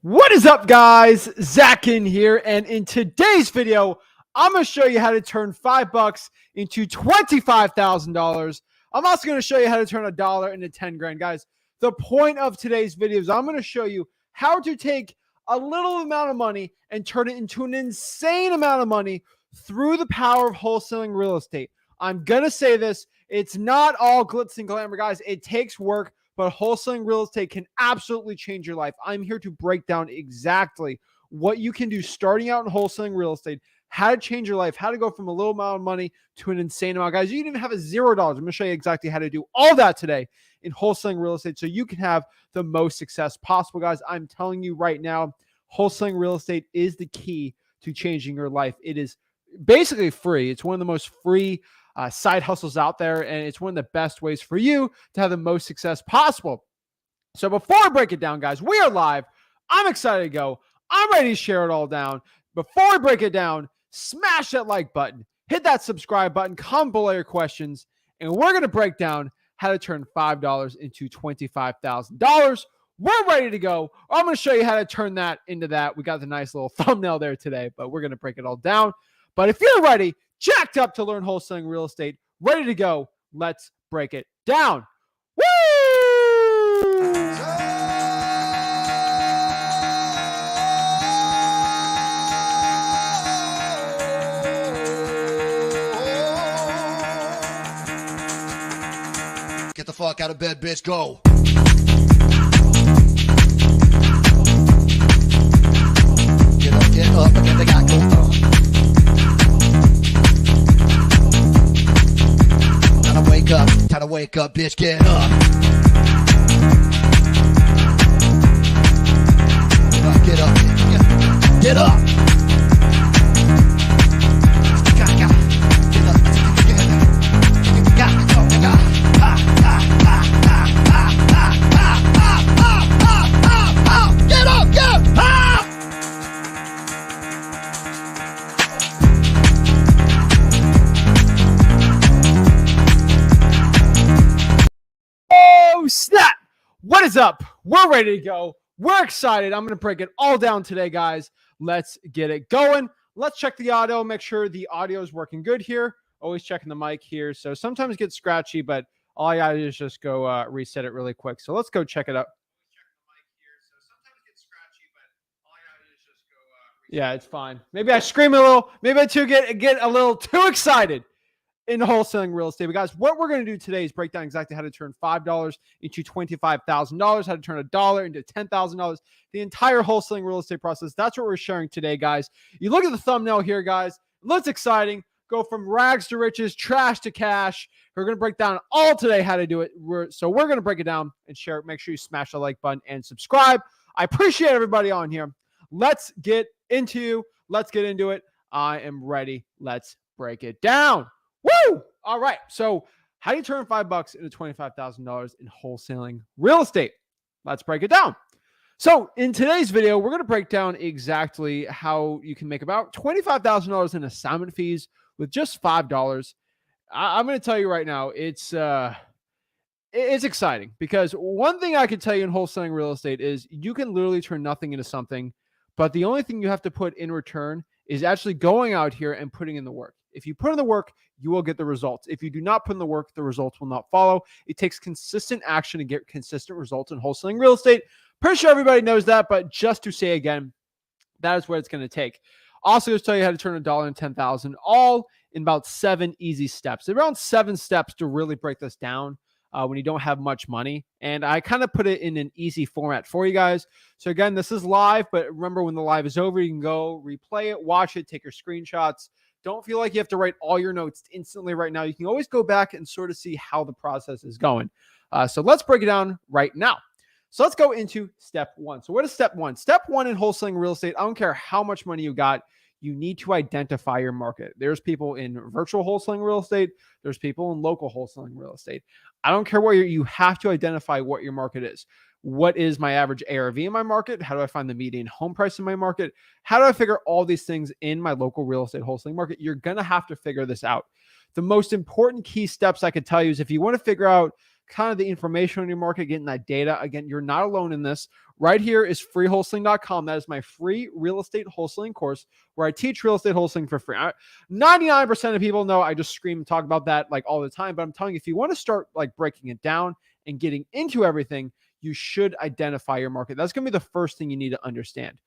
What is up, guys? Zach Ginn here, and in today's video, I'm going to show you how to turn $5 into $25,000. I'm also going to show you how to turn $1 into 10 grand, guys. The point of today's video is I'm going to show you how to take a little amount of money and turn it into an insane amount of money through the power of wholesaling real estate. I'm going to say this. It's not all glitz and glamour, guys. It takes work. But wholesaling real estate can absolutely change your life. I'm here to break down exactly what you can do starting out in wholesaling real estate, how to change your life, how to go from a little amount of money to an insane amount. Guys, you can even have a $0. I'm going to show you exactly how to do all that today in wholesaling real estate so you can have the most success possible. Guys, I'm telling you right now, wholesaling real estate is the key to changing your life. It is basically free. It's one of the most free side hustles out there, and it's one of the best ways for you to have the most success possible. So before I break it down, guys, we are live. I'm excited to go. I'm ready to share it all down. Before I break it down, smash that like button, hit that subscribe button, comment below your questions, and we're going to break down how to turn $5 into $25,000. We're ready to go. I'm going to show you how to turn that into that. We got the nice little thumbnail there today, but we're going to break it all down. But if you're ready, jacked up to learn wholesaling real estate, ready to go, let's break it down. Woo! Get the fuck out of bed, bitch, go. Get up, and get the guy go. Time to wake up, bitch, get up. Get up, bitch, get up. Snap! What is up? We're ready to go. We're excited. I'm going to break it all down today, guys. Let's get it going. Let's check the audio. Make sure the audio is working good here. Always checking the mic here. So sometimes it gets scratchy, but all I got to do is just go reset it really quick. So let's go check it out. Yeah, it's fine. Maybe I scream a little. Maybe I get a little too excited in wholesaling real estate. But guys, what we're going to do today is break down exactly how to turn $5 into $25,000, how to turn $1 into $10,000, the entire wholesaling real estate process. That's what we're sharing today, guys. You look at the thumbnail here, guys. It looks exciting. Go from rags to riches, trash to cash. We're going to break down all today how to do it. So we're going to break it down and share it. Make sure you smash the like button and subscribe. I appreciate everybody on here. Let's get into it. I am ready. Let's break it down. Woo! All right. So how do you turn $5 into $25,000 in wholesaling real estate? Let's break it down. So in today's video, we're going to break down exactly how you can make about $25,000 in assignment fees with just $5. I'm going to tell you right now, it's exciting because one thing I can tell you in wholesaling real estate is you can literally turn nothing into something, but the only thing you have to put in return is actually going out here and putting in the work. If you put in the work, you will get the results. If you do not put in the work, the results will not follow. It takes consistent action to get consistent results in wholesaling real estate. Pretty sure everybody knows that, but just to say again, that is what it's going to take. Also, going to tell you how to turn $1 into $10,000, all in about 7 easy steps. Around 7 steps to really break this down when you don't have much money. And I kind of put it in an easy format for you guys. So again, this is live, but remember when the live is over, you can go replay it, watch it, take your screenshots. Don't feel like you have to write all your notes instantly right now. You can always go back and sort of see how the process is going. So let's break it down right now. So let's go into step 1. So what is step 1? Step 1 in wholesaling real estate, I don't care how much money you got, you need to identify your market. There's people in virtual wholesaling real estate. There's people in local wholesaling real estate. I don't care what you have to identify what your market is. What is my average ARV in my market? How do I find the median home price in my market? How do I figure all these things in my local real estate wholesaling market? You're going to have to figure this out. The most important key steps I could tell you is if you want to figure out kind of the information on your market, getting that data. Again, you're not alone in this. Right here is freewholesaling.com. That is my free real estate wholesaling course where I teach real estate wholesaling for free. 99% of people know I just scream and talk about that like all the time, but I'm telling you, if you want to start like breaking it down and getting into everything, you should identify your market. That's going to be the first thing you need to understand.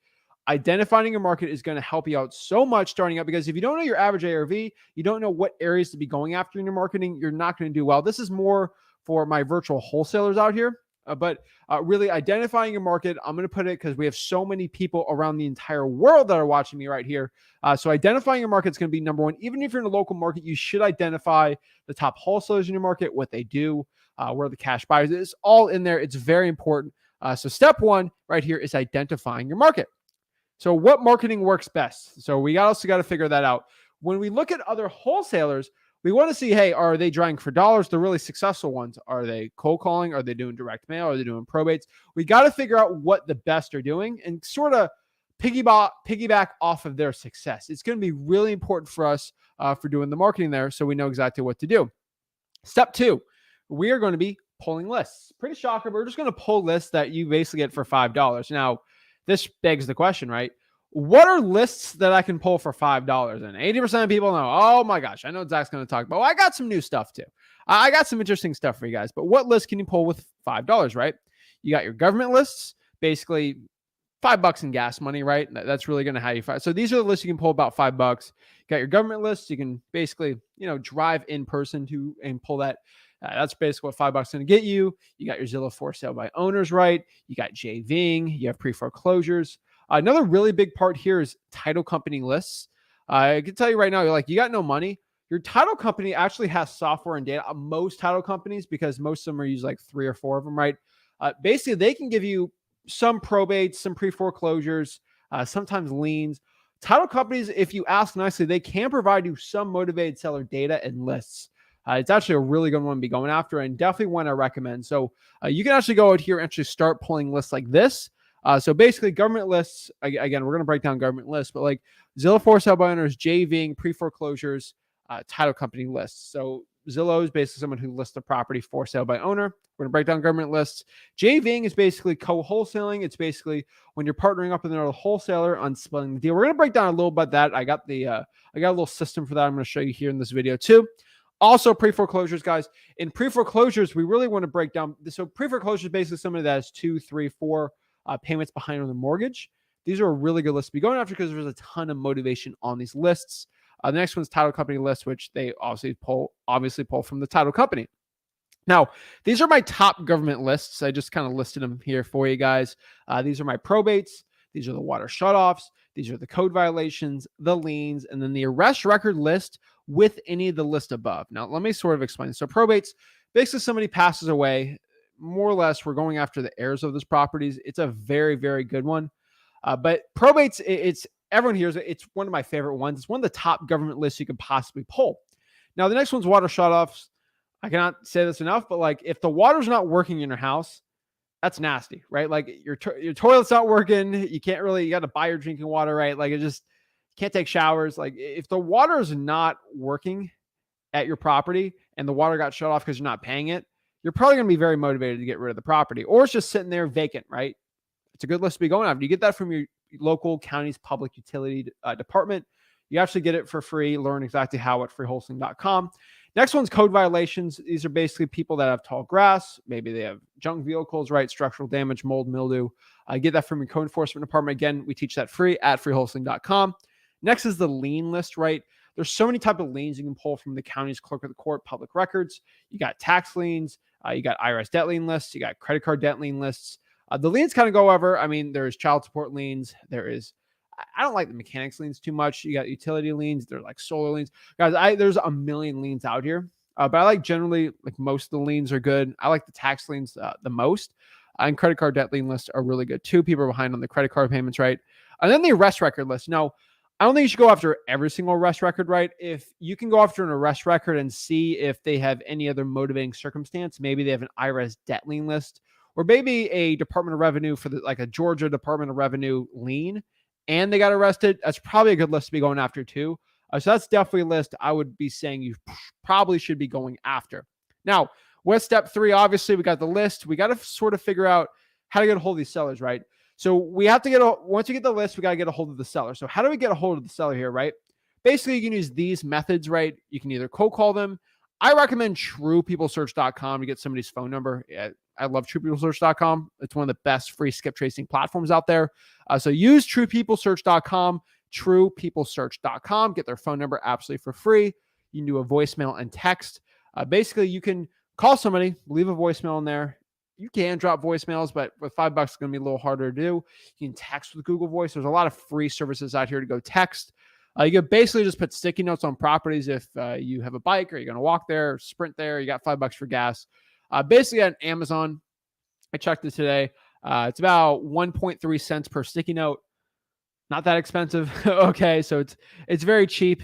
Identifying your market is going to help you out so much starting out, because if you don't know your average ARV, you don't know what areas to be going after in your marketing, you're not going to do well. This is more for my virtual wholesalers out here. But really identifying your market, I'm going to put it because we have so many people around the entire world that are watching me right here. So identifying your market is going to be number one. Even if you're in a local market, you should identify the top wholesalers in your market, what they do, where the cash buyers is, all in there. It's very important. So step one right here is identifying your market. So what marketing works best? So we also got to figure that out. When we look at other wholesalers, we want to see, hey, are they drawing for dollars? The really successful ones. Are they cold calling? Are they doing direct mail? Are they doing probates? We got to figure out what the best are doing and sort of piggyback off of their success. It's going to be really important for us for doing the marketing there, so we know exactly what to do. Step two, we are going to be pulling lists. Pretty shocking. We're just going to pull lists that you basically get for $5. Now, this begs the question, right? What are lists that I can pull for $5? And 80% of people know, oh my gosh, I know Zach's going to talk about, well, I got some new stuff too. I got some interesting stuff for you guys, but what list can you pull with $5, right? You got your government lists, basically $5 in gas money, right? That's really going to have you find. So these are the lists you can pull about $5. You got your government lists. You can basically, drive in person to and pull that. That's basically what $5 is going to get you. You got your Zillow for sale by owners, right? You got JVing. You have pre-foreclosures. Another really big part here is title company lists. I can tell you right now, you got no money. Your title company actually has software and data. Most title companies, because most of them are used like 3 or 4 of them, right? Basically, they can give you some probates, some pre-foreclosures, sometimes liens. Title companies, if you ask nicely, they can provide you some motivated seller data and lists. It's actually a really good one to be going after, and definitely one I recommend. So you can actually go out here and actually start pulling lists like this. So basically government lists, again, we're going to break down government lists, but like Zillow for sale by owners, JVing, pre-foreclosures, title company lists. So Zillow is basically someone who lists the property for sale by owner. We're going to break down government lists. JVing is basically co-wholesaling. It's basically when you're partnering up with another wholesaler on splitting the deal. We're going to break down a little bit that. I got a little system for that I'm going to show you here in this video too. Also, pre-foreclosures, guys. In pre-foreclosures, we really want to break down. So pre-foreclosures is basically somebody that has 2, 3, 4 payments behind on the mortgage. These are a really good list to be going after because there's a ton of motivation on these lists. The next one's title company list, which they obviously pull from the title company. Now, these are my top government lists. I just kind of listed them here for you guys. These are my probates. These are the water shutoffs. These are the code violations, the liens, and then the arrest record list with any of the list above. Now, let me sort of explain. So probates, basically somebody passes away, more or less, we're going after the heirs of those properties. It's a very, very good one. But probates, it's everyone hears it. It's one of my favorite ones. It's one of the top government lists you could possibly pull. Now, the next one's water shutoffs. I cannot say this enough, but like if the water's not working in your house, that's nasty, right? Like your toilet's not working. You got to buy your drinking water, right? Like it just can't take showers. Like if the water is not working at your property and the water got shut off because you're not paying it, you're probably going to be very motivated to get rid of the property, or it's just sitting there vacant, right? It's a good list to be going after. You get that from your local county's public utility department. You actually get it for free. Learn exactly how at freewholesaling.com. Next one's code violations. These are basically people that have tall grass. Maybe they have junk vehicles, right? Structural damage, mold, mildew. Get that from your code enforcement department. Again, we teach that free at freewholesaling.com. Next is the lien list, right? There's so many types of liens you can pull from the county's clerk of the court public records. You got tax liens. You got IRS debt lien lists. You got credit card debt lien lists. The liens kind of go over. I mean, there's child support liens. I don't like the mechanics liens too much. You got utility liens. They're like solar liens. Guys, there's a million liens out here. But I like generally, like most of the liens are good. I like the tax liens the most. And credit card debt lien lists are really good too. People are behind on the credit card payments, right? And then the arrest record list. Now, I don't think you should go after every single arrest record, right? If you can go after an arrest record and see if they have any other motivating circumstance, maybe they have an IRS debt lien list, or maybe a Department of Revenue for like a Georgia Department of Revenue lien, and they got arrested, that's probably a good list to be going after too. So that's definitely a list I would be saying you probably should be going after. Now, What's step 3? Obviously, we got the list. We got to sort of figure out how to get a hold of these sellers, right? So we have to once we get the list, we got to get a hold of the seller. So how do we get a hold of the seller here, right? Basically, you can use these methods, right? You can either cold call them. I recommend truepeoplesearch.com to get somebody's phone number. I love truepeoplesearch.com. It's one of the best free skip tracing platforms out there. So use truepeoplesearch.com, truepeoplesearch.com. Get their phone number absolutely for free. You can do a voicemail and text. Basically, you can call somebody, leave a voicemail in there. You can drop voicemails, but with $5, it's going to be a little harder to do. You can text with Google Voice. There's a lot of free services out here to go text. You can basically just put sticky notes on properties if you have a bike or you're going to walk there, sprint there, you got $5 for gas. Basically on Amazon, I checked it today. It's about 1.3 cents per sticky note. Not that expensive. Okay, so it's very cheap.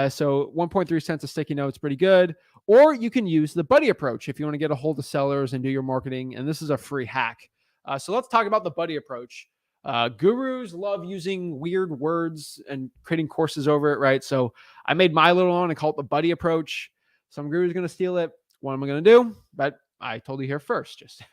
So 1.3 cents a sticky note is pretty good. Or you can use the buddy approach if you want to get a hold of sellers and do your marketing. And this is a free hack. So let's talk about the buddy approach. Gurus love using weird words and creating courses over it, right? So I made my little one and call it the buddy approach. Some guru's going to steal it. What am I going to do? But I told you here first, just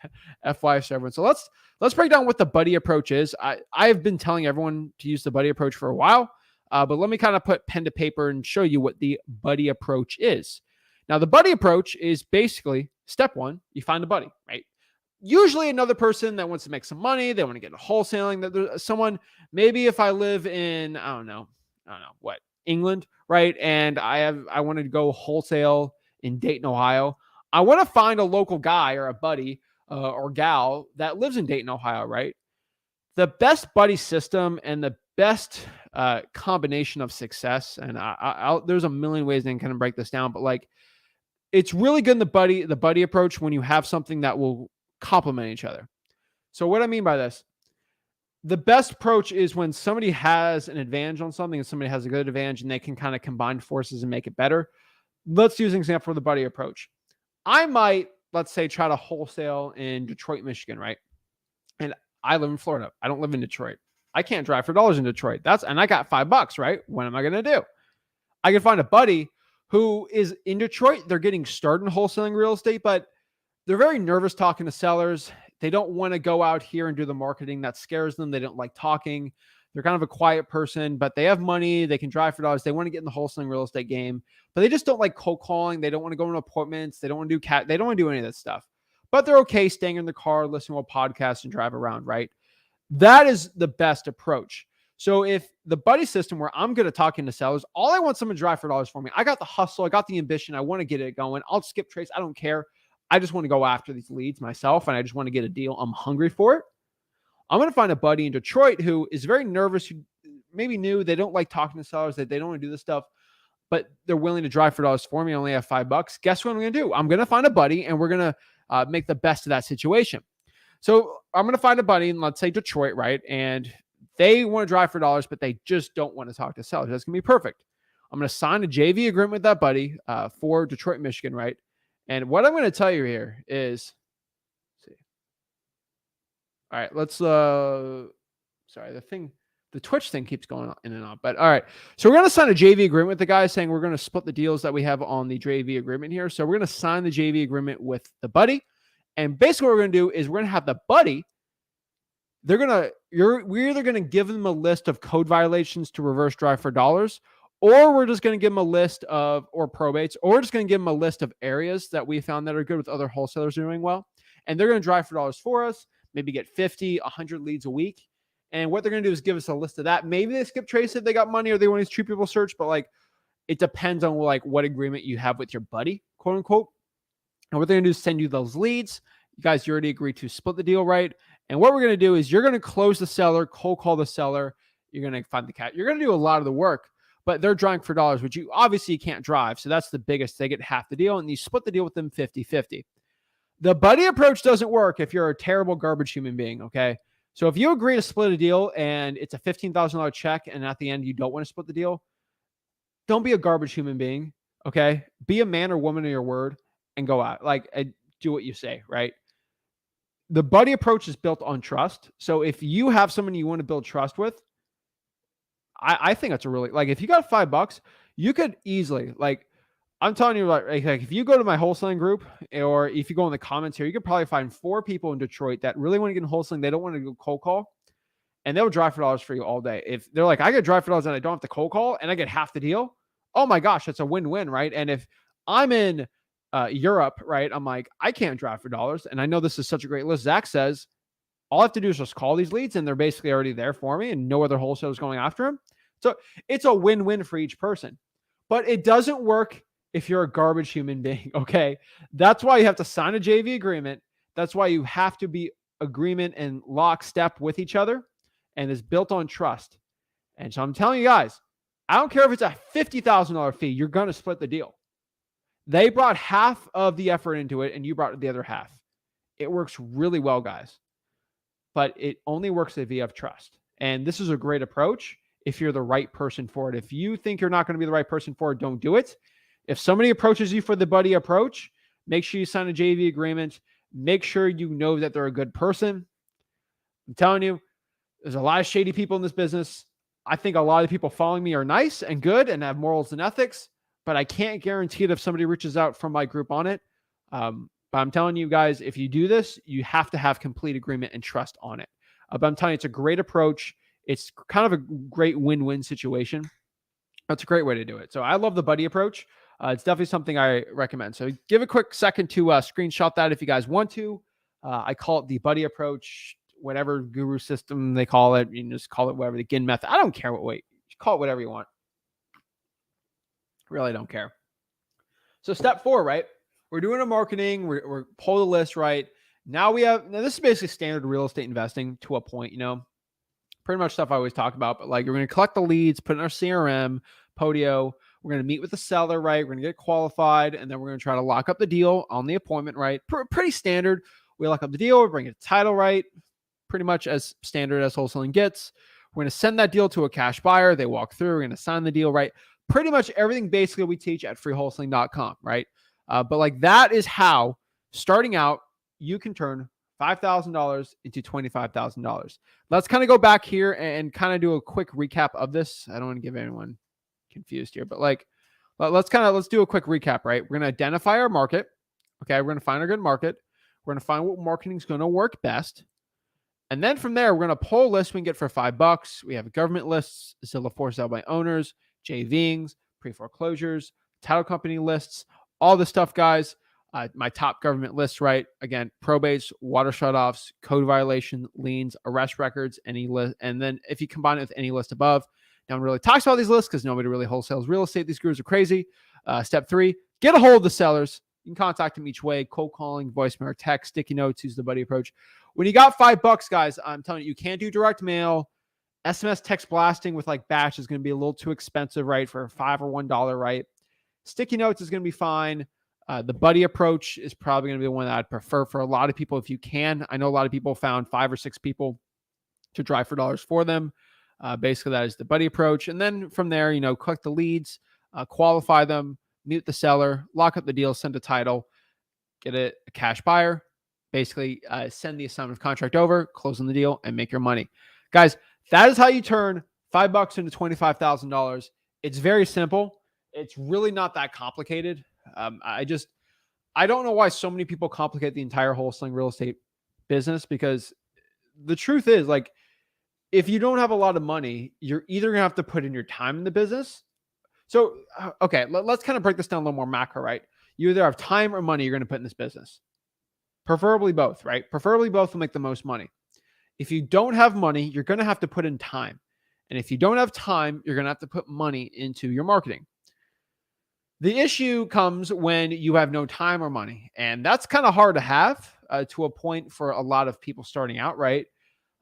FYI for everyone. So let's break down what the buddy approach is. I've been telling everyone to use the buddy approach for a while, but let me kind of put pen to paper and show you what the buddy approach is. Now, the buddy approach is basically step 1, you find a buddy, right? Usually another person that wants to make some money, they want to get into wholesaling, that there's someone, maybe if I live in, I don't know what, England, right? And I wanted to go wholesale in Dayton, Ohio. I want to find a local guy or a buddy or gal that lives in Dayton, Ohio, right? The best buddy system and the best combination of success, and there's a million ways I can kind of break this down, but like, it's really good in the buddy approach when you have something that will complement each other. So what I mean by this, the best approach is when somebody has an advantage on something and somebody has a good advantage and they can kind of combine forces and make it better. Let's use an example for the buddy approach. I might, let's say, try to wholesale in Detroit, Michigan, right? And I live in Florida. I don't live in Detroit. I can't drive for dollars in Detroit. And I got $5, right? What am I going to do? I can find a buddy who is in Detroit. They're getting started in wholesaling real estate, but they're very nervous talking to sellers. They don't want to go out here and do the marketing. That scares them. They don't like talking. They're kind of a quiet person, but they have money. They can drive for dollars. They want to get in the wholesaling real estate game, but they just don't like cold calling. They don't want to go on appointments. They don't want to do they don't want to do any of that stuff, but they're okay staying in the car, listening to a podcast and drive around, right? That is the best approach. So if the buddy system where I'm good at talking to sellers, all I want someone to drive for dollars for me. I got the hustle. I got the ambition. I want to get it going. I'll skip trace. I don't care. I just want to go after these leads myself, and I just want to get a deal. I'm hungry for it. I'm going to find a buddy in Detroit who is very nervous, who maybe new. They don't like talking to sellers. They don't want to do this stuff, but they're willing to drive for dollars for me. I only have $5. Guess what I'm going to do? I'm going to find a buddy, and we're going to make the best of that situation. So I'm going to find a buddy in, let's say, Detroit, right? And they want to drive for dollars, but they just don't want to talk to sellers. That's going to be perfect. I'm going to sign a JV agreement with that buddy for Detroit, Michigan, right? And what I'm going to tell you here is, let's see. All right, let's, sorry, the Twitch thing keeps going in and out, but all right. So we're going to sign a JV agreement with the guy saying we're going to split the deals that we have on the JV agreement here. So we're going to sign the JV agreement with the buddy. And basically what we're going to do is we're going to have the buddy, we're either going to give them a list of code violations to reverse drive for dollars, or we're just going to give them a list of, or probates, or we're just going to give them a list of areas that we found that are good with other wholesalers doing well. And they're going to drive for dollars for us, maybe get 50, 100 leads a week. And what they're going to do is give us a list of that. Maybe they skip trace if they got money or they want to use True People Search, but like, it depends on like what agreement you have with your buddy, quote unquote. And what they're going to do is send you those leads. You guys, you already agreed to split the deal, right? And what we're going to do is you're going to close the seller, cold call the seller. You're going to find the cat. You're going to do a lot of the work, but they're driving for dollars, which you obviously can't drive. So that's the biggest. They get half the deal, and you split the deal with them 50-50. The buddy approach doesn't work if you're a terrible garbage human being, okay? So if you agree to split a deal and it's a $15,000 check, and at the end you don't want to split the deal, don't be a garbage human being, okay? Be a man or woman of your word and go out. Like, do what you say, right? The buddy approach is built on trust. So if you have someone you want to build trust with, I think that's a really, like, if you got $5, you could easily, like, I'm telling you, like if you go to my wholesaling group or if you go in the comments here, you could probably find 4 people in Detroit that really want to get in wholesaling. They don't want to go cold call, and they'll drive for dollars for you all day. If they're like, I get drive for dollars and I don't have to cold call and I get half the deal, oh my gosh, that's a win-win, right? And if I'm in Europe, right, I'm like, I can't drive for dollars, and I know this is such a great list. Zach says all I have to do is just call these leads, and they're basically already there for me, and no other wholesaler is going after them. So it's a win-win for each person. But it doesn't work if you're a garbage human being, okay? That's why you have to sign a JV agreement. That's why you have to be agreement and lockstep with each other, and it's built on trust. And so I'm telling you guys, I don't care if it's a $50,000 fee, you're going to split the deal. They brought half of the effort into it, and you brought the other half. It works really well, guys. But it only works if you have trust. And this is a great approach if you're the right person for it. If you think you're not going to be the right person for it, don't do it. If somebody approaches you for the buddy approach, make sure you sign a JV agreement. Make sure you know that they're a good person. I'm telling you, there's a lot of shady people in this business. I think a lot of people following me are nice and good and have morals and ethics, but I can't guarantee it if somebody reaches out from my group on it. But I'm telling you guys, if you do this, you have to have complete agreement and trust on it. But I'm telling you, it's a great approach. It's kind of a great win-win situation. That's a great way to do it. So I love the buddy approach. It's definitely something I recommend. So give a quick second to screenshot that if you guys want to. I call it the buddy approach, whatever guru system they call it. You can just call it whatever, the Ginn method. I don't care what way. Call it whatever you want. Really don't care. So step 4, right? We're doing a marketing. We're pull the list, right? Now this is basically standard real estate investing to a point, pretty much stuff I always talk about, but like, we're going to collect the leads, put in our CRM, Podio. We're going to meet with the seller, right? We're going to get qualified, and then we're going to try to lock up the deal on the appointment, right? Pretty standard. We lock up the deal, we bring it to title, right? Pretty much as standard as wholesaling gets. We're going to send that deal to a cash buyer. They walk through. We're going to sign the deal, right? Pretty much everything basically we teach at freewholesaling.com, right? But like, that is how, starting out, you can turn $5,000 into $25,000. Let's kind of go back here and kind of do a quick recap of this. I don't want to give anyone confused here, but like, let's do a quick recap, right? We're going to identify our market. Okay. We're going to find a good market. We're going to find what marketing is going to work best. And then from there, we're going to pull a list we can get for $5. We have government lists, Zillow for sale by owners, JVings, pre-foreclosures, title company lists, all this stuff, guys. My top government lists, right? Again, probates, water shutoffs, code violation, liens, arrest records, any list. And then if you combine it with any list above, no one really talks about these lists because nobody really wholesales real estate. These gurus are crazy. Step 3, get a hold of the sellers. You can contact them each way: cold calling, voicemail, or text, sticky notes, use the buddy approach. When you got $5, guys, I'm telling you, you can't do direct mail. SMS text blasting with like batch is going to be a little too expensive, right? For $5 or $1, right? Sticky notes is going to be fine. The buddy approach is probably going to be the one that I'd prefer for a lot of people if you can. I know a lot of people found 5 or 6 people to drive for dollars for them. Basically, that is the buddy approach. And then from there, collect the leads, qualify them, mute the seller, lock up the deal, send a title, get a cash buyer, basically send the assignment of contract over, close on the deal, and make your money. Guys, that is how you turn $5 into $25,000. It's very simple. It's really not that complicated. I don't know why so many people complicate the entire wholesaling real estate business, because the truth is, like, if you don't have a lot of money, you're either going to have to put in your time in the business. So, okay, let's kind of break this down a little more macro, right? You either have time or money you're going to put in this business. Preferably both, right? Preferably both will make the most money. If you don't have money, you're going to have to put in time. And if you don't have time, you're going to have to put money into your marketing. The issue comes when you have no time or money. And that's kind of hard to have to a point for a lot of people starting out, right?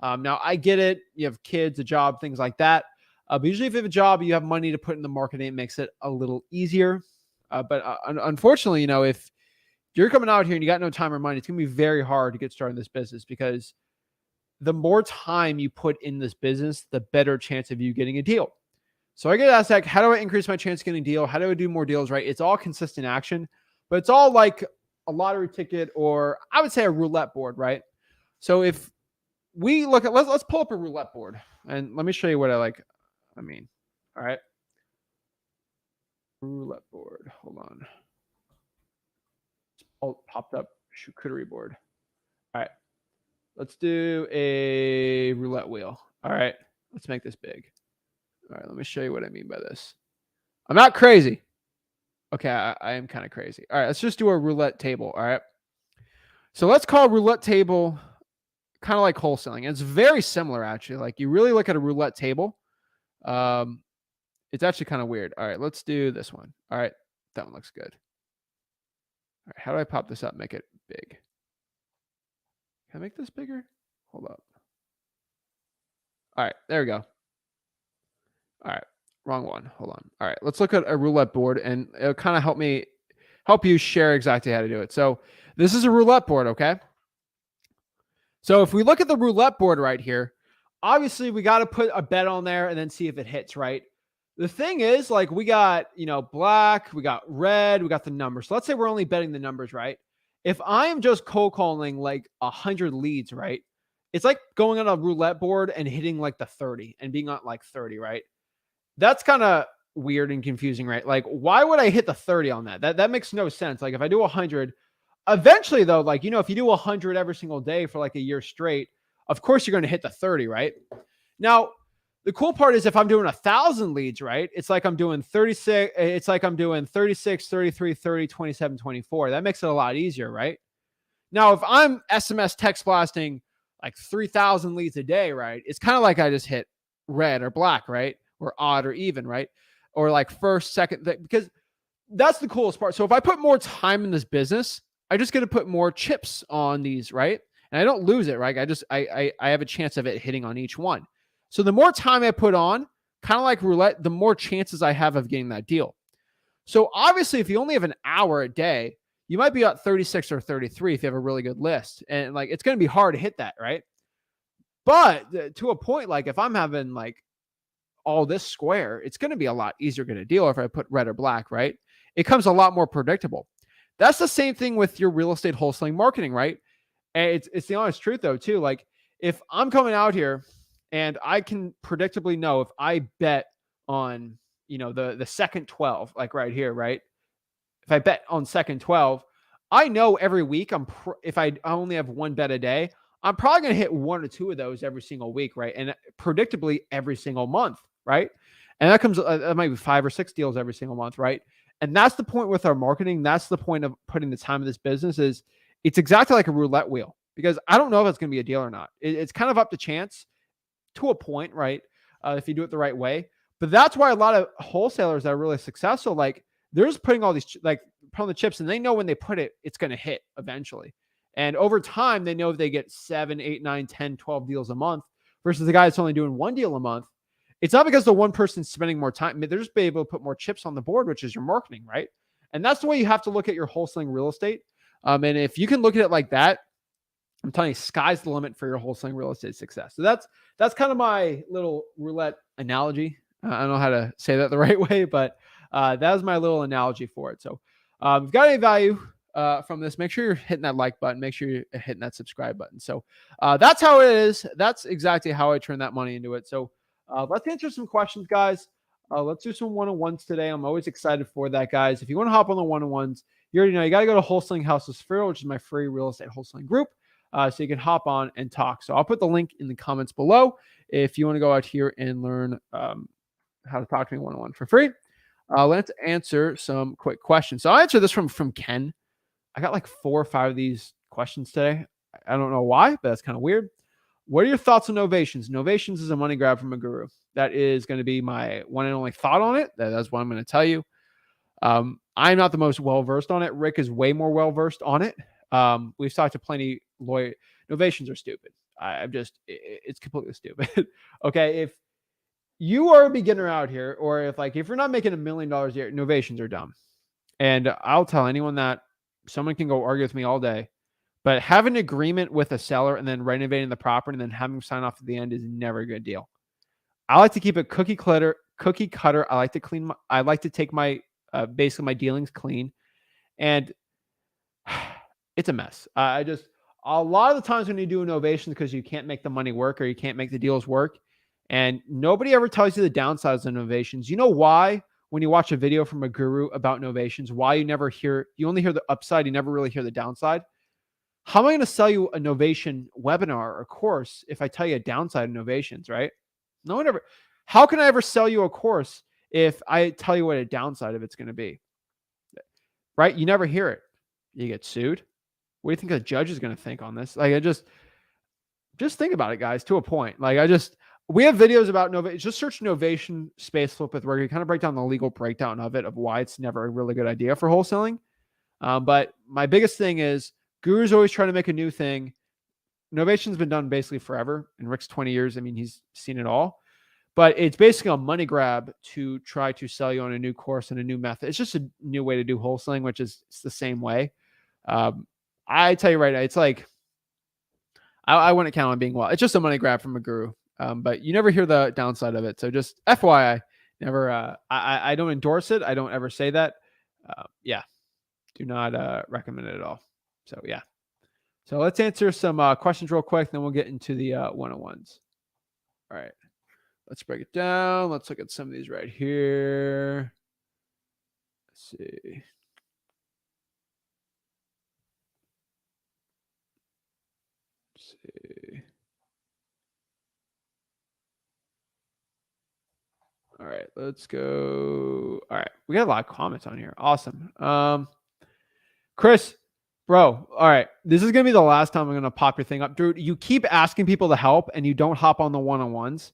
Now, I get it. You have kids, a job, things like that. But usually if you have a job, you have money to put in the marketing, it makes it a little easier. But unfortunately, if you're coming out here and you got no time or money, it's going to be very hard to get started in this business, because the more time you put in this business, the better chance of you getting a deal. So I get asked, like, how do I increase my chance of getting a deal? How do I do more deals, right? It's all consistent action, but it's all like a lottery ticket, or I would say a roulette board, right? So if we look at, let's pull up a roulette board, and let me show you what I mean. All right. Roulette board. Hold on. Oh, popped up charcuterie board. All right. Let's do a roulette wheel. All right. Let's make this big. All right. Let me show you what I mean by this. I'm not crazy. Okay. I am kind of crazy. All right. Let's just do a roulette table. All right. So let's call roulette table kind of like wholesaling. It's very similar, actually. Like you really look at a roulette table. It's actually kind of weird. All right. Let's do this one. All right. That one looks good. All right. How do I pop this up? Make it big. Can I make this bigger? Hold up. All right, there we go. All right, wrong one. Hold on. All right, let's look at a roulette board, and it'll kind of help you share exactly how to do it. So this is a roulette board, okay? So if we look at the roulette board right here, obviously we got to put a bet on there and then see if it hits, right? The thing is, like we got, black, we got red, we got the numbers. So let's say we're only betting the numbers, right? If I am just cold calling like 100 leads, right? It's like going on a roulette board and hitting like the 30 and being on like 30, right? That's kind of weird and confusing, right? Like, why would I hit the 30 on that? That makes no sense. Like, if I do 100, eventually though, like, if you do 100 every single day for like a year straight, of course you're going to hit the 30, right? Now, the cool part is if I'm doing 1,000 leads, right? It's like I'm doing 36. It's like I'm doing 36, 33, 30, 27, 24. That makes it a lot easier, right? Now, if I'm SMS text blasting like 3,000 leads a day, right? It's kind of like I just hit red or black, right? Or odd or even, right? Or like first, second, because that's the coolest part. So if I put more time in this business, I just get to put more chips on these, right? And I don't lose it, right? I have a chance of it hitting on each one. So the more time I put on, kind of like roulette, the more chances I have of getting that deal. So obviously, if you only have an hour a day, you might be at 36 or 33 if you have a really good list. And like, it's going to be hard to hit that, right? But to a point, like if I'm having like all this square, it's going to be a lot easier to get a deal if I put red or black, right? It comes a lot more predictable. That's the same thing with your real estate wholesaling marketing, right? And it's the honest truth though, too. Like if I'm coming out here and I can predictably know if I bet on, the second 12, like right here, right? If I bet on second 12, I know every week if I only have one bet a day, I'm probably going to hit one or two of those every single week, right? And predictably every single month, right? And that might be 5 or 6 deals every single month, right? And that's the point with our marketing. That's the point of putting the time in this business is it's exactly like a roulette wheel because I don't know if it's going to be a deal or not. It's kind of up to chance to a point, right? If you do it the right way. But that's why a lot of wholesalers that are really successful, like they're just putting all these, like putting the chips and they know when they put it, it's going to hit eventually. And over time, they know if they get 7, 8, 9, 10, 12 deals a month versus the guy that's only doing one deal a month. It's not because the one person's spending more time. They're just be able to put more chips on the board, which is your marketing, right? And that's the way you have to look at your wholesaling real estate. And if you can look at it like that, I'm telling you, sky's the limit for your wholesaling real estate success. So that's kind of my little roulette analogy. I don't know how to say that the right way, but that was my little analogy for it. So if you've got any value from this, make sure you're hitting that like button. Make sure you're hitting that subscribe button. So that's how it is. That's exactly how I turn that money into it. So let's answer some questions, guys. Let's do some one-on-ones today. I'm always excited for that, guys. If you want to hop on the one-on-ones, you already know you got to go to Wholesaling Houses for, which is my free real estate wholesaling group. So you can hop on and talk. So I'll put the link in the comments below if you want to go out here and learn how to talk to me one-on-one for free. Let's answer some quick questions. So I'll answer this from Ken. I got like 4 or 5 of these questions today. I don't know why, but that's kind of weird. What are your thoughts on novations? Novations is a money grab from a guru. That is going to be my one and only thought on it. That's what I'm going to tell you. I'm not the most well-versed on it. Rick is way more well-versed on it. We've talked to plenty lawyer. Novations are stupid. It's completely stupid. Okay. If you are a beginner out here, or if you're not making $1 million a year, novations are dumb. And I'll tell anyone that. Someone can go argue with me all day, but having an agreement with a seller and then renovating the property and then having them sign off at the end is never a good deal. I like to keep it cookie cutter. I like to clean. I like to take my basically my dealings clean, and it's a mess. A lot of the times when you do innovations because you can't make the money work or you can't make the deals work, and nobody ever tells you the downsides of innovations. You know why? when you watch a video from a guru about novations, why you only hear the upside, you never really hear the downside. How am I going to sell you a novation webinar or course if I tell you a downside of novations, right? No one ever. How can I ever sell you a course if I tell you what a downside of it's going to be? Right? You never hear it. You get sued. What do you think the judge is going to think on this? Like, just think about it, guys, to a point. Like, we have videos about novation. Just search novation space flip with where you kind of break down the legal breakdown of it, of why it's never a really good idea for wholesaling. But my biggest thing is gurus always trying to make a new thing. Novation's been done basically forever. In Rick's 20 years, I mean, he's seen it all. But it's basically a money grab to try to sell you on a new course and a new method. It's just a new way to do wholesaling, which is it's the same way. I tell you right now, it's like I wouldn't count on being well. It's just a money grab from a guru, but you never hear the downside of it. So just FYI, never. I don't endorse it. I don't ever say that. Yeah, do not recommend it at all. So yeah. So let's answer some questions real quick, then we'll get into the one-on-ones. All right. Let's break it down. Let's look at some of these right here. Let's see. All right, let's go. All right, we got a lot of comments on here. Awesome. Chris, bro. All right, this is gonna be the last time I'm gonna pop your thing up, dude. You keep asking people to help, and you don't hop on the one-on-ones.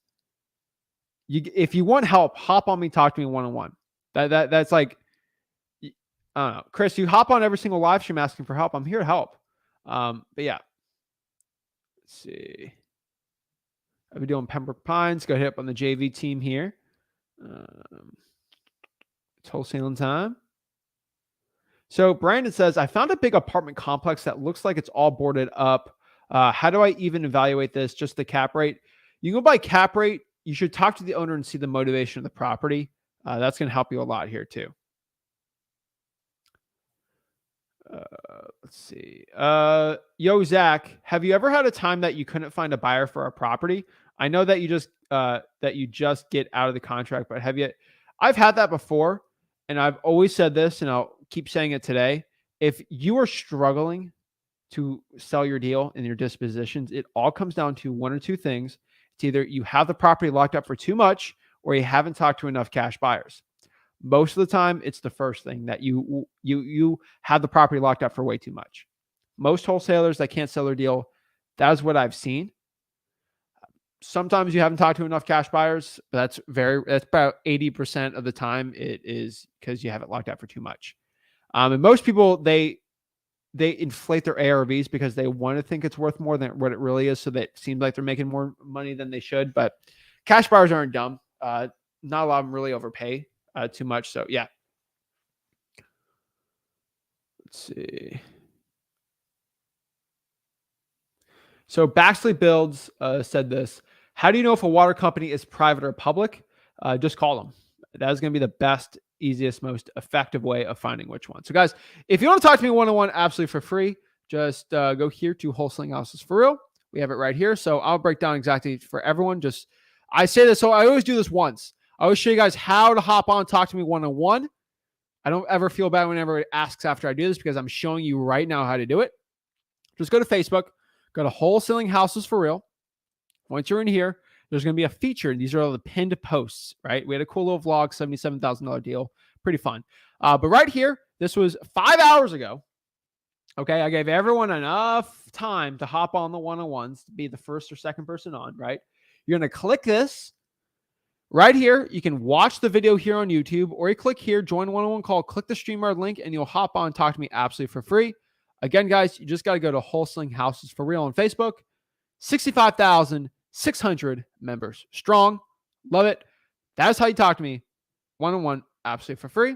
If you want help, hop on me. Talk to me one-on-one. That's like, I don't know, Chris. You hop on every single live stream asking for help. I'm here to help. But yeah. Let's see. I'll be doing Pembroke Pines. Go hit up on the JV team here. It's wholesaling time. So Brandon says, I found a big apartment complex that looks like it's all boarded up. How do I even evaluate this? Just the cap rate? You can go by cap rate. You should talk to the owner and see the motivation of the property. That's going to help you a lot here too. Let's see. Yo, Zach, have you ever had a time that you couldn't find a buyer for a property? I know that you just get out of the contract, but I've had that before, and I've always said this, and I'll keep saying it today. If you are struggling to sell your deal and your dispositions, it all comes down to one or two things. It's either you have the property locked up for too much, or you haven't talked to enough cash buyers. Most of the time, it's the first thing, that you have the property locked up for way too much. Most wholesalers that can't sell their deal, that's what I've seen. Sometimes you haven't talked to enough cash buyers, but that's about 80% of the time it is because you have it locked up for too much. And most people, they inflate their ARVs because they want to think it's worth more than what it really is, so that it seems like they're making more money than they should. But cash buyers aren't dumb. Not a lot of them really overpay too much. So yeah. Let's see. So Baxley Builds said this. How do you know if a water company is private or public? Just call them. That is going to be the best, easiest, most effective way of finding which one. So guys, if you want to talk to me one-on-one absolutely for free, just go here to Wholesaling Houses for Real. We have it right here. So I'll break down exactly for everyone. I say this, so I always do this once. I always show you guys how to hop on, talk to me one-on-one. I don't ever feel bad whenever it asks after I do this, because I'm showing you right now how to do it. Just go to Facebook, go to Wholesaling Houses for Real. Once you're in here, there's going to be a feature. These are all the pinned posts, right? We had a cool little vlog, $77,000 deal. Pretty fun. But right here, this was 5 hours ago. Okay, I gave everyone enough time to hop on the one-on-ones, to be the first or second person on, right? You're going to click this. Right here, you can watch the video here on YouTube, or you click here, join one-on-one call, click the StreamYard link, and you'll hop on and talk to me absolutely for free. Again, guys, you just got to go to Wholesaling Houses for Real on Facebook. 65,600 members strong. Love it. That's how you talk to me one-on-one absolutely for free.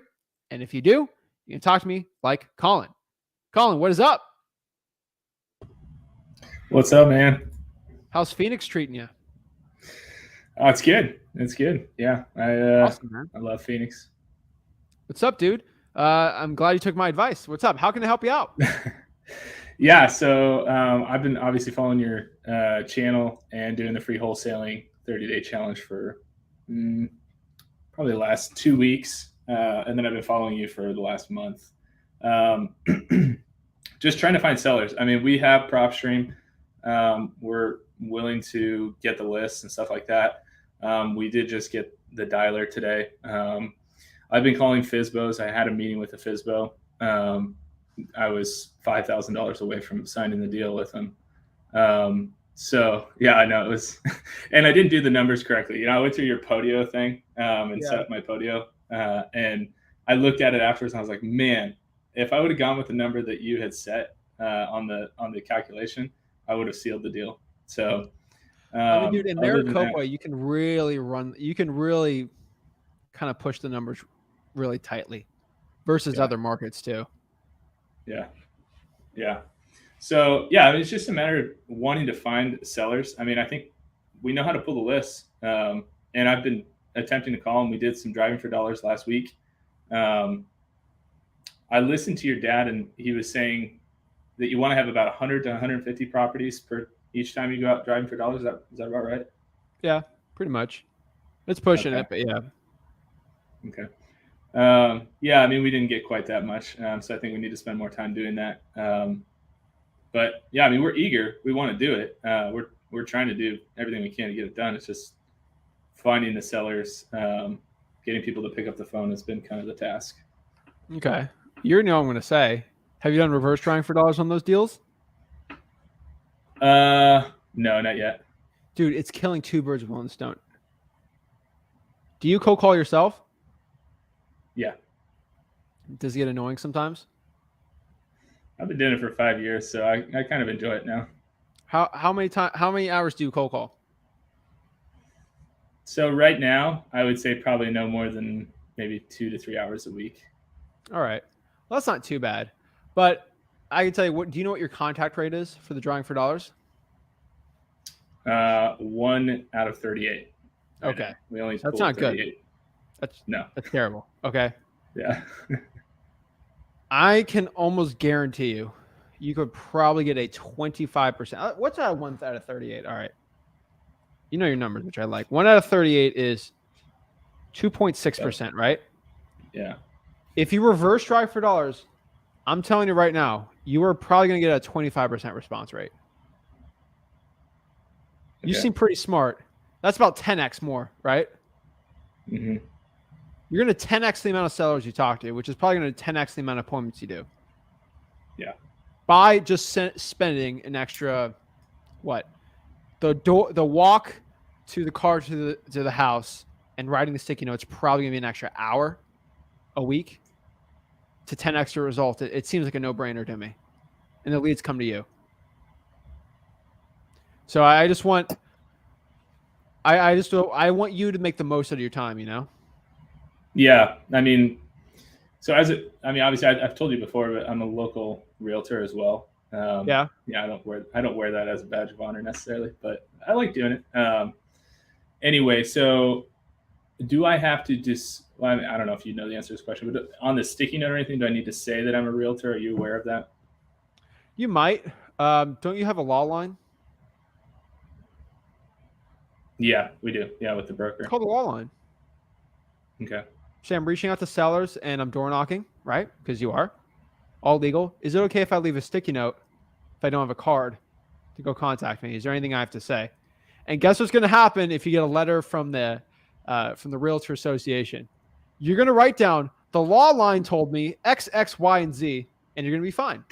And if you do, you can talk to me like Colin. Colin, what is up? What's up, man? How's Phoenix treating you? Oh, it's good. It's good. Yeah. Awesome, man. I love Phoenix. What's up, dude? I'm glad you took my advice. What's up? How can I help you out? Yeah. So I've been obviously following your channel and doing the free wholesaling 30-day challenge for probably the last 2 weeks. and then I've been following you for the last month. Um, just trying to find sellers. I mean, we have PropStream. We're willing to get the lists and stuff like that. We did just get the dialer today. I've been calling FSBOs. I had a meeting with a FSBO. I was $5,000 away from signing the deal with them. So yeah, I know it was, and I didn't do the numbers correctly. You know, I went through your Podio thing and set up my Podio, and I looked at it afterwards and I was like, man, if I would have gone with the number that you had set on the calculation, I would have sealed the deal. So, I mean, dude, in other than Maricopa, that, you can really kind of push the numbers really tightly versus Yeah. other markets too. yeah, yeah. So yeah, I mean, it's just a matter of wanting to find sellers. I mean, I think we know how to pull the lists, and I've been attempting to call them. We did some driving for dollars last week. I listened to your dad, and he was saying that you want to have about 100 to 150 properties per each time you go out driving for dollars. Is that about right? Yeah, pretty much. It's pushing Okay. it, but yeah. Okay. Yeah, I mean, we didn't get quite that much, so I think we need to spend more time doing that. But yeah, I mean, we're eager. We want to do it. We're trying to do everything we can to get it done. It's just finding the sellers, getting people to pick up the phone has been kind of the task. Okay. You know what I'm going to say. Have you done reverse trying for dollars on those deals? No, not yet. Dude, it's killing two birds with one stone. Do you cold call yourself? Yeah, Does it get annoying sometimes? I've been doing it for 5 years, so I kind of enjoy it now. How many hours do you cold call? So right now, I would say probably no more than maybe 2 to 3 hours a week. All right. Well, that's not too bad. But I can tell you do you know what your contact rate is for the drawing for dollars? 1 out of 38. Right Okay. now. We only That's pulled not good. 38. That's No. terrible. Okay. Yeah. I can almost guarantee you could probably get a 25%. What's that 1 out of 38? All right. You know your numbers, which I like. 1 out of 38 is 2.6%, right? Yeah. If you reverse drive for dollars, I'm telling you right now, you are probably going to get a 25% response rate. You Okay. seem pretty smart. That's about 10x more, right? Mm-hmm. You're going to 10x the amount of sellers you talk to, which is probably going to 10x the amount of appointments you do. Yeah. By just spending an extra, what? The walk to the car to the house and writing the sticky notes probably going to be an extra hour a week to 10 extra results. It seems like a no-brainer to me. And the leads come to you. So I just want I want you to make the most out of your time, you know? Yeah. I mean, so obviously I've told you before, but I'm a local realtor as well. Yeah. Yeah. I don't wear that as a badge of honor necessarily, but I like doing it. Anyway, so do I have to well, I don't know if you know the answer to this question, but on the sticky note or anything, do I need to say that I'm a realtor? Are you aware of that? You might. Don't you have a law line? Yeah, we do. Yeah, with the broker. It's called a law line. Okay. Say I'm reaching out to sellers and I'm door knocking, right? Because you are. All legal. Is it okay if I leave a sticky note if I don't have a card to go contact me? Is there anything I have to say? And guess what's going to happen if you get a letter from the Realtor Association? You're going to write down, the law line told me X, X, Y, and Z, and you're going to be fine.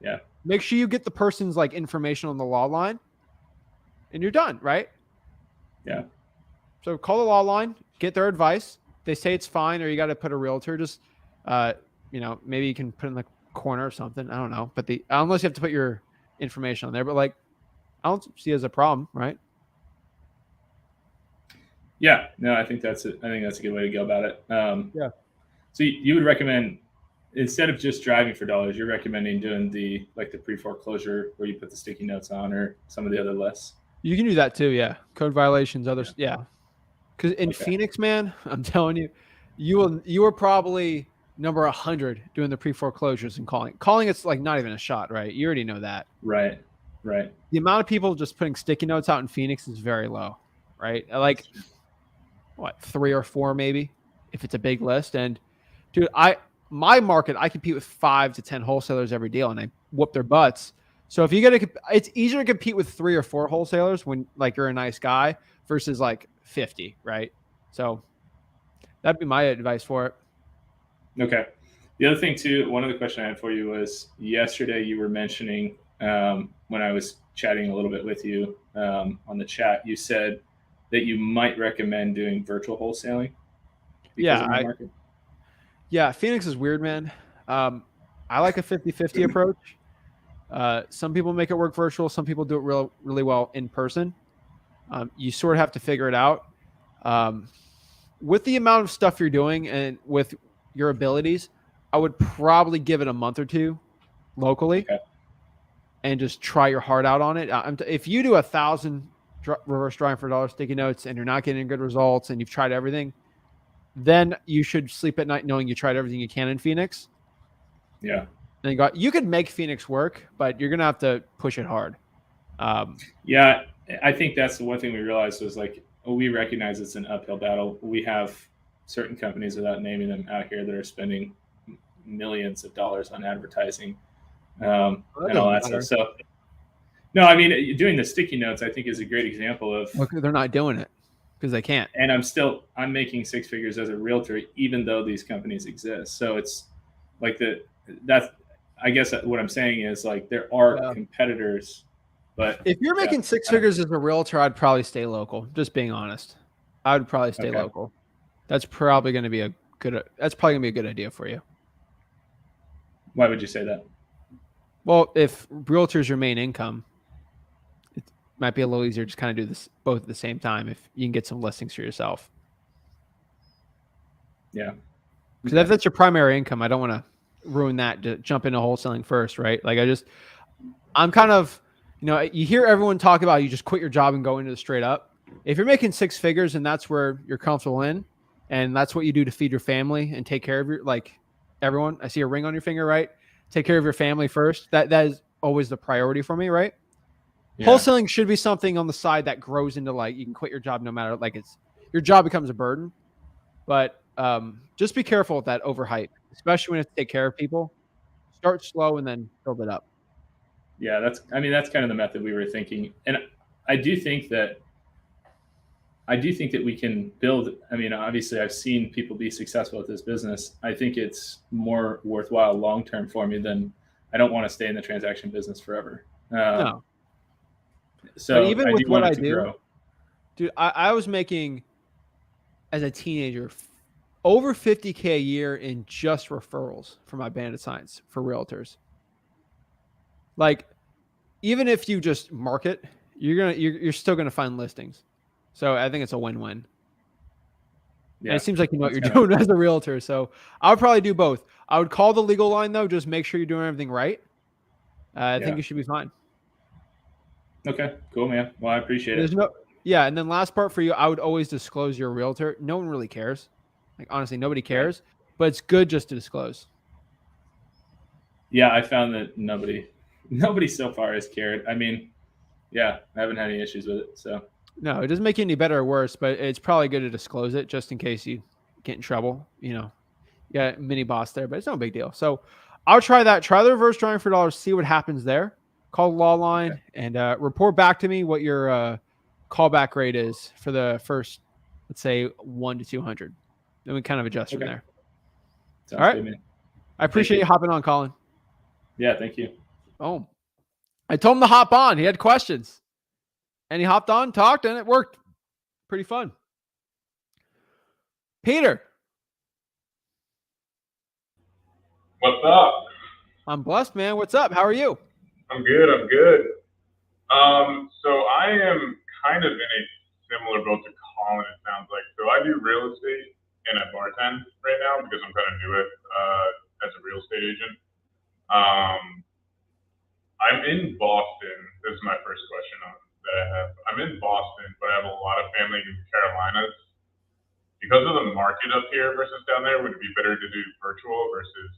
Yeah. Make sure you get the person's like information on the law line and you're done, right? Yeah. So call the law line, get their advice. They say it's fine, or you got to put a realtor. Just, maybe you can put in the corner or something. I don't know, but unless you have to put your information on there, but like, I don't see it as a problem, right? Yeah. No, I think that's it. I think that's a good way to go about it. Yeah. So you would recommend, instead of just driving for dollars, you're recommending doing the pre-foreclosure where you put the sticky notes on, or some of the other lists? You can do that too. Yeah. Code violations, others. Yeah. Because in Phoenix, man, I'm telling you, you are probably number 100 doing the pre-foreclosures and calling. Calling, it's like not even a shot, right? You already know that. Right. The amount of people just putting sticky notes out in Phoenix is very low, right? Like, what, 3 or 4 maybe? if it's a big list. And dude, my market, I compete with 5 to 10 wholesalers every deal, and I whoop their butts. So if you get it's easier to compete with 3 or 4 wholesalers when like you're a nice guy versus like 50, right? So that'd be my advice for it. Okay. The other thing too, one of the questions I had for you was yesterday you were mentioning when I was chatting a little bit with you on the chat, you said that you might recommend doing virtual wholesaling because Yeah, of my market. yeah, Phoenix is weird, man. I like a 50-50 approach. Some people make it work virtual. Some people do it really well in person. You sort of have to figure it out. With the amount of stuff you're doing and with your abilities, I would probably give it a month or two locally Okay. and just try your heart out on it. If you do 1,000 reverse drawing for dollar sticky notes and you're not getting good results and you've tried everything, then you should sleep at night knowing you tried everything you can in Phoenix. Yeah. And you could make Phoenix work, but you're gonna have to push it hard. Yeah, I think that's the one thing we realized was like we recognize it's an uphill battle. We have certain companies, without naming them, out here that are spending millions of dollars on advertising That and all doesn't that matter. stuff. So, no, I mean, doing the sticky notes, I think, is a great example of. Look, they're not doing it because they can't. And I'm making 6 figures as a realtor, even though these companies exist. So it's like I guess what I'm saying is like there are Yeah. competitors, but If you're making 6 figures as a realtor, I'd probably stay local. Just being honest, I would probably stay local. That's probably going to be a good idea for you. Why would you say that? Well, if realtor's your main income, it might be a little easier to just kind of do this both at the same time if you can get some listings for yourself. Yeah. Because if that's your primary income, I don't want to ruin that to jump into wholesaling first, right? Like I'm kind of, you hear everyone talk about you just quit your job and go into the straight up. If you're making 6 figures and that's where you're comfortable in, and that's what you do to feed your family and take care of everyone. I see a ring on your finger, right? Take care of your family first. That is always the priority for me, right? Yeah. Wholesaling should be something on the side that grows into you can quit your job no matter your job becomes a burden. But just be careful with that overhype, especially when you have to take care of people. Start slow and then build it up. Yeah, that's kind of the method we were thinking. And I do think that we can build. I mean, obviously I've seen people be successful at this business. I think it's more worthwhile long-term for me than I don't want to stay in the transaction business forever. No. So but even I with do what want I it to do, grow. dude, I was making as a teenager over 50K a year in just referrals for my Bandit Science for realtors. Like, even if you just market, you're still gonna find listings. So I think it's a win-win. Yeah, and it seems like you know what you're doing as a realtor. So I would probably do both. I would call the legal line though. Just make sure you're doing everything right. I think you should be fine. Okay, cool, man. Well, I appreciate it. Yeah, and then last part for you, I would always disclose you're a realtor. No one really cares. Like, honestly, nobody cares. Right. But it's good just to disclose. Yeah, I found that nobody so far has cared. I mean, yeah, I haven't had any issues with it. So no, it doesn't make you any better or worse, but it's probably good to disclose it just in case you get in trouble. Yeah, mini boss there, but it's no big deal. So I'll try that. Try the reverse drawing for dollars. See what happens there. Call the law line and report back to me what your callback rate is for the first, let's say 1 to 200. Then we kind of adjust from there. Sounds all right, good, man. I appreciate you hopping on, Colin. Yeah, thank you. Oh, I told him to hop on. He had questions, and he hopped on, talked, and it worked. Pretty fun. Peter. What's up? I'm blessed, man. What's up? How are you? I'm good. So I am kind of in a similar boat to Colin, it sounds like. So I do real estate and I bartend right now because I'm kind of new as a real estate agent. I'm in Boston. This is my first question that I have. I'm in Boston, but I have a lot of family in the Carolinas. Because of the market up here versus down there, would it be better to do virtual versus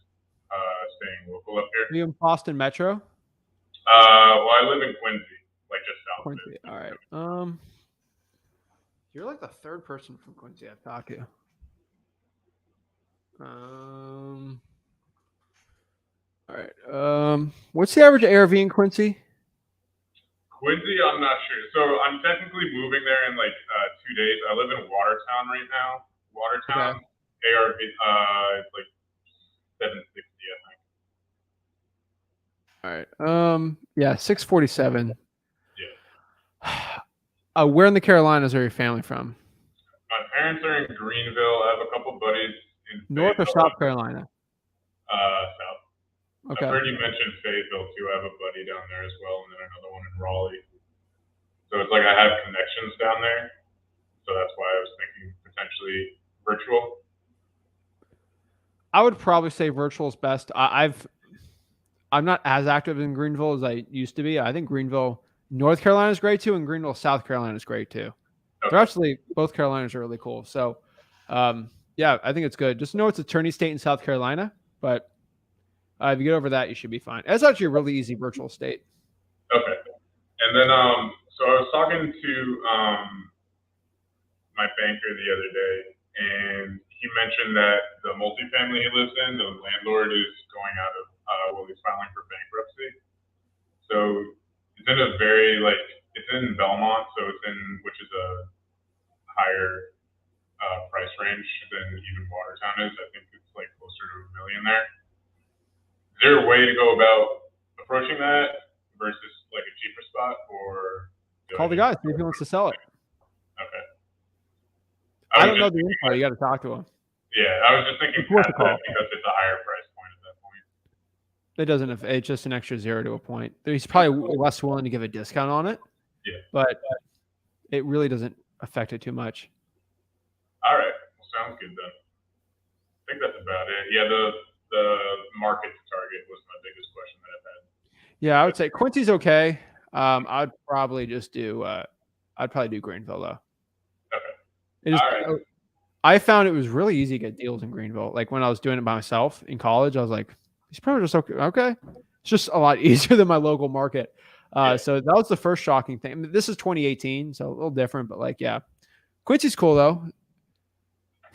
staying local up here? Are you in Boston Metro? Well, I live in Quincy, like just south of it. All right. You're like the third person from Quincy I've talked to. All right. What's the average ARV in Quincy? Quincy, I'm not sure. So I'm technically moving there in like 2 days. I live in Watertown right now. Watertown, ARV, it's like 760, I think. All right. Yeah, 647. Yeah. Where in the Carolinas are your family from? My parents are in Greenville. I have a couple buddies in North or Fayetteville. South Carolina? South. Okay. I've heard you mention Fayetteville too. I have a buddy down there as well, and then another one in Raleigh. So it's like I have connections down there. So that's why I was thinking potentially virtual. I would probably say virtual is best. I'm not as active in Greenville as I used to be. I think Greenville, North Carolina is great too, and Greenville, South Carolina is great too. Okay. They're actually both Carolinas are really cool. So, yeah, I think it's good. Just know it's attorney state in South Carolina, but if you get over that, you should be fine. It's actually a really easy virtual state. Okay. And then, so I was talking to my banker the other day, and he mentioned that the multifamily he lives in, the landlord is going out of, he's filing for bankruptcy. So it's in a very, it's in Belmont, so it's in, which is a higher price range than even Watertown is. I think it's like closer to $1 million there. Is there a way to go about approaching that versus like a cheaper spot, or call the guy, see if he wants to sell it? Okay. I don't know the info. You got to talk to him. Yeah, I was just thinking past that because it's a higher price point at that point. It doesn't. It's just an extra 0 to a point. He's probably less willing to give a discount on it. Yeah. But it really doesn't affect it too much. All right. Well, sounds good then. I think that's about it. Yeah, the market to target was my biggest question that I've had. Yeah, I would say Quincy's okay. I'd probably just do. I'd probably do Greenville though. Okay. All right. I found it was really easy to get deals in Greenville. Like when I was doing it by myself in college, I was like, "These probably just okay." Okay, it's just a lot easier than my local market. So that was the first shocking thing. I mean, this is 2018, so a little different, but like, yeah, Quincy's cool though.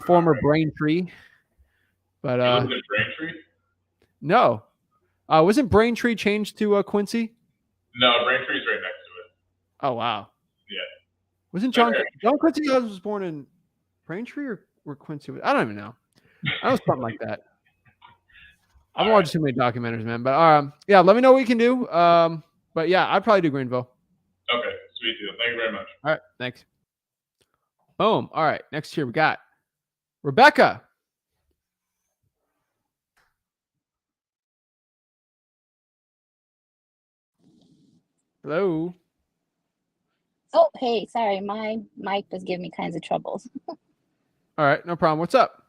Former Braintree, but you lived in Braintree? No, wasn't Braintree changed to Quincy? No, Braintree's right next to it. Oh wow. Yeah. Wasn't John Quincy was born in Braintree or Quincy? I don't even know. I was something like that. I've watched too many documentaries, man. But yeah, let me know what you can do. But yeah, I'd probably do Greenville. Okay, sweet deal. Thank you very much. All right, thanks. Boom. All right, next here we got Rebecca. Hello. Oh, hey, sorry, my mic was giving me kinds of troubles. All right, no problem. What's up?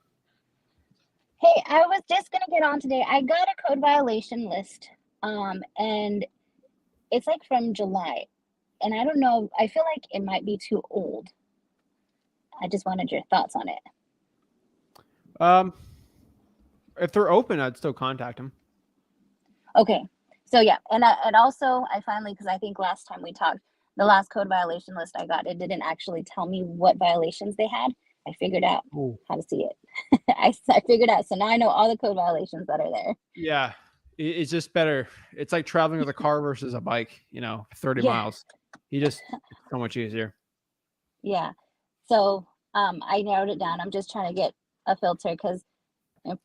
Hey, I was just gonna get on today. I got a code violation list, and it's like from July, and I don't know. I feel like it might be too old. I just wanted your thoughts on it. If they're open, I'd still contact them. Okay, so yeah, and also I finally, because I think last time we talked, the last code violation list I got, it didn't actually tell me what violations they had. I figured out how to see it. I figured out. So now I know all the code violations that are there. Yeah. It's just better. It's like traveling with a car versus a bike, 30 miles. It's so much easier. Yeah. So I narrowed it down. I'm just trying to get a filter because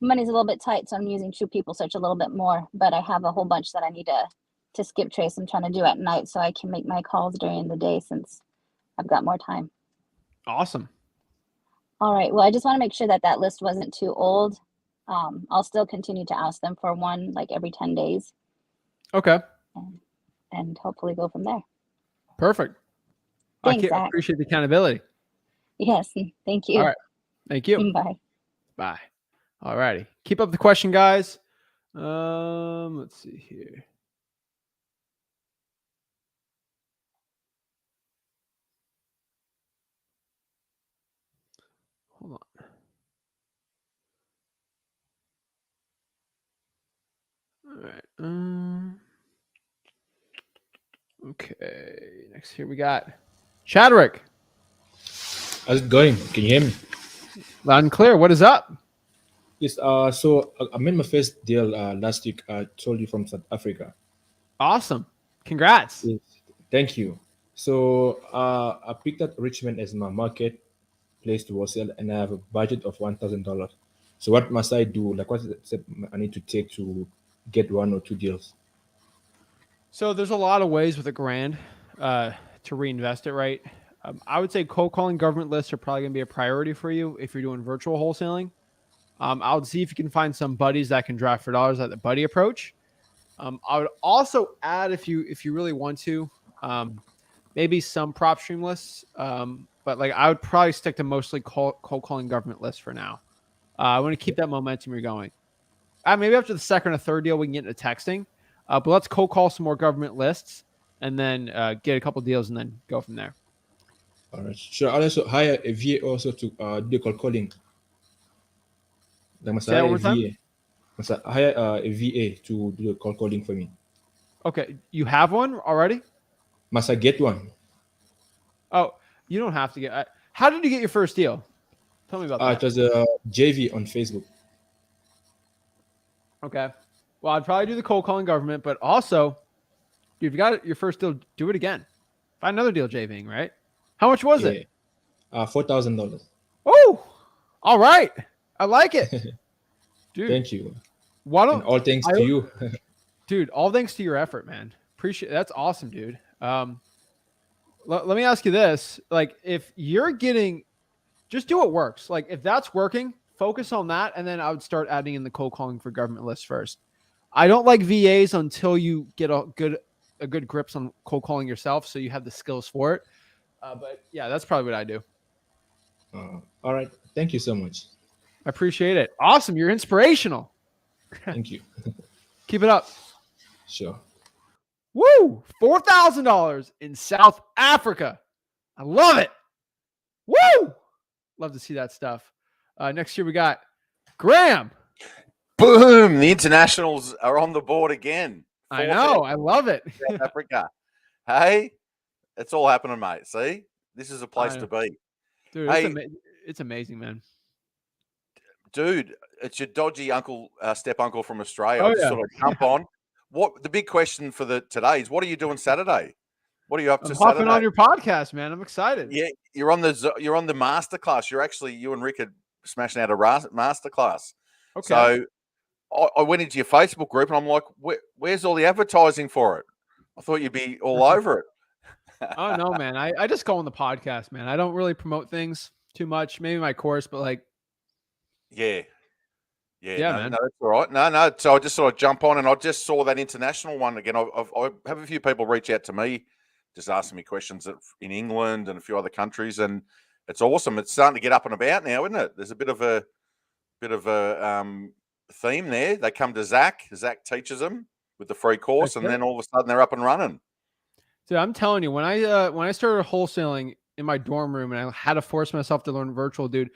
money's a little bit tight. So I'm using True People Search a little bit more. But I have a whole bunch that I need to skip trace. I'm trying to do at night so I can make my calls during the day since I've got more time. Awesome. All right. Well, I just want to make sure that list wasn't too old. I'll still continue to ask them for one like every 10 days. Okay. And hopefully go from there. Perfect. Thanks, I appreciate the accountability. Yes. Thank you. All right. Thank you. Bye. Bye. All righty. Keep up the question, guys. Let's see here. Hold on. All right. Okay. Next here we got Chadwick. How's it going? Can you hear me? Loud and clear. What is up? Yes. So I made my first deal last week. I told you from South Africa. Awesome. Congrats. Yes. Thank you. So I picked up Richmond as my market place to wholesale, and I have a budget of $1,000. So what must I do? Like, what's the step I need to take to get one or two deals? So there's a lot of ways with a grand to reinvest it, right? I would say cold calling government lists are probably going to be a priority for you if you're doing virtual wholesaling. I would see if you can find some buddies that can draft for dollars at the buddy approach. I would also add if you really want to, maybe some PropStream lists. But like I would probably stick to mostly cold calling government lists for now. I want to keep that momentum you're going. Maybe after the second or third deal, we can get into texting. But let's cold call some more government lists and then get a couple deals and then go from there. All right. Sure. I'll also hire a VA also to do cold calling. Like, must Say that hire one a more time? VA. Must I hire a VA to do the cold calling for me? Okay, you have one already? Must I get one? Oh, you don't have to get. How did you get your first deal? Tell me about that. It was a JV on Facebook. Okay. Well, I'd probably do the cold calling government, but also, if you got your first deal, do it again. Find another deal JVing, right? How much was it? $4,000. Oh, all right. I like it. Dude, Thank you. why don't And all thanks to you. dude, all thanks to your effort, man. Appreciate that's awesome, dude. Let me ask you this. Like, if you're getting just do what works. Like, if that's working, focus on that, and then I would start adding in the cold calling for government lists first. I don't like VAs until you get a good grips on cold calling yourself, so you have the skills for it. But yeah, that's probably what I do. All right. Thank you so much. I appreciate it. Awesome. You're inspirational. Thank you. Keep it up. Sure. Woo! $4,000 in South Africa. I love it. Woo! Love to see that stuff. Next year we got Graham. Boom! The internationals are on the board again. I know. I love it. South Africa. Hey, it's all happening, mate. See, this is a place to be. Dude, hey, it's amazing, man. Dude, it's your dodgy uncle, step uncle from Australia. Oh, I just yeah. sort of jump on. What the big question for today is? What are you doing Saturday? What are you up to I'm Saturday? hopping on your podcast, man. I'm excited. Yeah, you're on the masterclass. You and Rick are smashing out a masterclass. Okay. So I went into your Facebook group and I'm like, where's all the advertising for it? I thought you'd be all over it. Oh no, man. I just go on the podcast, man. I don't really promote things too much. Maybe my course, but like, yeah, man. No, that's all right. No. So I just sort of jump on, and I just saw that international one again. I have a few people reach out to me, just asking me questions in England and a few other countries, and it's awesome. It's starting to get up and about now, isn't it? There's a bit of a theme there. They come to Zach. Zach teaches them with the free course, and then all of a sudden they're up and running. Dude, I'm telling you, when I started wholesaling in my dorm room and I had to force myself to learn virtual, dude,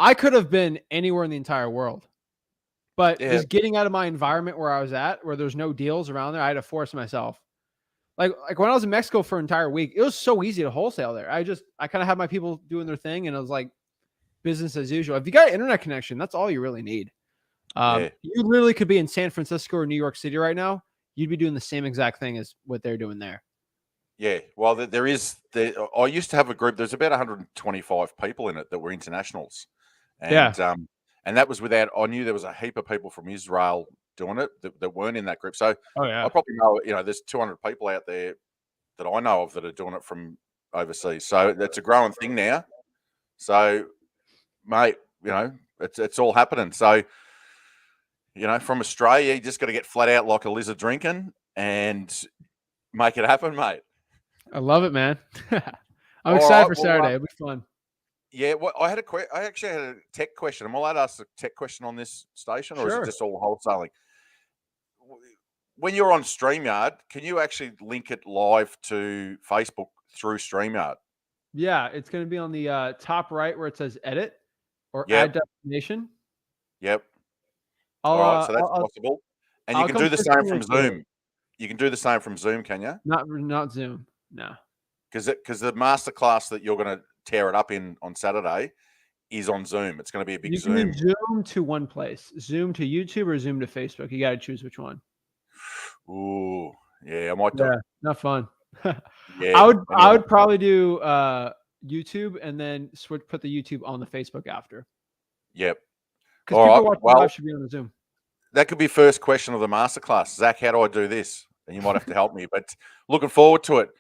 I could have been anywhere in the entire world. But just getting out of my environment where I was at, where there's no deals around there, I had to force myself. Like when I was in Mexico for an entire week, it was so easy to wholesale there. I kind of had my people doing their thing, and it was like business as usual. If you got an internet connection, that's all you really need. You literally could be in San Francisco or New York City right now. You'd be doing the same exact thing as what they're doing there. Yeah. Well, I used to have a group. There's about 125 people in it that were internationals. And, and that was without, I knew there was a heap of people from Israel doing it that weren't in that group. So I probably know, there's 200 people out there that I know of that are doing it from overseas. So that's a growing thing now. So, mate, it's all happening. So, from Australia, you just got to get flat out like a lizard drinking and make it happen, mate. I love it, man. I'm excited for Saturday. It'll be fun. Yeah, well, I actually had a tech question. Am I allowed to ask a tech question on this station, or is it just all wholesaling? When you're on StreamYard, can you actually link it live to Facebook through StreamYard? Yeah, it's going to be on the top right where it says edit or add destination. Yep. All right, so that's possible. And you can do the same from Zoom. You can do the same from Zoom, can you? Not Zoom, no. Because the masterclass that you're going to tear it up in on Saturday is on Zoom. It's going to be a big You can Zoom. do Zoom to one place, Zoom to YouTube or Zoom to Facebook. You got to choose which one. Ooh, yeah, I might do Yeah, it. not fun. Yeah, I anyway. would probably do YouTube and then put the YouTube on the Facebook after. Yep. Because All people right. watching Well, live should be on the Zoom. that could be first question of the masterclass. Zach, how do I do this? And you might have to help me, but looking forward to it.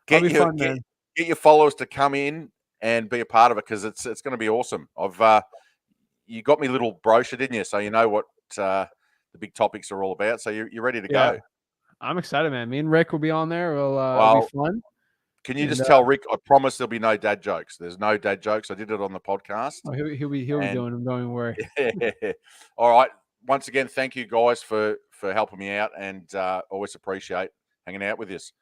That'll be fun, man. Get your followers to come in and be a part of it because it's going to be awesome. You got me a little brochure, didn't you? So you know what the big topics are all about. So you're ready to go. I'm excited, man. Me and Rick will be on there. It'll be fun. Can you just tell Rick? I promise there'll be no dad jokes. There's no dad jokes. I did it on the podcast. Oh, he'll be doing them. Don't even worry. All right. Once again, thank you guys for helping me out, and always appreciate hanging out with us.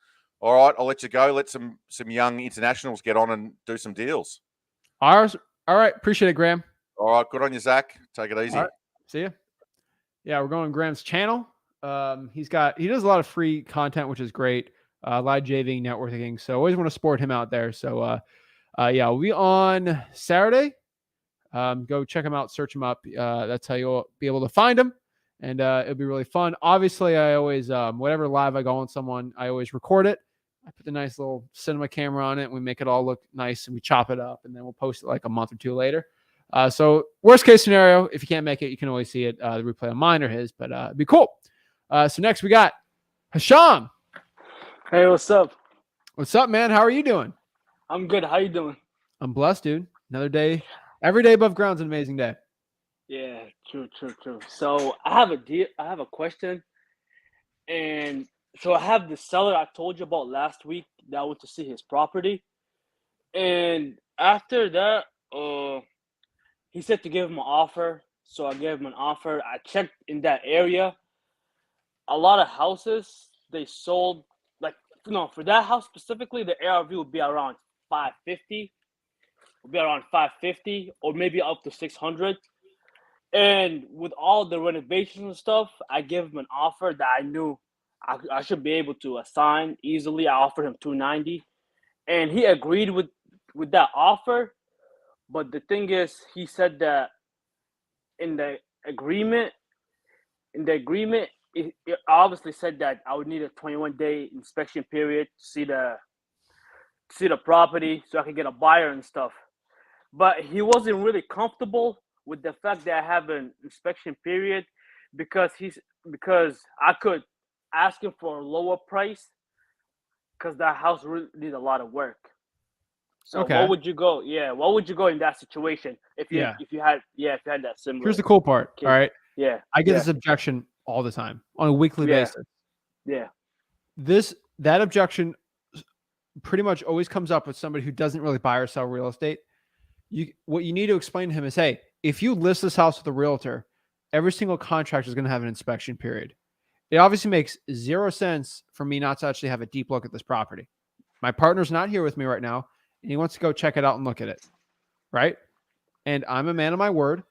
All right, I'll let you go. Let some young internationals get on and do some deals. All right. Appreciate it, Graham. All right. Good on you, Zach. Take it easy. All right. See ya. Yeah, we're going on Graham's channel. He does a lot of free content, which is great. A lot of JVing, networking. So always want to support him out there. So yeah, we'll be on Saturday. Go check him out, search him up. That's how you'll be able to find him. And it'll be really fun. Obviously, I always, whatever live I go on someone, I always record it. I put the nice little cinema camera on it. And we make it all look nice and we chop it up and then we'll post it like a month or two later. So worst case scenario, if you can't make it, you can always see it, the replay on mine or his, but it'd be cool. So next we got Hasham. Hey, what's up? What's up, man? How are you doing? I'm good. How you doing? I'm blessed, dude. Another day. Every day above ground is an amazing day. Yeah, true. So I have a question. And so I have the seller I told you about last week that I went to see his property. And after that, he said to give him an offer. So I gave him an offer. I checked in that area. A lot of houses, they sold, for that house specifically, the ARV would be around 550. Would be around 550 or maybe up to 600. And with all the renovations and stuff, I gave him an offer that I knew I should be able to assign easily. I offered him 290, and he agreed with that offer. But the thing is, he said that in the agreement, it obviously said that I would need a 21-day inspection period to see the property so I could get a buyer and stuff. But he wasn't really comfortable with the fact that I have an inspection period because I could ask him for a lower price because that house really needs a lot of work. So Okay. What would you go? Yeah, what would you go in that situation if you had that similar? Here's the cool part. case? All right. Yeah. I get this objection all the time on a weekly basis. Yeah. That objection pretty much always comes up with somebody who doesn't really buy or sell real estate. What you need to explain to him is, hey, if you list this house with a realtor, every single contract is going to have an inspection period. It obviously makes zero sense for me not to actually have a deep look at this property. My partner's not here with me right now, and he wants to go check it out and look at it, right? And I'm a man of my word.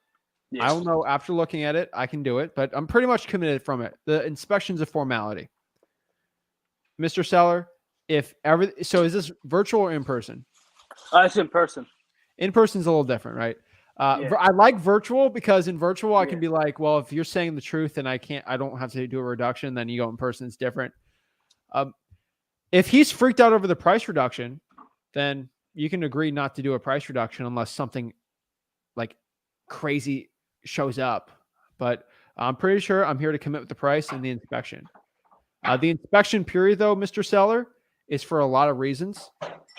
Yes. I will know after looking at it, I can do it, but I'm pretty much committed from it. The inspection's a formality. Mr. Seller, so is this virtual or in person? It's in person. In person is a little different, right? I like virtual because in virtual I can be like, well, if you're saying the truth, then I don't have to do a reduction. Then you go in person, it's different. If he's freaked out over the price reduction, then you can agree not to do a price reduction unless something like crazy shows up. But I'm pretty sure I'm here to commit with the price and the inspection. The inspection period, though, Mr. Seller, is for a lot of reasons.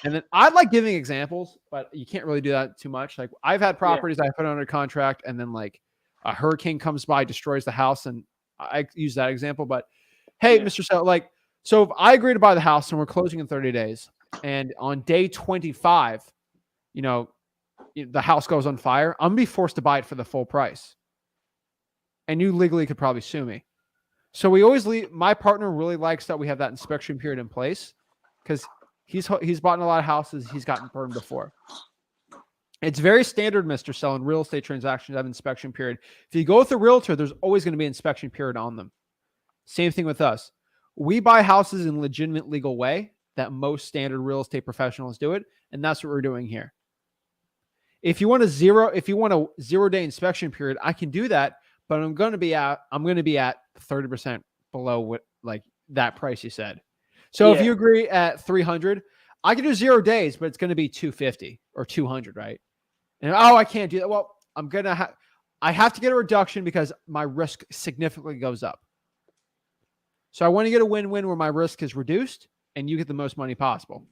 And then I like giving examples, but you can't really do that too much. Like I've had properties I put under contract and then like a hurricane comes by, destroys the house. And I use that example, but hey, Mr. Seller, so if I agree to buy the house and we're closing in 30 days and on day 25, the house goes on fire, I'm gonna be forced to buy it for the full price. And you legally could probably sue me. So we always my partner really likes that we have that inspection period in place because he's bought in a lot of houses. He's gotten burned before. It's very standard, Mr. Seller, in real estate transactions have inspection period. If you go with a realtor, there's always going to be an inspection period on them. Same thing with us. We buy houses in legitimate legal way that most standard real estate professionals do it. And that's what we're doing here. If you want a 0-day inspection period, I can do that, but I'm going to be at 30% below what like that price you said. So if Yeah. you agree at 300, I can do 0 days, but it's going to be 250 or 200, right? And I can't do that. Well, I have to get a reduction because my risk significantly goes up. So I want to get a win-win where my risk is reduced and you get the most money possible.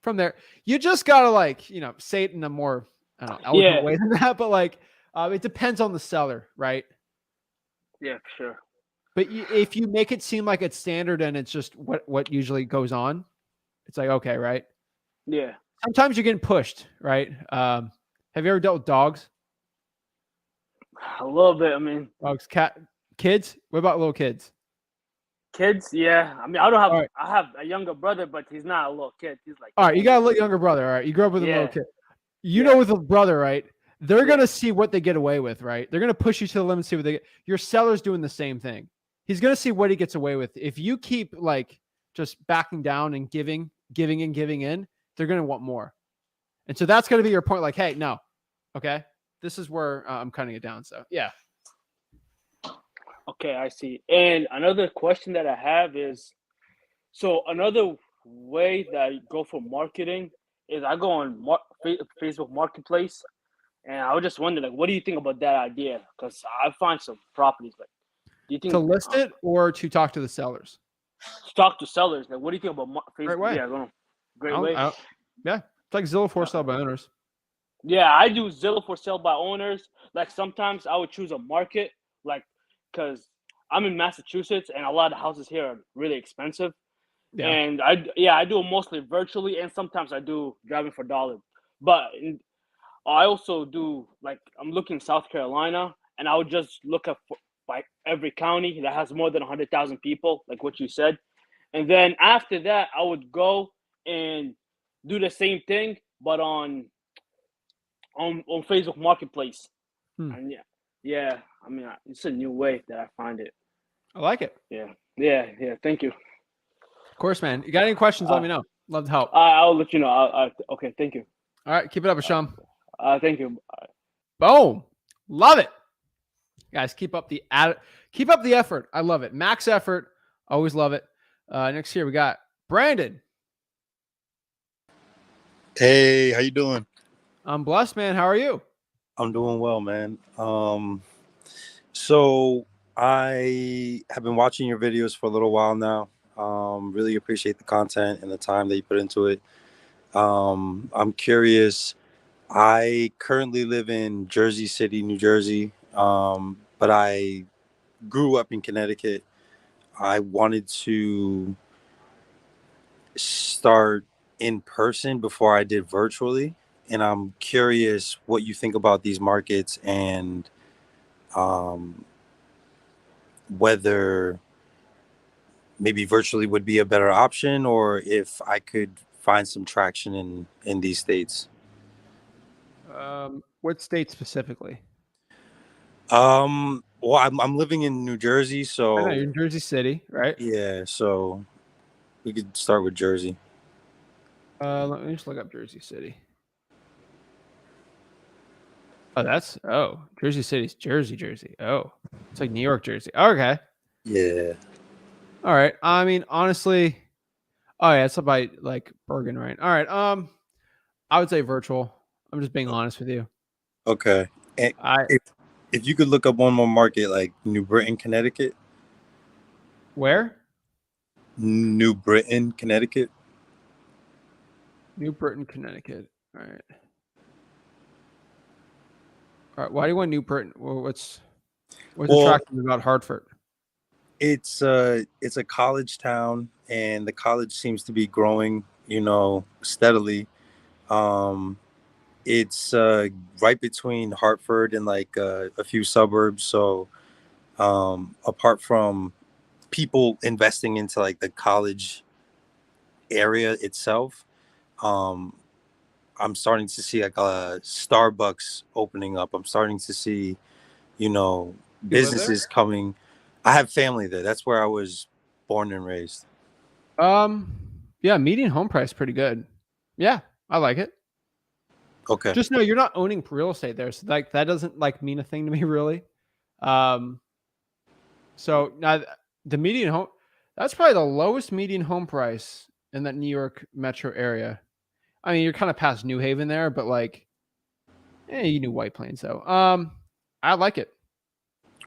From there, you just gotta say it in a more eloquent way than that, but it depends on the seller, right? Yeah, for sure. But if you make it seem like it's standard and it's just what usually goes on, it's like okay, right? Yeah. Sometimes you're getting pushed, right? Have you ever dealt with dogs? A little bit. I mean, Dogs, kids. What about little kids? kids. Yeah. I mean, I don't have. All right. I have a younger brother, but he's not a little kid. He's like. All right, you got a little younger brother. All right, you grew up with a little kid. You know, with a brother, right? They're gonna see what they get away with, right? They're gonna push you to the limit, see what they get. Your seller's doing the same thing. He's gonna see what he gets away with. If you keep just backing down and giving in, they're gonna want more. And so that's gonna be your point. Like, hey, no, okay, this is where I'm cutting it down. So yeah. Okay, I see. And another question that I have is, so another way that I go for marketing is I go on Facebook Marketplace, and I was just wondering, what do you think about that idea? Because I find some properties. Do you think to list it or to talk to the sellers? Talk to sellers. What do you think about Facebook? Great way. Yeah, great way. Yeah, it's like Zillow for sale by owners. Yeah, I do Zillow for sale by owners. Sometimes I would choose a market, because I'm in Massachusetts and a lot of houses here are really expensive. Yeah. And I do it mostly virtually, and sometimes I do driving for dollars. But I also do I'm looking South Carolina, and I would just look up every county that has more than 100,000 people, like what you said, and then after that I would go and do the same thing, but on Facebook Marketplace. And yeah. I mean, it's a new way that I find it. I like it. Yeah. Thank you. Of course, man. You got any questions? Let me know. Love to help. I'll let you know. Okay. Thank you. All right. Keep it up, Asham. Thank you. Boom. Love it. Guys, keep up the effort. I love it. Max effort. Always love it. Next here we got Brandon. Hey, how you doing? I'm blessed, man. How are you? I'm doing well, man. So I have been watching your videos for a little while now. Really appreciate the content and the time that you put into it. I'm curious. I currently live in Jersey City, New Jersey, but I grew up in Connecticut. I wanted to start in person before I did virtually. And I'm curious what you think about these markets and whether maybe virtually would be a better option, or if I could find some traction in these states. What state specifically? Well, I'm living in New Jersey, so I know you're in Jersey City, right? Yeah, so we could start with Jersey. Let me just look up Jersey City. Jersey City's Jersey. Oh, it's like New York, Jersey. Okay. Yeah. All right. I mean, honestly, it's about Bergen, right? All right. I would say virtual. I'm just being honest with you. Okay. And if you could look up one more market, like New Britain, Connecticut. Where? New Britain, Connecticut. New Britain, Connecticut. All right. All right. Why do you want New Britain? What's attractive about Hartford? It's a college town, and the college seems to be growing, steadily. It's right between Hartford and a few suburbs. So apart from people investing into the college area itself, I'm starting to see a Starbucks opening up. I'm starting to see, businesses coming. I have family there. That's where I was born and raised. Yeah, median home price pretty good. Yeah, I like it. Okay. Just know you're not owning real estate there, so like that doesn't like mean a thing to me really. So now the median home, that's probably the lowest median home price in that New York metro area. I mean, you're kind of past New Haven there, but like, you knew White Plains though. I like it.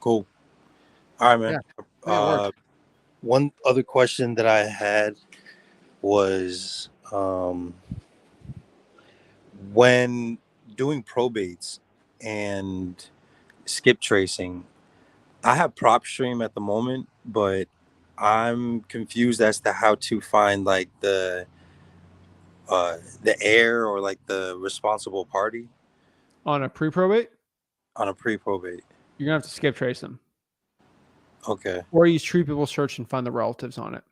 Cool. All right, man. Yeah, I think it worked. One other question that I had was when doing probates and skip tracing, I have PropStream at the moment, but I'm confused as to how to find like the heir or like the responsible party On a pre-probate, on a pre-probate. you're gonna have to skip trace them, Okay. or use True People Search and find the relatives on it.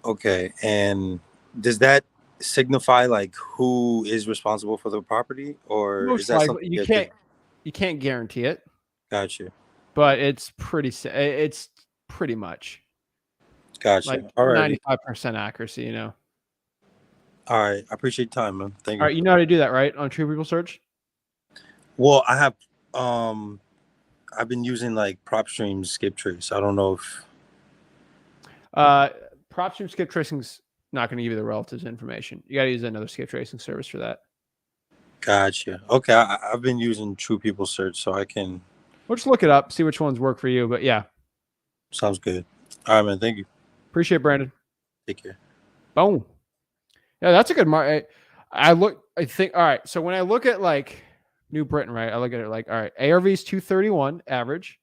Okay. And does that signify like who is responsible for the property, or Most is that likely, something that you can't guarantee it, Gotcha. but it's pretty much Gotcha. like All right. 95% accuracy. You know. All right. I appreciate your time, man. Thank you. All right, you know how to do that, right? On True People Search. Well, I have I've been using like PropStream skip trace. I don't know if PropStream skip tracing's not going to give you the relatives information. You got to use another skip tracing service for that. Gotcha. Okay, I've been using True People Search, so I can. We'll just look it up, see which ones work for you. But yeah, Sounds good. All right, man. Thank you. appreciate it, Brandon. Take care. Boom. Yeah, that's a good mark. I think, all right. So when I look at like New Britain, right, I look at it like, all right, ARV is 231 average,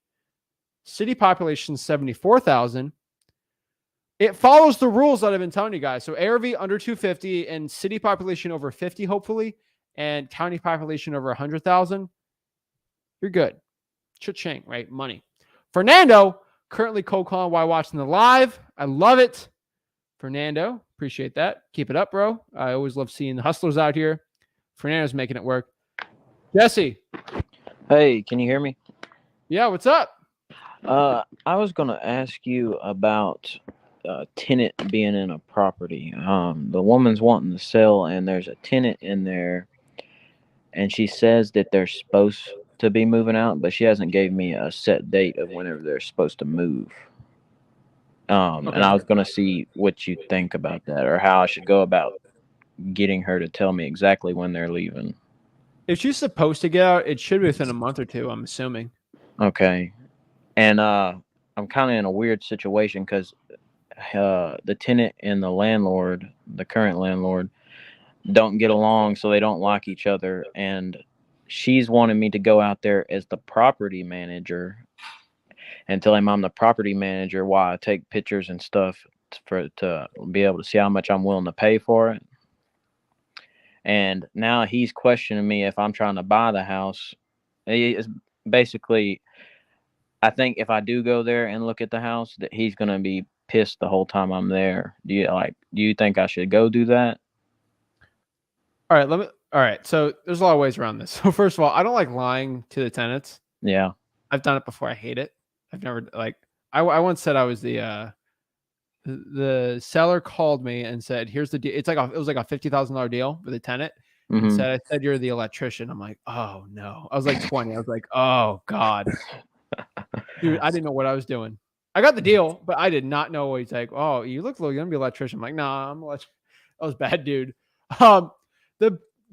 city population 74,000. It follows the rules that I've been telling you guys. So ARV under 250 and city population over 50, hopefully, and county population over 100,000. You're good. Cha-ching, right? Money. Fernando, currently cold calling while watching the live. I love it. Fernando, appreciate that. Keep it up, bro. I always love seeing the hustlers out here. Fernando's making it work. Jesse. Hey, can you hear me? Yeah, what's up? I was going to ask you about a tenant being in a property. The woman's wanting to sell, and there's a tenant in there, and she says that they're supposed to be moving out, but she hasn't gave me a set date of whenever they're supposed to move. And I was going to see what you think about that, or how I should go about getting her to tell me exactly when they're leaving. If she's supposed to get out, it should be within a month or two, I'm assuming. Okay. And I'm kind of in a weird situation because the tenant and the landlord, the current landlord, don't get along, so they don't like each other. And she's wanting me to go out there as the property manager and tell him I'm the property manager while I take pictures and stuff to be able to see how much I'm willing to pay for it. And now he's questioning me if I'm trying to buy the house. He is basically, I think if I do go there and look at the house, that he's going to be pissed the whole time I'm there. Do you think I should go do that? All right. So there's a lot of ways around this. So first of all, I don't like lying to the tenants. Yeah. I've done it before. I hate it. I've never I once said I was the seller called me and said, here's the deal. It was like a $50,000 deal with a tenant. Mm-hmm. And I said, you're the electrician. I'm like, oh no. I was like 20. I was like, oh God. Dude, I didn't know what I was doing. I got the deal, but I did not know. He's like, oh, you look like you're gonna be an electrician. I'm like, nah, I'm electrician. That was bad, dude.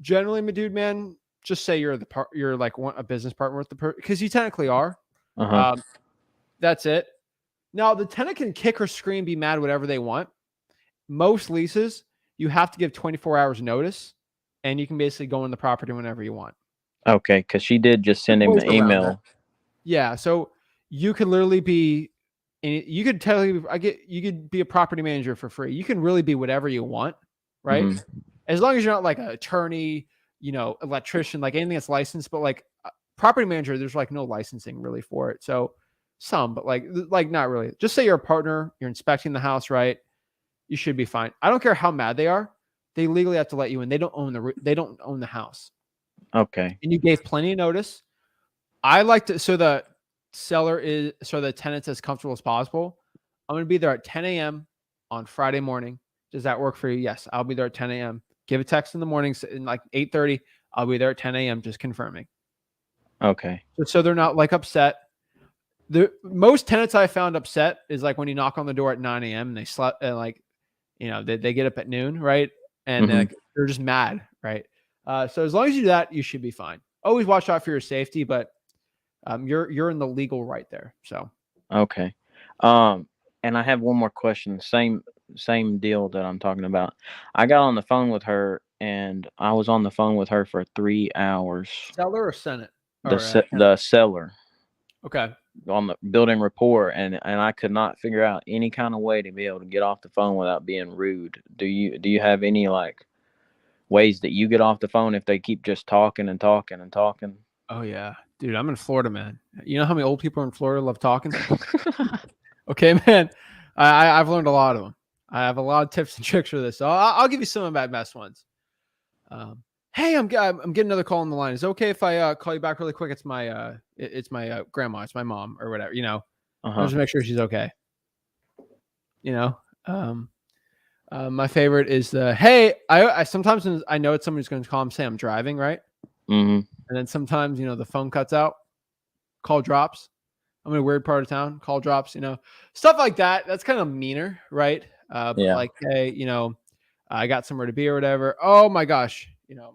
Generally, my dude, man, just say you're like a business partner with the person, because you technically are. Uh-huh. That's it. Now, the tenant can kick or scream, be mad, whatever they want. Most leases, you have to give 24 hours notice, and you can basically go in the property whenever you want. Okay, because she did just send him an email. Yeah, so you could literally be, you could tell you, you could be a property manager for free. You can really be whatever you want, right? Mm-hmm. As long as you're not like an attorney, electrician, like anything that's licensed, but like property manager, there's like no licensing really for it. So some, but like not really. Just say you're a partner, you're inspecting the house, right? You should be fine. I don't care how mad they are. They legally have to let you in. They don't own the house. Okay. And you gave plenty of notice. I like to, so the tenant's as comfortable as possible. I'm going to be there at 10 a.m. on Friday morning. Does that work for you? Yes, I'll be there at 10 a.m. give a text in the mornings in like 8:30. I'll be there at 10 a.m. just confirming. Okay. So they're not like upset. The most tenants I found upset is like when you knock on the door at 9 a.m. and they slept and like, you know, they get up at noon, right? And they're just mad, right? So as long as you do that, you should be fine. Always watch out for your safety, but you're in the legal right there. So okay. And I have one more question. Same deal that I'm talking about. I got on the phone with her, and I was on the phone with her for 3 hours. Seller or Senate? The seller. Okay. On the building rapport, and I could not figure out any kind of way to be able to get off the phone without being rude. Do you have any like ways that you get off the phone if they keep just talking and talking and talking? Oh yeah, dude, I'm in Florida, man. You know how many old people in Florida love talking? Okay, man. I've learned a lot of them. I have a lot of tips and tricks for this. So I'll give you some of my best ones. Hey, I'm getting another call on the line. Is it okay if I call you back really quick? It's my grandma, it's my mom or whatever. You know, just make sure she's okay. You know, my favorite is the hey. I sometimes when I know it's someone who's going to call and say I'm driving, right? And then sometimes, you know, the phone cuts out, call drops. I'm in a weird part of town, call drops, you know, stuff like that. That's kind of meaner, right? But like, hey, you know, I got somewhere to be or whatever. Oh my gosh, you know,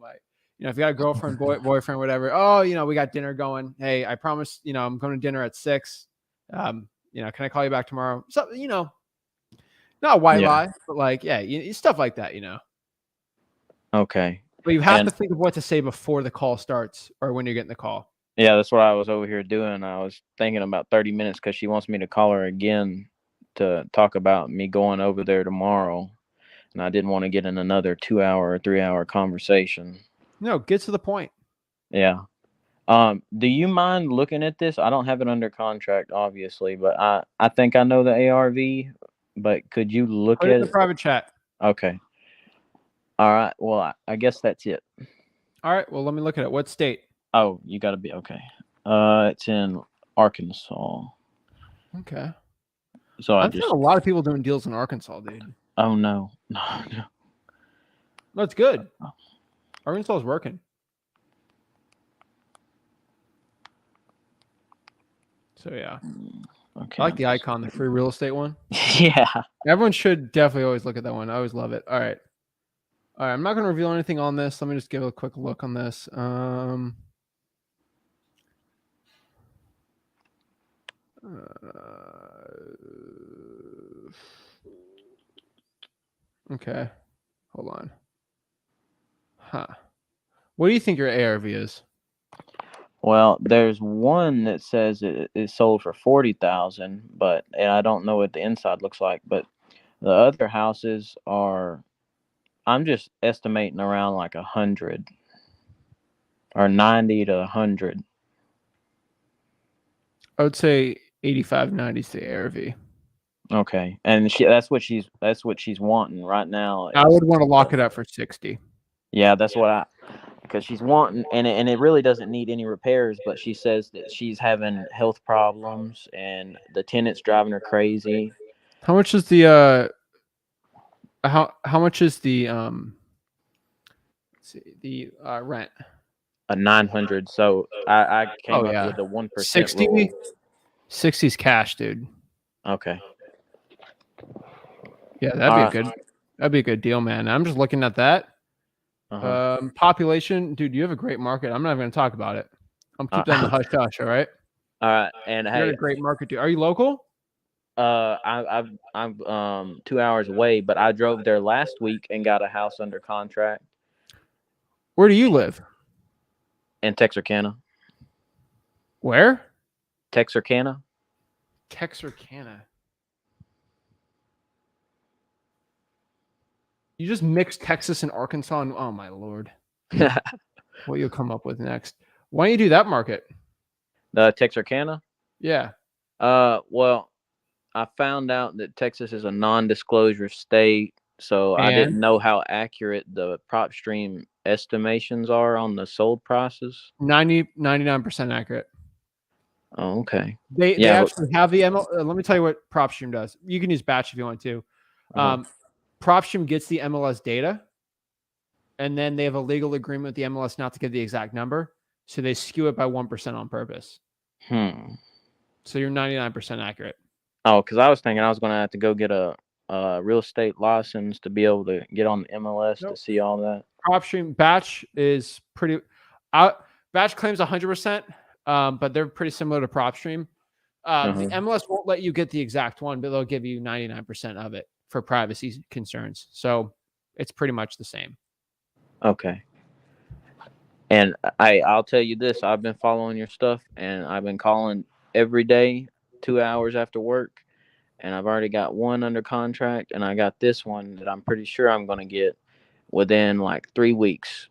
if you got a girlfriend, boyfriend, whatever. Oh, you know, we got dinner going. Hey, I promise, you know, I'm going to dinner at 6. You know, can I call you back tomorrow? So, you know, not a white lie, but like, yeah, stuff like that, you know. Okay. But you have to think of what to say before the call starts or when you're getting the call. Yeah, that's what I was over here doing. I was thinking about 30 minutes because she wants me to call her again to talk about me going over there tomorrow. And I didn't want to get in another 2-hour or 3-hour conversation. No, get to the point. Yeah. Do you mind looking at this? I don't have it under contract, obviously, but I think I know the ARV. But could you look Put at it in the private chat? Okay. All right. Well, I guess that's it. All right. Well, let me look at it. What state? Oh, you got to be okay. It's in Arkansas. Okay. So I've seen a lot of people doing deals in Arkansas, dude. Oh no. No, it's good. Arkansas is working. So yeah. Okay. I like the icon, the free real estate one. Yeah. Everyone should definitely always look at that one. I always love it. All right. All right. I'm not going to reveal anything on this. Let me just give a quick look on this. Okay. Hold on. Huh. What do you think your ARV is? Well, there's one that says it sold for 40,000, and I don't know what the inside looks like. But the other houses are, I'm just estimating around like 100 or 90 to 100. I would say 85, 90 is the ARV. Okay, and that's what she's wanting right now. I would want to lock it up for 60. Yeah, that's what because she's wanting, and it really doesn't need any repairs, but she says that she's having health problems and the tenant's driving her crazy. How much is the how much is the let's see, the rent? A 900. So I came up with the 1% 60 rule. 60's cash, dude. Okay. Yeah, that'd be a good deal, man. I'm just looking at that. Population, dude, you have a great market. I'm not even going to talk about it. I'm keep that in the hush hush. All right. All right. And you're in a great market, dude. Are you local? I'm 2 hours away, but I drove there last week and got a house under contract. Where do you live? In Texarkana. Where? Texarkana. Texarkana. You just mixed Texas and Arkansas, and oh my lord, what you'll come up with next? Why don't you do that market? The Texarkana. Yeah. Well, I found out that Texas is a non-disclosure state, so I didn't know how accurate the PropStream estimations are on the sold prices. 99% accurate. Oh, okay. They actually have the ML. Let me tell you what PropStream does. You can use Batch if you want to. PropStream gets the MLS data, and then they have a legal agreement with the MLS not to give the exact number, so they skew it by 1% on purpose. So you're 99% accurate. Oh, because I was thinking I was going to have to go get a real estate license to be able to get on the MLS to see all that. PropStream batch is pretty. Batch claims 100%, but they're pretty similar to PropStream. The MLS won't let you get the exact one, but they'll give you 99% of it for privacy concerns. So it's pretty much the same. Okay. And I'll tell you this: I've been following your stuff, and I've been calling every day, 2 hours after work, and I've already got one under contract, and I got this one that I'm pretty sure I'm going to get within like 3 weeks.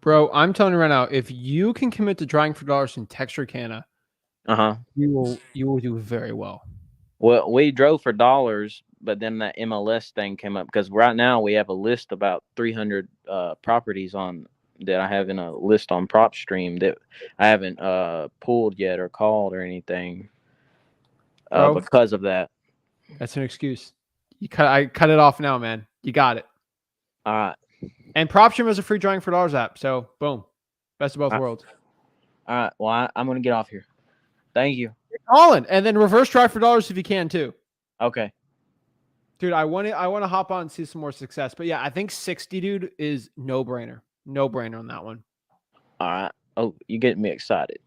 Bro, I'm telling you right now, if you can commit to drawing for dollars in Texarkana, you will do very well. Well, we drove for dollars, but then that MLS thing came up because right now we have a list about 300 properties on that I have in a list on PropStream that I haven't pulled yet or called or anything because of that. That's an excuse. I cut it off now, man. You got it. All right. And PropStream is a free drawing for dollars app. So boom, best of both worlds. All right. Well, I'm gonna get off here. Thank you. Colin, and then reverse drive for dollars if you can too. Okay. Dude, I want to hop on and see some more success. But yeah, I think 60, dude, is no brainer. No brainer on that one. All right. Oh, you getting me excited.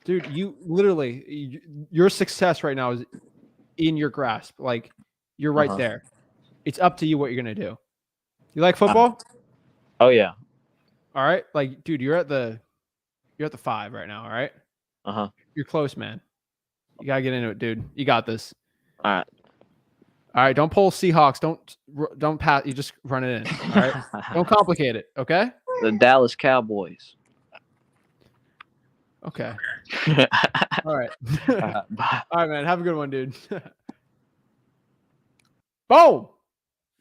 Dude, you literally your success right now is in your grasp. Like you're right there. It's up to you what you're gonna do. You like football? Oh yeah. All right. Like, dude, you're at the 5 right now, all right? You're close, man. You gotta get into it, dude. You got this. All right. All right. Don't pull Seahawks. Don't pass. You just run it in. All right. Don't complicate it. Okay. The Dallas Cowboys. Okay. All right. Bye. All right, man. Have a good one, dude. Boom.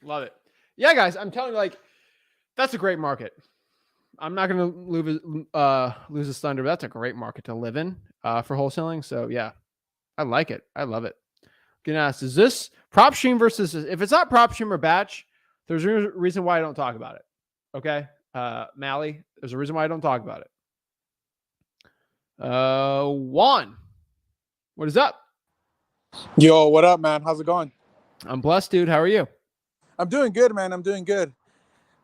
Love it. Yeah, guys. I'm telling you, like, that's a great market. I'm not going to lose his thunder, but that's a great market to live in for wholesaling. So, yeah, I like it. I love it. Getting asked, is this PropStream versus, if it's not PropStream or batch, there's a reason why I don't talk about it. Okay. Mally, there's a reason why I don't talk about it. Juan, what is up? Yo, what up, man? How's it going? I'm blessed, dude. How are you? I'm doing good, man. I'm doing good.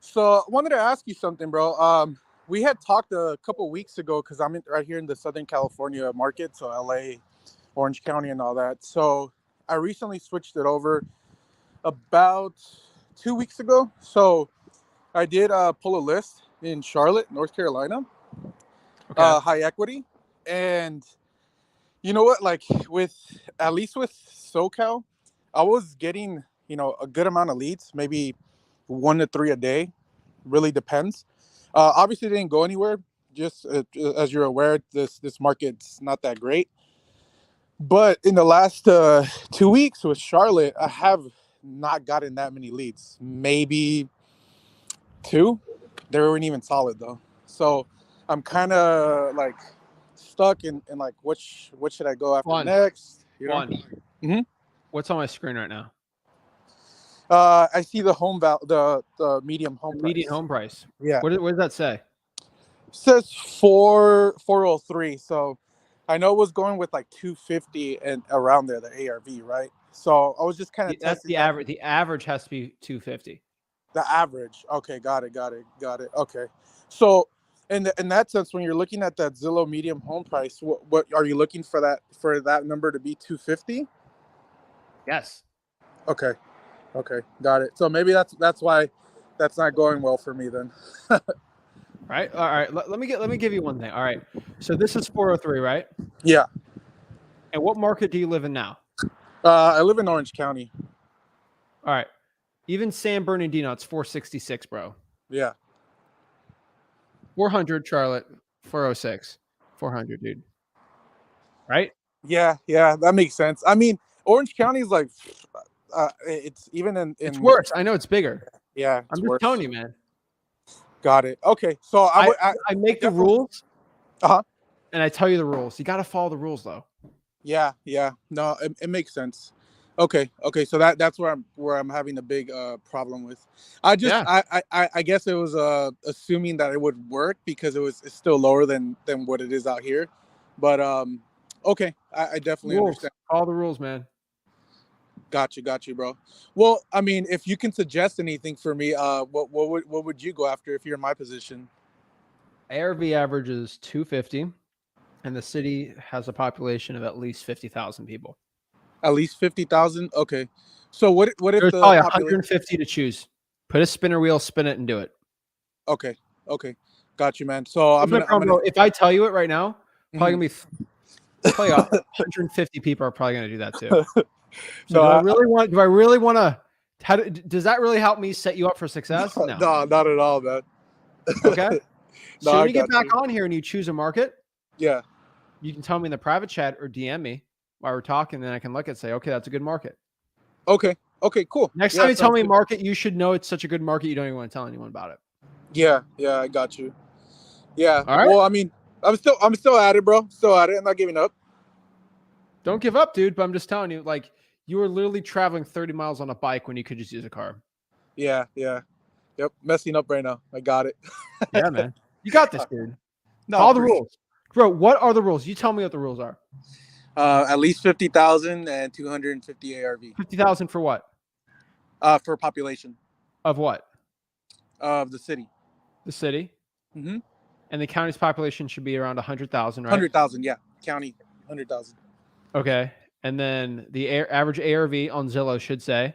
So I wanted to ask you something, bro. We had talked a couple weeks ago because I'm right here in the Southern California market, so LA, Orange County, and all that. So I recently switched it over about 2 weeks ago. So I did pull a list in Charlotte, North Carolina, high equity. And you know what? Like at least with SoCal, I was getting, a good amount of leads, maybe 1 to 3 a day. Really depends. Obviously, it didn't go anywhere. Just as you're aware, this market's not that great. But in the last 2 weeks with Charlotte, I have not gotten that many leads. Maybe 2. They weren't even solid though. So I'm kind of like stuck in like what should I go after next? What's on my screen right now? I see the the medium home price. Median home price. Yeah. What does that say? It says 403. So I know it was going with like 250 and around there, the ARV, right? So I was just kind of that's the average. The average has to be 250. The average. Okay, got it. Okay. So in that sense, when you're looking at that Zillow medium home price, what are you looking for that number to be 250? Yes. Okay, got it. So maybe that's why that's not going well for me then. Right. All right. Let me give you one thing. All right. So this is 403, right? Yeah. And what market do you live in now? I live in Orange County. All right. Even San Bernardino, it's 466, bro. Yeah. 400 Charlotte, 406, 400, dude. Right? Yeah, that makes sense. I mean, Orange County is like, it's even in. It's worse. I know it's bigger. Yeah, I'm just telling you, man. Got it. Okay, so I make the rules. And I tell you the rules. You got to follow the rules, though. Yeah. No, it makes sense. Okay. Okay. So that's where I'm having a big problem with. I just Yeah. I guess it was assuming that it would work because it's still lower than what it is out here, but okay. I definitely Rules. understand. Follow the rules, man. Got you, bro. Well, I mean, if you can suggest anything for me, what would you go after if you're in my position? ARV average is 250, and the city has a population of at least 50,000 people. At least 50,000. Okay. So what if There's the probably population? 150 to choose. Put a spinner wheel, spin it, and do it. Okay. Okay. Got you, man. So That's my problem, bro. If I tell you it right now, probably gonna be probably 150 people are probably gonna do that too. So No, do I really want to? Does that really help me set you up for success? No. no, not at all, man. Okay. No, So I when you get got back you. on here and you choose a market, Yeah. you can tell me in the private chat or DM me while we're talking. Then I can look and say, okay, that's a good market. Okay. Okay. Cool. Next Yeah, time you tell sounds me a good. market, you should know it's such a good market you don't even want to tell anyone about it. Yeah. Yeah. I got you. Yeah. All right. Well, I mean, I'm still at it, bro. Still at it. I'm not giving up. Don't give up, dude. But I'm just telling you, like, you were literally traveling 30 miles on a bike when you could just use a car. Yeah. Yeah. Yep. Messing up right now. I got it. Yeah, man. You got this, dude. No, Follow the for sure. rules. Bro, what are the rules? You tell me what the rules are. At least 50,000 and 250 ARV. 50,000 for what? For population Of what? of the city. The city. Mm-hmm. And the county's population should be around 100,000, right? 100,000. Yeah. County 100,000. Okay. And then the average ARV on Zillow should say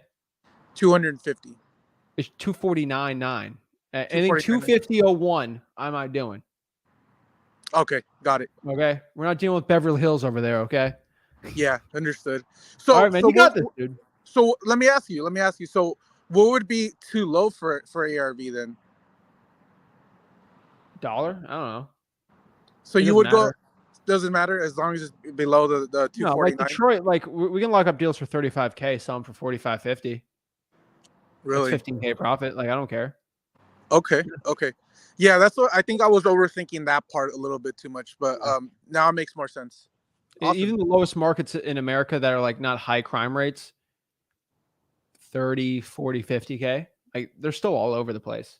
250. it's 249.9. Anything 250.01, I'm not doing. Okay, got it. Okay. We're not dealing with Beverly Hills over there, okay? Yeah, understood. So, all right, man, so you got this, dude. So let me ask you. So, what would be too low for ARV then? $1? I don't know. So It you doesn't would matter. go. Doesn't matter as long as it's below the No, 249. like Detroit, like we can lock up deals for 35K, sell them for 45.50. Really? That's 15K profit. Like I don't care. Okay. Okay. Yeah, that's what I think. I was overthinking that part a little bit too much, but now it makes more sense. Awesome. Even the lowest markets in America that are like not high crime rates, 30, 40, 50K, like they're still all over the place.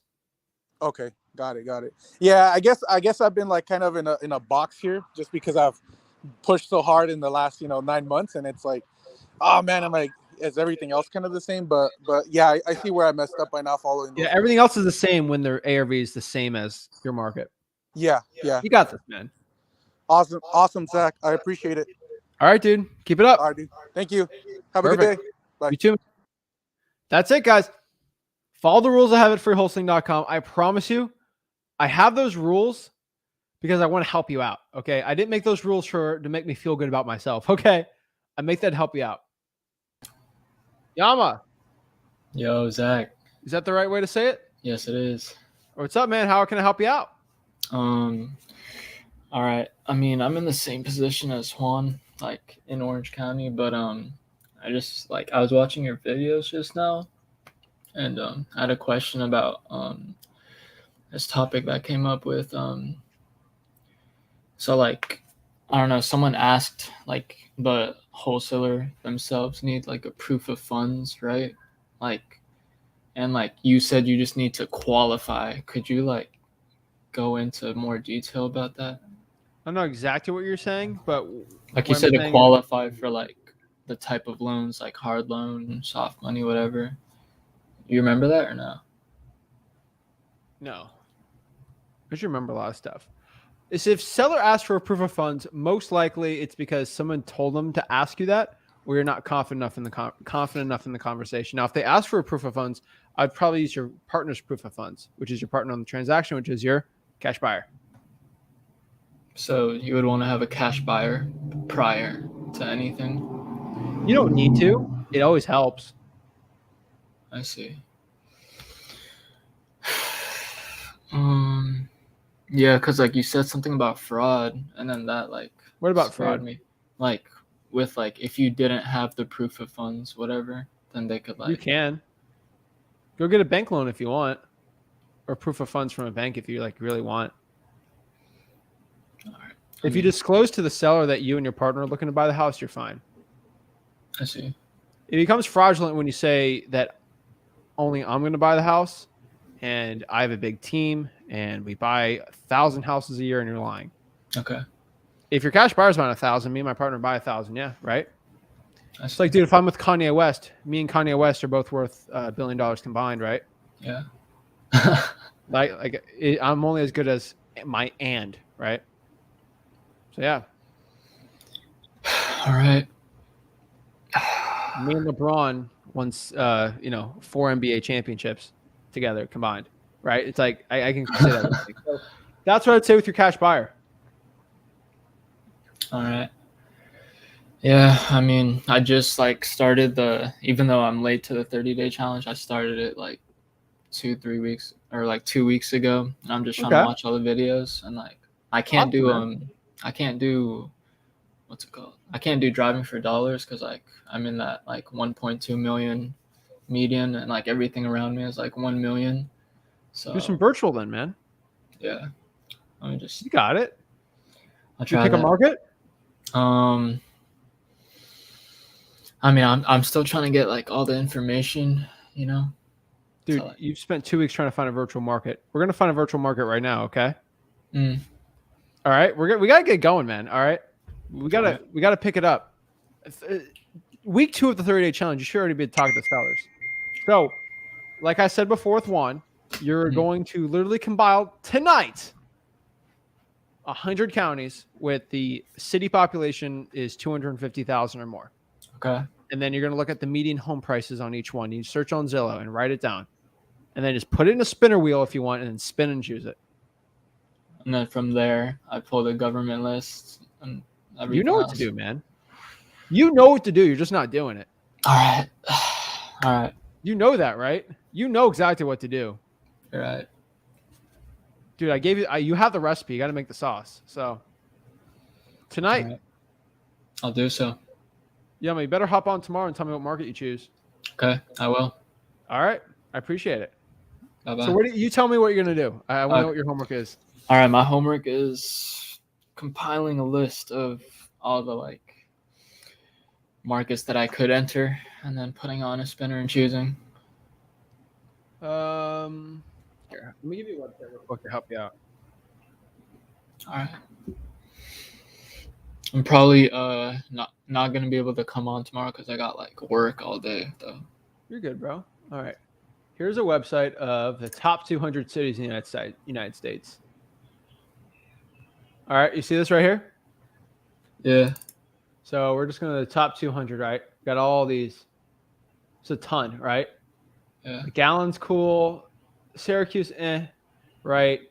Okay, got it. Yeah, I guess I've been like kind of in a box here just because I've pushed so hard in the last 9 months, and it's like, oh man, I'm like, is everything else kind of the same? But yeah, I see where I messed up by not following. Yeah, everything else is the same when their ARV is the same as your market. Yeah. You got this, man. Awesome, Zach. I appreciate it. All right, dude. Keep it up. All right, dude. Thank you. Have Perfect. a good day. Bye. You too. That's it, guys. Follow the rules I have at freewholesaling.com. I promise you, I have those rules because I want to help you out. Okay. I didn't make those rules to make me feel good about myself. Okay. I make that help you out. Yama. Yo, Zach. Is that the right way to say it? Yes, it is. What's up, man? How can I help you out? All right. I mean, I'm in the same position as Juan, like in Orange County, but I was watching your videos just now, and I had a question about this topic that came up with so like I don't know, someone asked like the wholesaler themselves need like a proof of funds, right? Like, and like you said you just need to qualify. Could you like go into more detail about that? I don't know exactly what you're saying, but like you said to qualify for like the type of loans, like hard loan, soft money, whatever. You remember that or no? No. I should remember a lot of stuff. Is if seller asks for a proof of funds, most likely it's because someone told them to ask you that, or you're not confident enough in the conversation. Now, if they ask for a proof of funds, I'd probably use your partner's proof of funds, which is your partner on the transaction, which is your cash buyer. So you would want to have a cash buyer prior to anything? You don't need to. It always helps. I see. Yeah, because like you said something about fraud, and then that like what about fraud? Me. Like with like if you didn't have the proof of funds, whatever, then they could like you can go get a bank loan if you want, or proof of funds from a bank if you like really want. All right. If you disclose to the seller that you and your partner are looking to buy the house, you're fine. I see. It becomes fraudulent when you say that only I'm going to buy the house and I have a big team and we buy 1,000 houses a year and you're lying. Okay. If your cash buyer's buying 1,000, me and my partner buy 1,000. Yeah. Right. It's like, dude, if I'm with Kanye West, me and Kanye West are both worth $1 billion combined. Right. Yeah. I'm only as good as my and, right? So yeah. All right. Me and LeBron once 4 NBA championships together combined, right? It's like I can say that. So that's what I'd say with your cash buyer. All right. Yeah, I mean, I just started even though I'm late to the 30-day challenge, I started it 2 weeks or 2 weeks ago. And I'm just trying to watch all the videos and I can't do what's it called? I can't do driving for dollars because I'm in that 1.2 million median and everything around me is 1 million. So do some virtual then, man. Yeah. Let me just. You got it. I'll try. You pick a market? I mean, I'm still trying to get all the information, Dude, you've spent 2 weeks trying to find a virtual market. We're gonna find a virtual market right now, okay? All right, we gotta get going, man. All right, we gotta pick it up. Week 2 of the 30-day challenge, you should already be talking to sellers. So, like I said before with Juan, you're going to literally compile tonight 100 counties with the city population is 250,000 or more. Okay. And then you're going to look at the median home prices on each one. You search on Zillow and write it down. And then just put it in a spinner wheel if you want, and then spin and choose it. And then from there, I pull the government list and everything. You know what to do, man. You know what to do. You're just not doing it. All right. All right. You know that, right? You know exactly what to do. You're right. Dude, I gave you. You have the recipe. You got to make the sauce. So tonight, right. I'll do so. Yeah, man, you better hop on tomorrow and tell me what market you choose. Okay, I will. All right, I appreciate it. Bye-bye. So, you tell me what you're gonna do? I want to know what your homework is. All right, my homework is compiling a list of all the markets that I could enter, and then putting on a spinner and choosing. Here, let me give you one real quick to help you out. All right. I'm probably not gonna be able to come on tomorrow because I got work all day though. You're good, bro. All right. Here's a website of the top 200 cities in the United States. All right, you see this right here? Yeah. So we're just going to the top 200, right? Got all these. It's a ton, right? Yeah. Gallon's cool. Syracuse, right?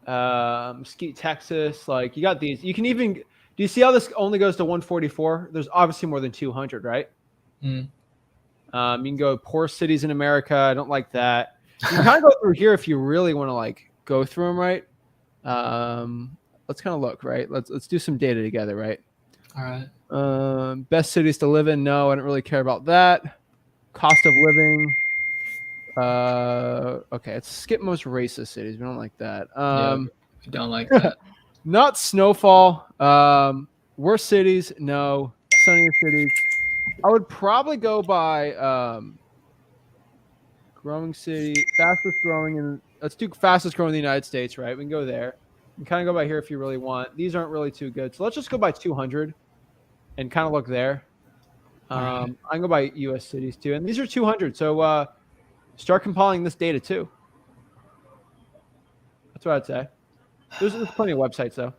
Mesquite, Texas. You got these. You can even. Do you see how this only goes to 144? There's obviously more than 200, right? You can go poor cities in America. I don't like that. You can kind of go through here if you really want to go through them, right? Let's kind of look, right? Let's do some data together, right? All right. Best cities to live in. No, I don't really care about that. Cost of living. Okay, let's skip most racist cities. We don't like that. We don't like that. Not snowfall. Worst cities. No. Sunnier cities. I would probably go by growing city, fastest growing, and let's do fastest growing in the United States, right? We can go there. You can kind of go by here if you really want. These aren't really too good, so let's just go by 200 and kind of look there. I can go by U.S. cities too, and these are 200. So start compiling this data too. That's what I'd say. There's plenty of websites though.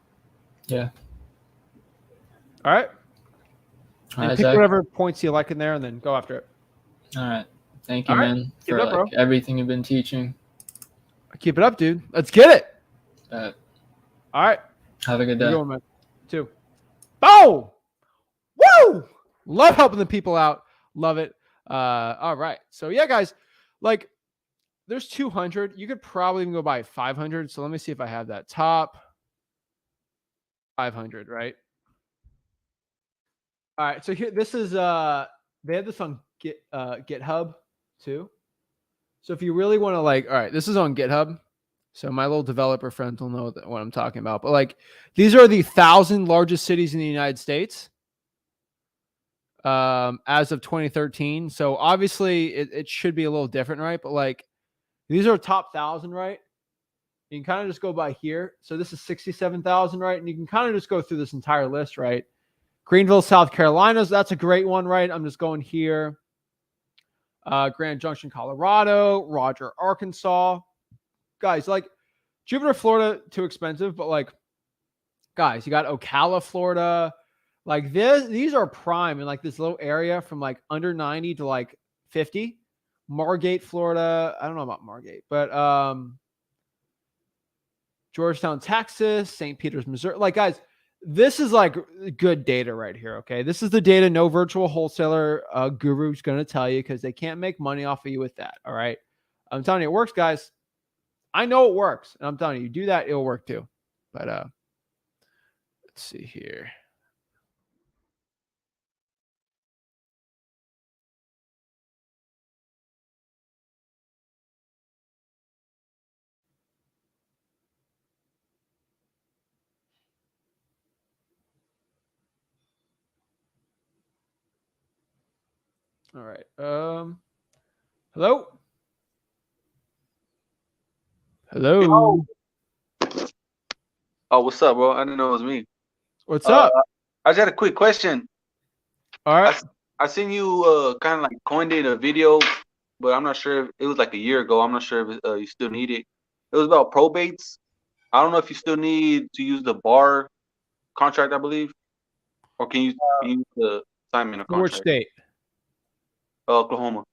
Yeah. All right. And pick Zach. whatever points you like in there, and then go after it. All right. Thank you, man, for everything you've been teaching. Keep it up, dude. Let's get it. All right. Have a good day. Good one, man. Too. Boom! Woo! Love helping the people out. Love it. All right. So yeah, guys, there's 200. You could probably even go by 500. So let me see if I have that top 500, right? All right. So here, this is they have this on GitHub too. So if you really want to all right, this is on GitHub. So my little developer friends will know what I'm talking about. But these are the 1,000 largest cities in the United States. as of 2013. So obviously it should be a little different, right? But like these are top 1,000, right? You can kind of just go by here. So this is 67,000, right? And you can kind of just go through this entire list, right? Greenville, South Carolina. That's a great one, right? I'm just going here. Grand Junction, Colorado. Roger, Arkansas. Guys, like Jupiter, Florida, too expensive, but like, guys, you got Ocala, Florida. Like these are prime in like this little area from like under 90 to like 50. Margate, Florida. I don't know about Margate, but Georgetown, Texas, St. Peters, Missouri. Like, guys, this is like good data right here. Okay. This is the data no virtual wholesaler guru is going to tell you because they can't make money off of you with that. All right. I'm telling you, it works, guys. I know it works. And I'm telling you, do that, it'll work too. But let's see here. All right. Hello? Hello. Oh, what's up, bro? I didn't know it was me. What's up? I just had a quick question. All right. I seen you kind of like coined it in a video, but I'm not sure if it was like a year ago. I'm not sure if you still need it. It was about probates. I don't know if you still need to use the bar contract, I believe, or can you use the assignment of contract? Which state? Oklahoma.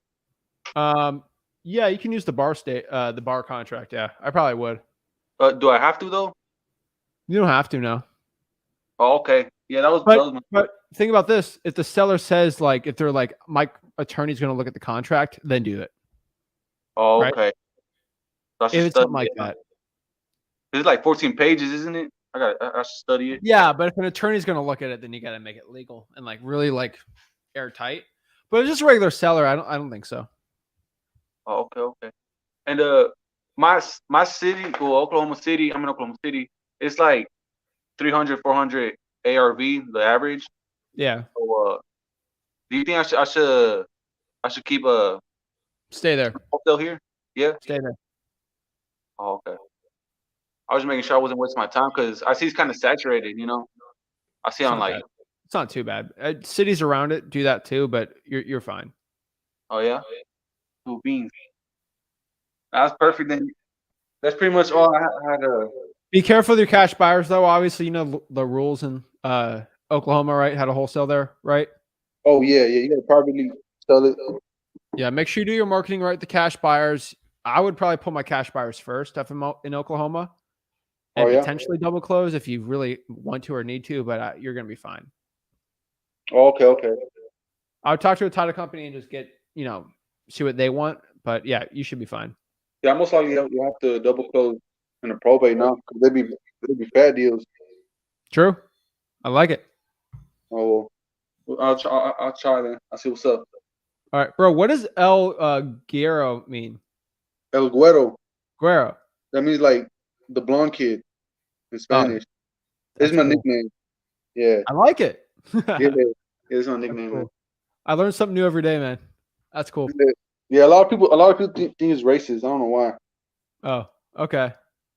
Yeah, you can use the bar contract. Yeah, I probably would. Do I have to though? You don't have to, no. Oh, okay. Yeah, that was. But think about this: if the seller says like, if they're like, my attorney's going to look at the contract, then do it. Oh, right? okay. So If it's something like that. It's like 14 pages, isn't it? I should study it. Yeah, but if an attorney's going to look at it, then you got to make it legal and like really like airtight. But it's just a regular seller. I don't think so. Oh, okay. And my city, well, Oklahoma City. I'm in Oklahoma City. It's like 300, 400 ARV, the average. Yeah. So, do you think I should keep stay there? Wholesale here? Yeah. Stay there. Oh, okay. I was just making sure I wasn't wasting my time because I see it's kind of saturated. You know, I see on like. Bad. It's not too bad. Cities around it do that too, but you're fine. Oh yeah. Cool beans. That's perfect then. That's pretty much all I had to. Be careful with your cash buyers, though. Obviously, you know the rules in Oklahoma, right? How to wholesale there, right? Oh yeah. You gotta probably sell it. Yeah, make sure you do your marketing right. The cash buyers. I would probably put my cash buyers first if I'm in Oklahoma, and potentially double close if you really want to or need to. But you're gonna be fine. Oh, okay. I would talk to a title company and just get see what they want. But yeah, you should be fine. Yeah, most likely you have to double close in a probate now because they be fat deals. True, I like it. Oh, well, I'll try then. I'll see what's up. All right, bro. What does El Guero mean? El Guero. Guero. That means like the blonde kid in Spanish. It's my nickname. Yeah. I like it. Yeah, it's my nickname. Cool. I learn something new every day, man. That's cool. Yeah, a lot of people think it's racist. I don't know why. Oh, okay.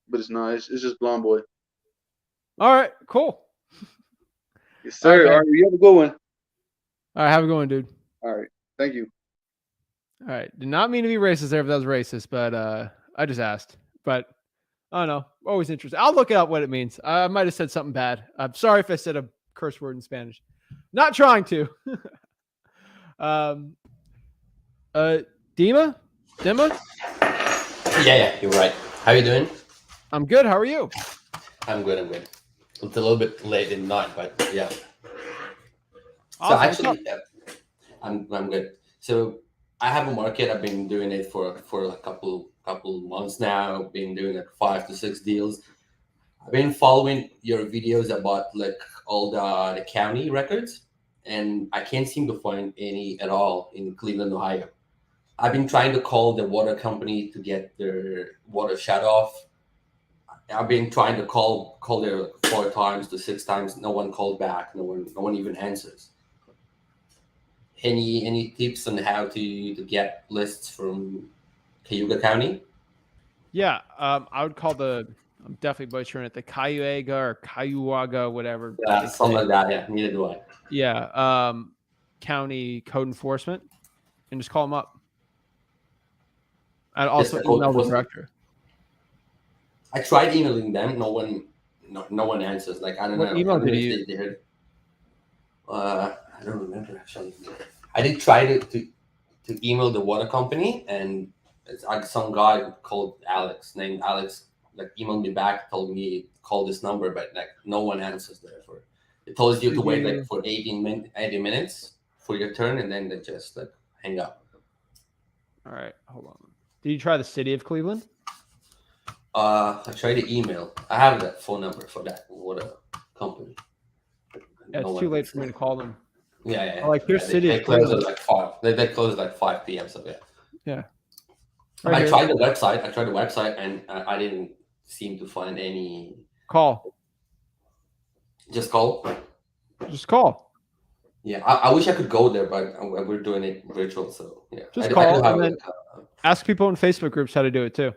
But it's not. It's just blonde boy. All right, cool. Yes, sir. All right, you have a good one. All right, have a good one, dude. All right, thank you. All right, did not mean to be racist there if that was racist, but I just asked. But I don't know. Always interesting. I'll look up what it means. I might have said something bad. I'm sorry if I said a curse word in Spanish. Not trying to. Dima? Yeah, you're right. How you doing? I'm good. How are you? I'm good. It's a little bit late in the night, but yeah. Awesome. So actually, I'm good. So I have a market. I've been doing it for a couple months now. Been doing like 5 to 6 deals. I've been following your videos about like all the county records, and I can't seem to find any at all in Cleveland, Ohio. I've been trying to call the water company to get their water shut off. I've been trying to call there 4 times to 6 times. No one called back. No one even answers. any tips on how to get lists from Cayuga County? Yeah, I would call I'm definitely butchering it, the Cayuga or Cayuga, whatever they Something say. like that. Yeah, neither do I. Yeah, county code enforcement, and just call them up. And Just also the code email the enforcement? director. I tried emailing them. No one answers. Like I don't What know. I email don't know did if you they heard. I don't remember actually. I did try to email the water company, and it's like some guy called Alex, named Alex, like emailed me back, told me call this number, but like no one answers there. For it tells you to wait like for 80 minutes for your turn, and then they just like hang up. All right, hold on. Did you try the city of Cleveland? I tried to email. I have that phone number for that water company. Yeah, it's too late for me to call them. Yeah. Like your city They of close Cleveland. at like 5. They close at like 5 p.m. So yeah. Yeah. I tried the website, and I didn't seem to find any. Call. Just call. Just call. Yeah, I wish I could go there, but we're doing it virtual, so yeah. Just I call do have and then ask people in Facebook groups how to do it too.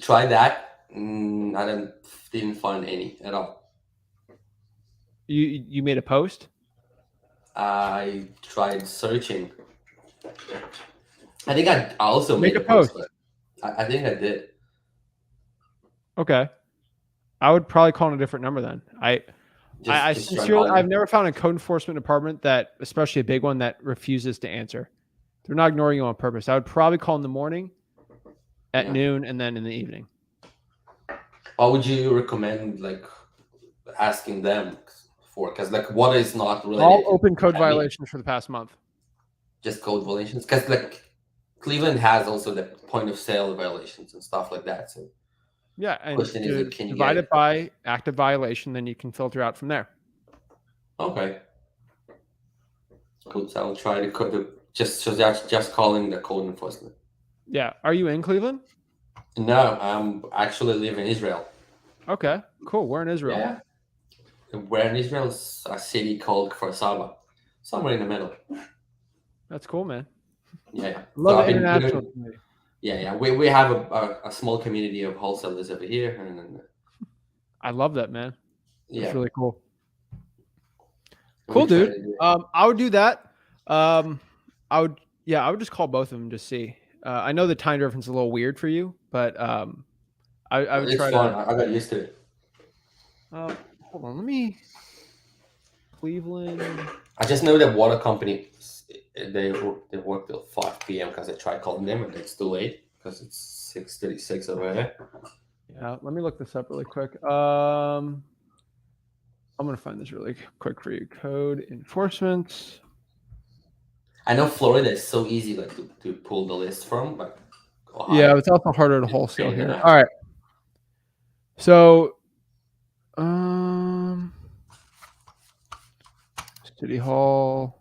Try that. I didn't find any at all. You made a post? I tried searching. I think I also Make made a post. but I think I did. Okay. I would probably call in a different number then. I Just try sincerely, calling. I've never found a code enforcement department that, especially a big one, that refuses to answer. They're not ignoring you on purpose. I would probably call in the morning, at noon, and then in the evening. What would you recommend, like, asking them for? Because like, what is not related? All to open code admin? violations for the past month. Just code violations, because like Cleveland has also the point of sale violations and stuff like that. So Yeah, and question is, like, can you divide get it by active violation, then you can filter out from there. Okay. Cool. So I'll try to just calling the code enforcement. Yeah. Are you in Cleveland? No, I'm actually live in Israel. Okay, cool. We're in Israel. Yeah. We're in Israel, a city called Kfar Saba, somewhere in the middle. That's cool, man. Yeah. Love So the international community. Yeah. We have a small community of wholesalers over here, and I love that, man. yeah, It's really cool. we Cool, try dude. to do I would do that. I would just call both of them to see. I know the time difference is a little weird for you, but I would It's try fun. to. I got used to it. Hold on, let me. Cleveland. I just know that water company, they work till 5 p.m. because I tried calling them, and it's too late because it's 6:36 over here. Yeah, let me look this up really quick. I'm gonna find this really quick for you. Code enforcement. I know Florida is so easy, like to pull the list from, but Ohio, Yeah, it's also harder to wholesale pain in the here. ass. All right. So, City Hall.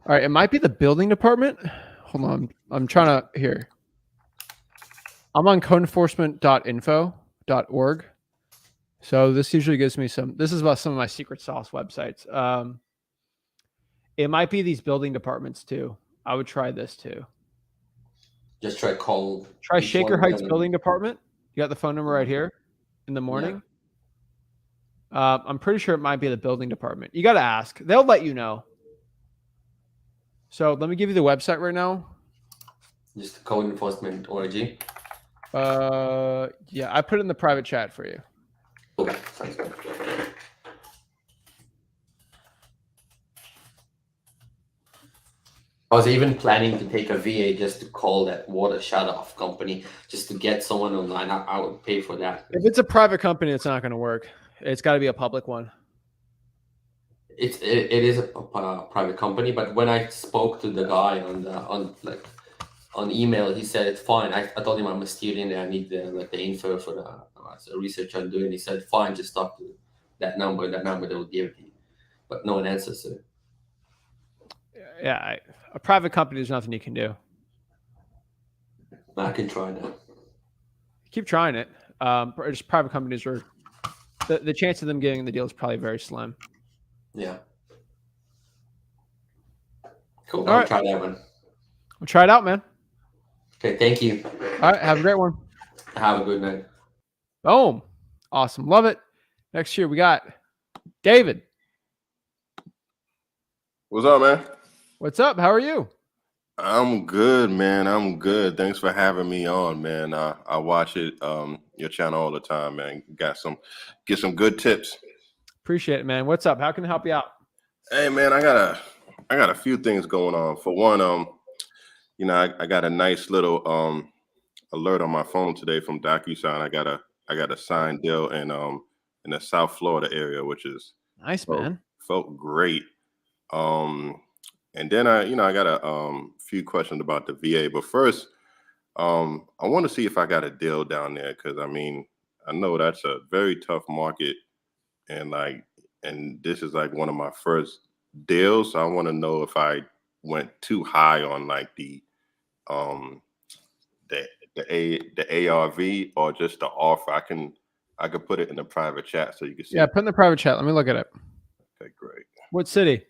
All right, it might be the building department. Hold on, I'm trying to here. I'm on codeenforcement.info.org. So this usually gives me some. This is about some of my secret sauce websites. It might be these building departments too. I would try this too. Just try call. Try each Shaker one, Heights and then- Building Department. You got the phone number right here in the morning. I'm pretty sure it might be the building department. You got to ask. They'll let you know. So let me give you the website right now. Just code enforcement org. Yeah, I put it in the private chat for you. Okay, sounds good. I was even planning to take a VA just to call that water shut-off company just to get someone online. I would pay for that. If it's a private company, it's not going to work. It's got to be a public one. It is a private company, but when I spoke to the guy on email, he said it's fine. I told him I'm a student and I need the info for the research I'm doing. He said fine, just talk to that number. That number they will give you, but no one answers it. Yeah, a private company, there's nothing you can do. I can try that. Keep trying it. Just private companies are the chance of them getting the deal is probably very slim. Yeah. Cool. All I'll right. try that one. We'll try it out, man. Okay, thank you. All right. Have a great one. Have a good night. Boom. Awesome. Love it. Next year we got David. What's up, man? What's up? How are you? I'm good, man. I'm good. Thanks for having me on, man. I watch it, your channel all the time, man. Get some good tips. Appreciate it, man. What's up? How can I help you out? Hey, man, I got a few things going on. For one, I got a nice little alert on my phone today from DocuSign. I got a signed deal in the South Florida area, which is Nice, man. felt great. And then I got a few questions about the VA. But first, I want to see if I got a deal down there because I know that's a very tough market, and this is like one of my first deals. So I want to know if I went too high on like the ARV or just the offer. I could put it in the private chat so you can see. Yeah, put in the private chat. Let me look at it. Okay, great. What city?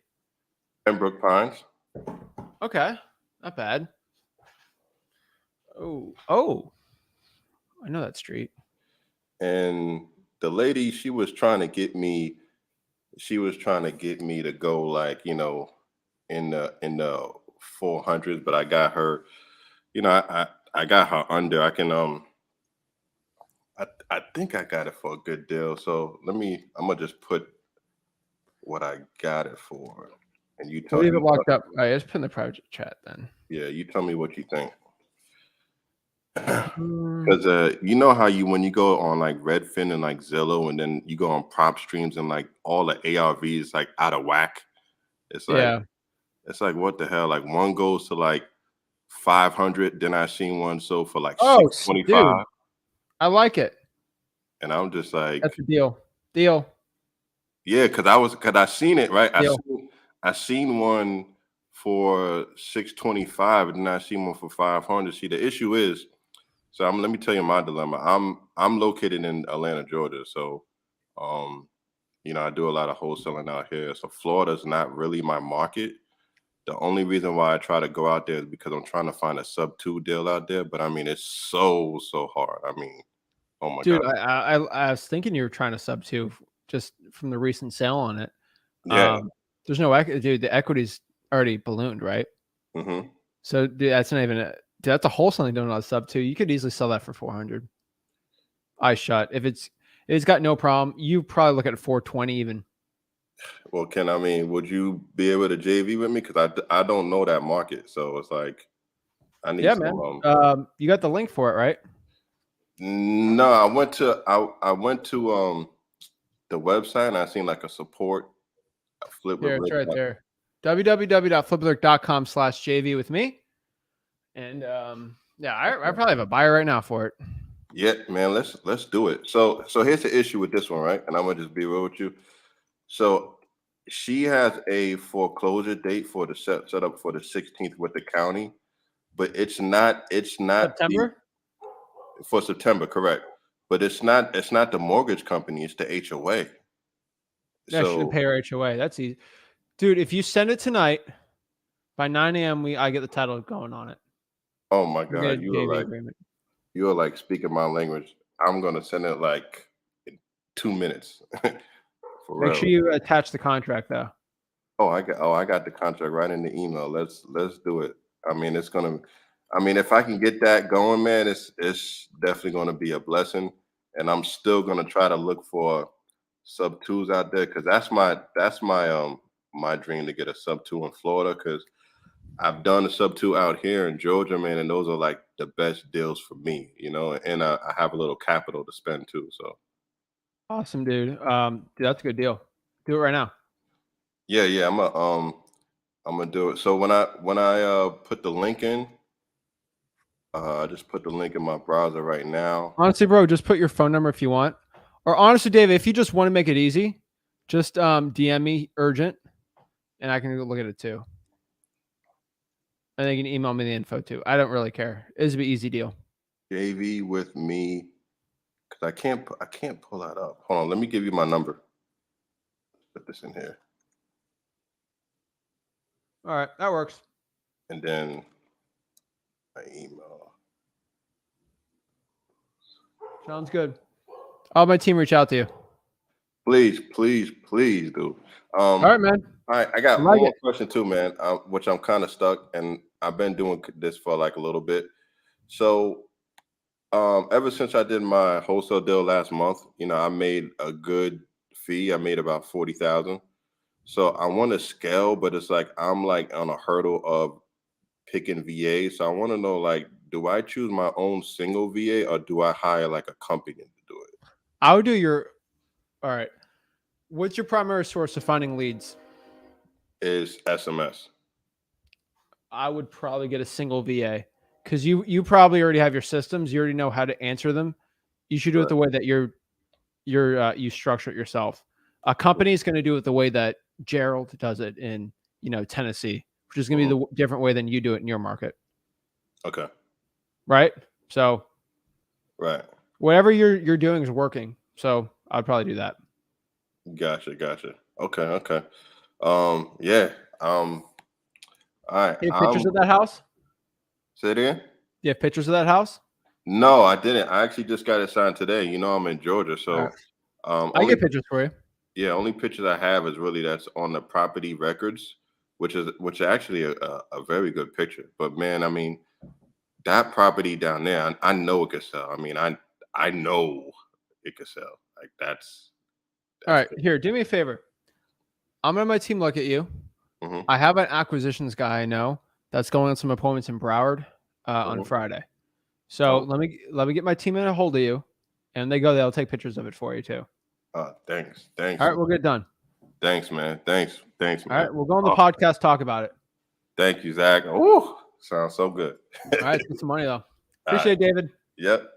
Pembroke Pines. Okay, not bad. Oh, I know that street. And the lady, she was trying to get me to go like, in the 400s, but I got her, I got her under. I think I got it for a good deal. So I'm gonna just put what I got it for. And you tell Leave me. it locked up. All right, just put in the private chat then. Yeah, you tell me what you think. Mm, Because you know how when you go on like Redfin and like Zillow, and then you go on PropStreams and like all the ARVs like out of whack. It's like yeah. it's like what the hell? Like one goes to like 500, then I seen one sold for like Oh, 625, dude, I like it. and I'm just like, That's the deal. Deal. yeah, because I seen it right. Deal. I seen one for 625, and then I seen one for 500. See, the issue is, so let me tell you my dilemma. I'm located in Atlanta, Georgia, so I do a lot of wholesaling out here. So Florida's not really my market. The only reason why I try to go out there is because I'm trying to find a sub-2 deal out there. But it's so hard. Oh my Dude, God. I was thinking you were trying to sub to just from the recent sale on it. Yeah. There's no equity, dude. The equity's already ballooned, right? Mm-hmm. So, dude, that's not even that's a wholesaling doing on a sub 2. You could easily sell that for 400. Eyes shut. If it's got no problem, you probably look at 420 even. Well, would you be able to JV with me? Because I don't know that market, so it's like I need some. Man. You got the link for it, right? No, I went to the website and I seen like a support flip with Here, it's right Rick. there. www.fliplurk.com/JV with me. And yeah, I probably have a buyer right now for it. Yeah, man, let's do it. So here's the issue with this one, right? And I'm gonna just be real with you. So she has a foreclosure date for the set up for the 16th with the county, but it's not September? For September, correct. But it's not the mortgage company, it's the HOA. Yeah, she should pay her HOA. That's easy. Dude, if you send it tonight by 9 a.m., I get the title going on it. Oh my God, agreement. you are like speaking my language. I'm gonna send it like in 2 minutes. For Make real. sure you attach the contract though. I got the contract right in the email. Let's do it. If I can get that going, man, it's definitely gonna be a blessing. And I'm still gonna try to look for sub 2s out there because that's my my dream to get a sub 2 in Florida because I've done a sub 2 out here in Georgia, man, and those are like the best deals for me, and I have a little capital to spend too. So Awesome, dude. Dude, that's a good deal. Do it right now. yeah, I'm gonna do it. So when I put the link in, I just put the link in my browser right now. Honestly, bro, just put your phone number if you want. Or honestly, David, if you just want to make it easy, just DM me urgent and I can go look at it too. And they can email me the info too. I don't really care. It's an easy deal. JV with me because I can't pull that up. Hold on, let me give you my number. Put this in here. All right, that works. and then my email. Sounds good. I'll have my team reach out to you. Please, please, please do. All right, man. All right, I got like one more it. question too, man. Which I'm kind of stuck, and I've been doing this for like a little bit. So, ever since I did my wholesale deal last month, you know, I made a good fee. I made about 40,000. So I want to scale, but it's like I'm like on a hurdle of picking VA. So I want to know, like, do I choose my own single VA or do I hire like a company to do it? I would do your. All right. What's your primary source of finding leads? Is SMS. I would probably get a single VA because you probably already have your systems. You already know how to answer them. You should do it the way that you structure it yourself. A company is going to do it the way that Gerald does it in Tennessee, which is going to be the different way than you do it in your market. Okay. Right. So. Right. Whatever you're doing is working. So I'd probably do that. Gotcha. Okay. Yeah. All right. You have pictures of that house? Say it again? You have pictures of that house? No, I didn't. I actually just got it signed today. You know, I'm in Georgia, so I get pictures for you. Yeah, only pictures I have is really that's on the property records, which is actually a very good picture. But man, I mean, that property down there, I know it could sell. I mean, I know it could sell. Like that's all right. Good. Here, do me a favor. I'm gonna have my team look at you. I have an acquisitions guy I know that's going on some appointments in Broward on Friday. So let me get my team in a hold of you, and they'll take pictures of it for you too. Thanks. All right, we'll get done. Thanks, man. Thanks, man. All right, we'll go on the podcast, talk about it. Thank you, Zach. Oh, sounds so good. All right, get some money though. Appreciate it, David. Yep.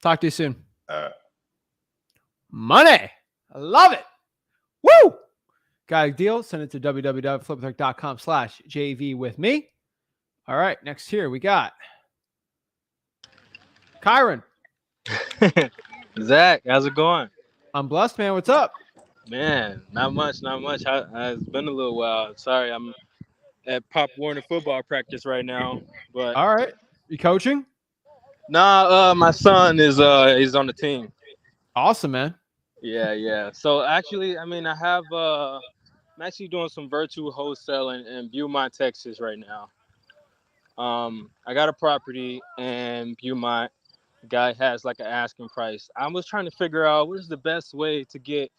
Talk to you soon. All right. Money. I love it. Woo! Got a deal? Send it to www.flipwithrick.com/JV with me. All right, next here we got Kyron. Zach, how's it going? I'm blessed, man. What's up? Man, not much. It's been a little while. Sorry, I'm at Pop Warner football practice right now. But all right, you coaching? Nah, my son is he's on the team. Awesome, man. Yeah. So actually, I mean, I'm actually doing some virtual wholesaling in Beaumont, Texas right now. I got a property in Beaumont. The guy has like an asking price. I was trying to figure out what is the best way to get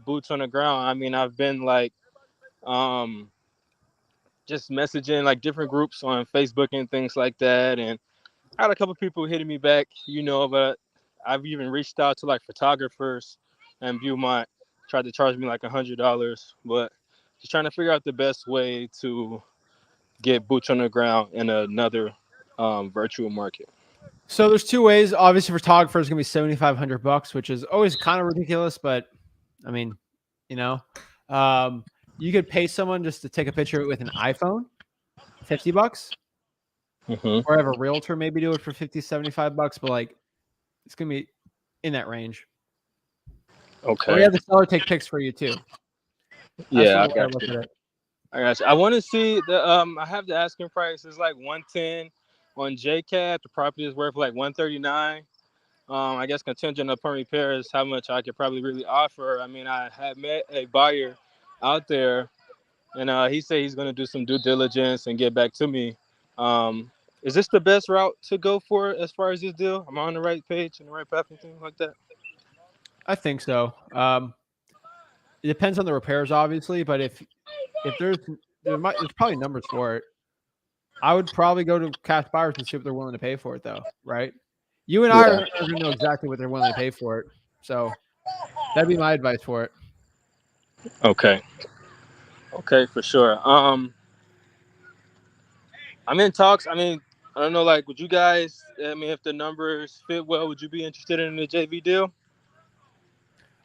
boots on the ground. I mean, I've been like just messaging like different groups on Facebook and things like that, and I had a couple people hitting me back, but I've even reached out to like photographers in Beaumont, tried to charge me like $100, but just trying to figure out the best way to get boots on the ground in another virtual market. So there's two ways. Obviously, photographer is going to be $7,500, which is always kind of ridiculous, but I mean, you could pay someone just to take a picture of it with an iPhone, $50. Or have a realtor maybe do it for $50, $75, but like it's going to be in that range. Okay. Or you have the seller take pics for you too. Yeah, I got you. I want to see the I have the asking price is like 110 on JCap. The property is worth like 139. I guess contingent upon repairs, how much I could probably really offer. I mean, I had met a buyer out there, and he said he's going to do some due diligence and get back to me. Is this the best route to go for as far as this deal? Am I on the right page and the right path and things like that? I think so. It depends on the repairs, obviously, but if there's probably numbers for it. I would probably go to cash buyers and see what they're willing to pay for it, though, right? You and I are going to know exactly what they're willing to pay for it, so that'd be my advice for it. Okay, for sure. I'm in talks. I mean, I don't know, like, would you guys? I mean, if the numbers fit well, would you be interested in the JV deal?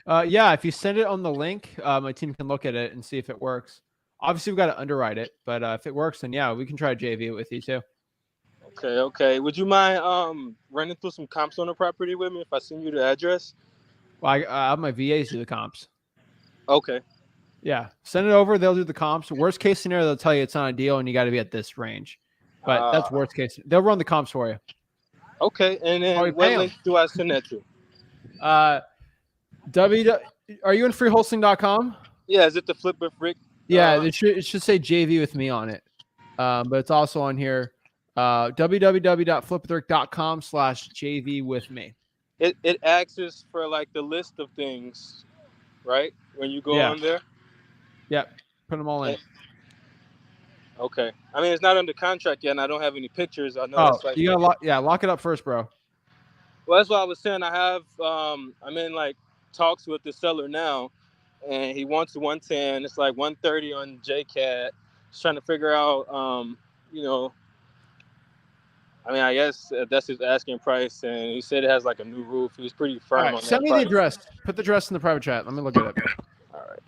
Yeah, if you send it on the link, my team can look at it and see if it works. Obviously, we've got to underwrite it, but if it works, then yeah, we can try to JV it with you too. Okay. Would you mind running through some comps on the property with me if I send you the address? Well, I have my VAs do the comps. Okay. Yeah, send it over. They'll do the comps. Worst case scenario, they'll tell you it's not a deal and you got to be at this range. but that's worst case. They'll run the comps for you. Okay, and then we what pay 'em. link do I send that to? Are you in freewholesaling.com? Yeah, is it the Flip with Rick? Yeah, it should say JV with me on it. But it's also on here. www.flipwithrick.com/JV with me. It asks for like the list of things, right? When you go on there. Yep. Put them all in. Okay. I mean, it's not under contract yet, and I don't have any pictures. I know that's like. You gotta lock it up first, bro. Well, that's what I was saying. I have. I'm in like talks with the seller now, and he wants 110. It's like 130 on JCat. Just trying to figure out. You know. I mean, I guess that's his asking price, and he said it has like a new roof. He was pretty firm on that. Send me the address. Put the address in the private chat. Let me look at it. All right.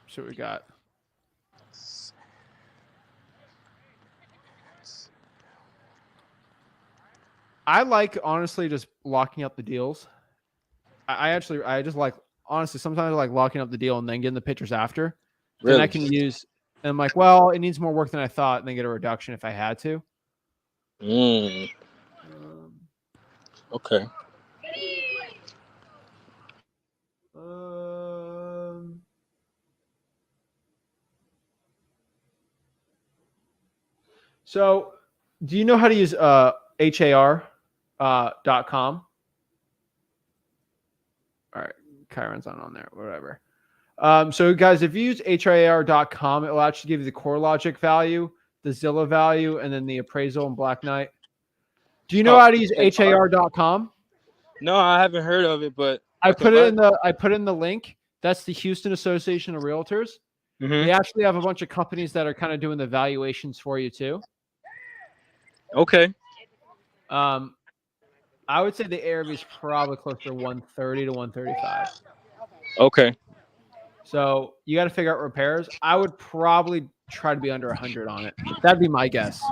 See what we got. I like honestly just locking up the deals. I just like honestly sometimes I like locking up the deal and then getting the pictures after. Really? Then I can use. And I'm like, well, it needs more work than I thought, and then get a reduction if I had to. Okay. So, do you know how to use HAR.com? All right, Kyron's on there, whatever. So, guys, if you use HAR.com, it will actually give you the core logic value, the Zillow value, and then the appraisal and Black Knight. Do you know how to use HAR.com? No, I haven't heard of it, but I put it in the link. That's the Houston Association of Realtors. They actually have a bunch of companies that are kind of doing the valuations for you too. Okay. I would say the ARV is probably closer to 130 to 135. Okay. So you got to figure out repairs. I would probably try to be under 100 on it. That'd be my guess.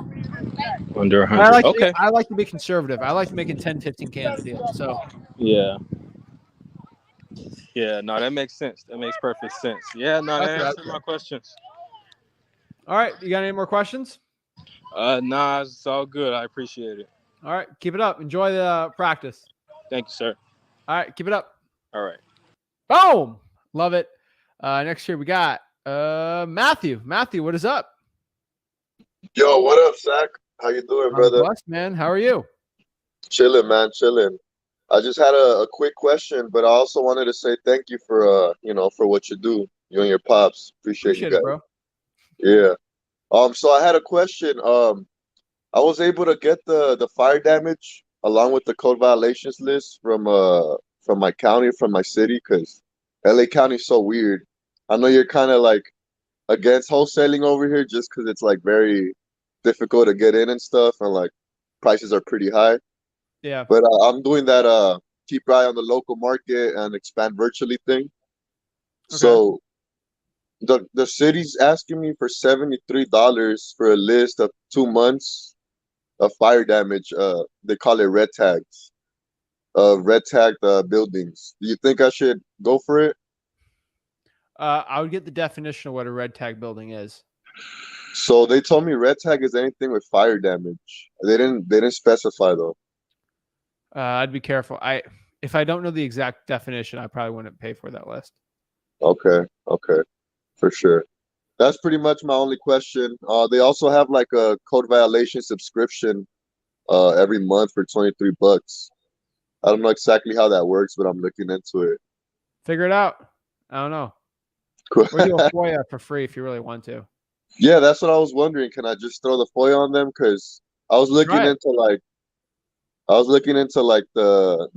Under 100. I like to be conservative. I like making 10, 15K on the deal. So yeah. Yeah, no, that makes sense. That makes perfect sense. Yeah, no, that answered my questions. All right. You got any more questions? Nah, it's all good. I appreciate it. All right. Keep it up. Enjoy the practice. Thank you, sir. All right. Keep it up. All right. Boom. Love it. Next year we got Matthew. Matthew, what is up? Yo, what up, Zach? How you doing, brother? Blessed, man. How are you? Chilling, man. Chilling. I just had a quick question, but I also wanted to say thank you for for what you do. You and your pops. Appreciate you guys. It, bro. Yeah. So I had a question. I was able to get the fire damage along with the code violations list from my county, from my city, because LA County is so weird. I know you're kind of like against wholesaling over here just because it's like very difficult to get in and stuff, and like prices are pretty high. Yeah. But I'm doing that keep your eye on the local market and expand virtually thing. Okay. So the city's asking me for $73 for a list of 2 months of fire damage. They call it red tags. Red tagged buildings. Do you think I should go for it? I would get the definition of what a red tag building is. So they told me red tag is anything with fire damage. They didn't specify though. I'd be careful. If I don't know the exact definition, I probably wouldn't pay for that list. Okay, for sure. That's pretty much my only question. They also have like a code violation subscription every month for $23. I don't know exactly how that works, but I'm looking into it. Figure it out. I don't know. Cool. Or do a FOIA for free if you really want to. Yeah, that's what I was wondering. Can I just throw the FOIA on them? Because I was looking into like the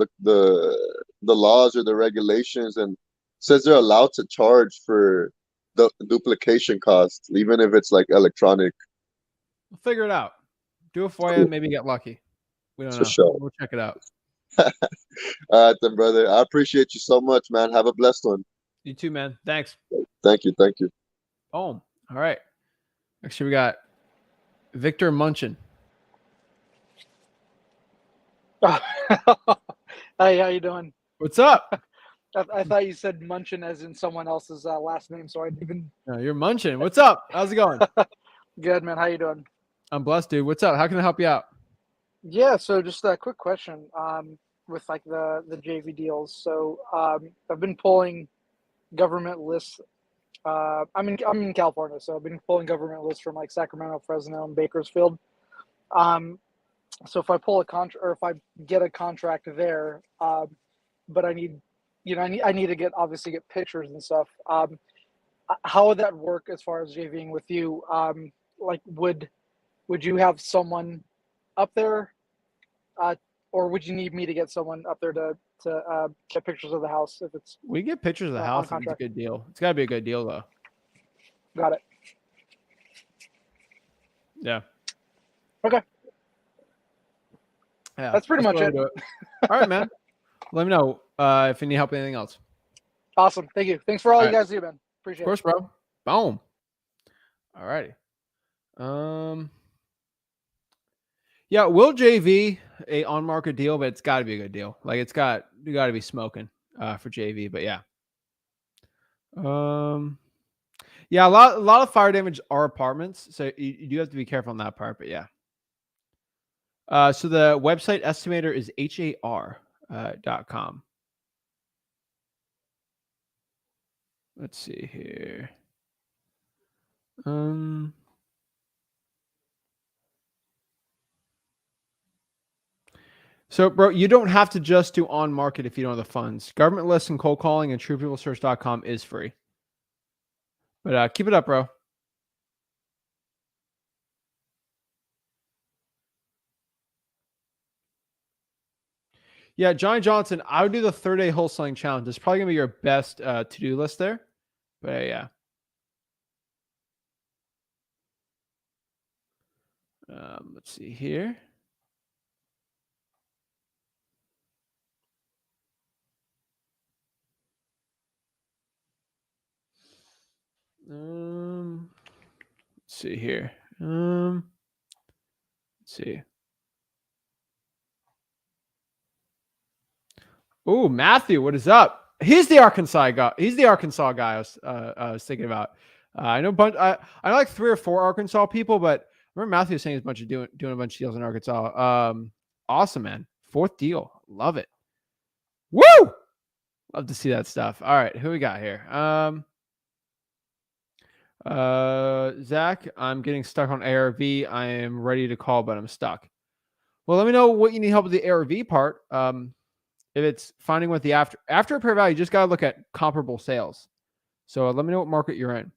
laws or the regulations, and it says they're allowed to charge for the duplication costs, even if it's like electronic. We'll figure it out. Do a FOIA, maybe get lucky. We don't know. For sure. We'll check it out. All right, then, brother. I appreciate you so much, man. Have a blessed one. You too, man. Thanks. Thank you. Boom. All right. Next year we got Victor Munchin. Hey, how you doing? What's up? I thought you said Munchin as in someone else's last name, so I didn't even. No, you're munching. What's up? How's it going? Good, man. How you doing? I'm blessed, dude. What's up? How can I help you out? Yeah, so just a quick question with like the JV deals. So I've been pulling government lists. I'm in California, so I've been pulling government lists from like Sacramento, Fresno, and Bakersfield. So if I pull a contract or if I get a contract there, but I need, I need to obviously get pictures and stuff. How would that work as far as JVing with you? Like, would you have someone up there, or would you need me to get someone up there to get pictures of the house if it's We get pictures of the on house if it's a contract? good deal. It's got to be a good deal, though. Got it. Yeah. Okay. Yeah. That's pretty much the way it. we do All right, man. Let me know if you need help with anything else. Awesome. Thank you. Thanks for all All you right. guys do, man. Appreciate Of course, it. bro. Boom. All righty. Yeah, we'll JV a on-market deal, but it's got to be a good deal. Like you got to be smoking for JV. But yeah. Yeah, a lot of fire damage are apartments, so you do have to be careful on that part. But yeah. So the website estimator is har.com. Let's see here. So, bro, you don't have to just do on market if you don't have the funds. Government lists and cold calling and truepeoplesearch.com is free. But keep it up, bro. Yeah, Johnny Johnson, I would do the 30-day wholesaling challenge. It's probably going to be your best to-do list there. But yeah. Let's see here. Let's see here. Let's see. Oh, Matthew, what is up? He's the Arkansas guy. He's the Arkansas guy I was thinking about. I know I know like 3 or 4 Arkansas people, but I remember Matthew was saying he's doing a bunch of deals in Arkansas. Awesome, man. 4th deal. Love it. Woo! Love to see that stuff. All right, who we got here? Zach, I'm getting stuck on ARV. I am ready to call, but I'm stuck. Well, let me know what you need help with the ARV part. If it's finding what the after repair value, you just got to look at comparable sales. So let me know what market you're in.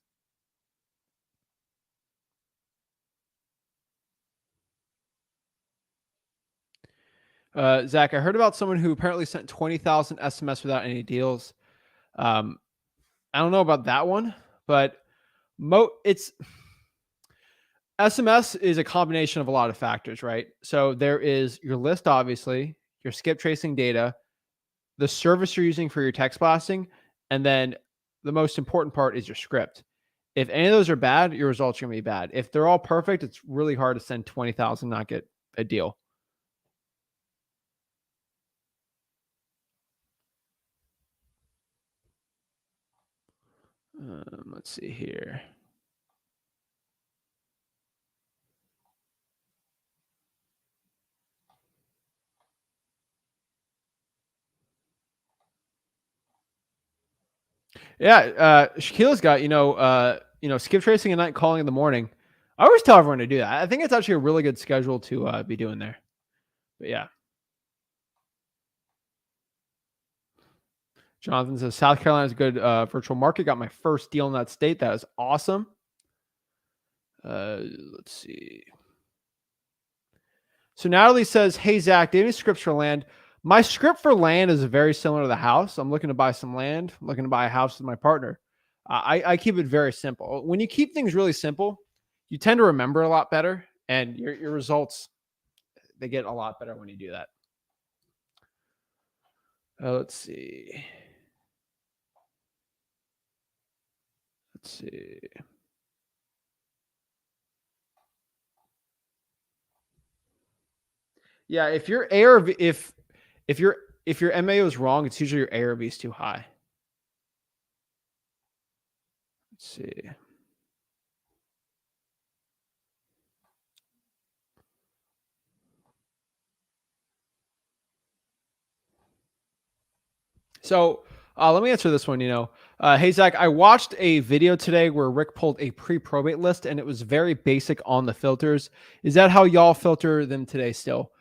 Zach, I heard about someone who apparently sent 20,000 SMS without any deals. I don't know about that one, but it's SMS is a combination of a lot of factors, right? So there is your list, obviously, your skip tracing data, the service you're using for your text blasting, and then the most important part is your script. If any of those are bad, your results are going to be bad. If they're all perfect, it's really hard to send 20,000 and not get a deal. Let's see here. Yeah, Shaquila's got, skip tracing at night, calling in the morning. I always tell everyone to do that. I think it's actually a really good schedule to be doing there. But yeah. Jonathan says South Carolina is a good virtual market. Got my first deal in that state. That is awesome. Let's see. So Natalie says, hey, Zach, do you have any scripts for land? My script for land is very similar to the house. I'm looking to buy some land. I'm looking to buy a house with my partner. I keep it very simple. When you keep things really simple, you tend to remember a lot better, and your results, they get a lot better when you do that. Let's see. Let's see. Yeah, if your ARV, if your MAO is wrong, it's usually your ARV is too high. Let's see. So let me answer this one. Hey Zach, I watched a video today where Rick pulled a pre-probate list, and it was very basic on the filters. Is that how y'all filter them today still?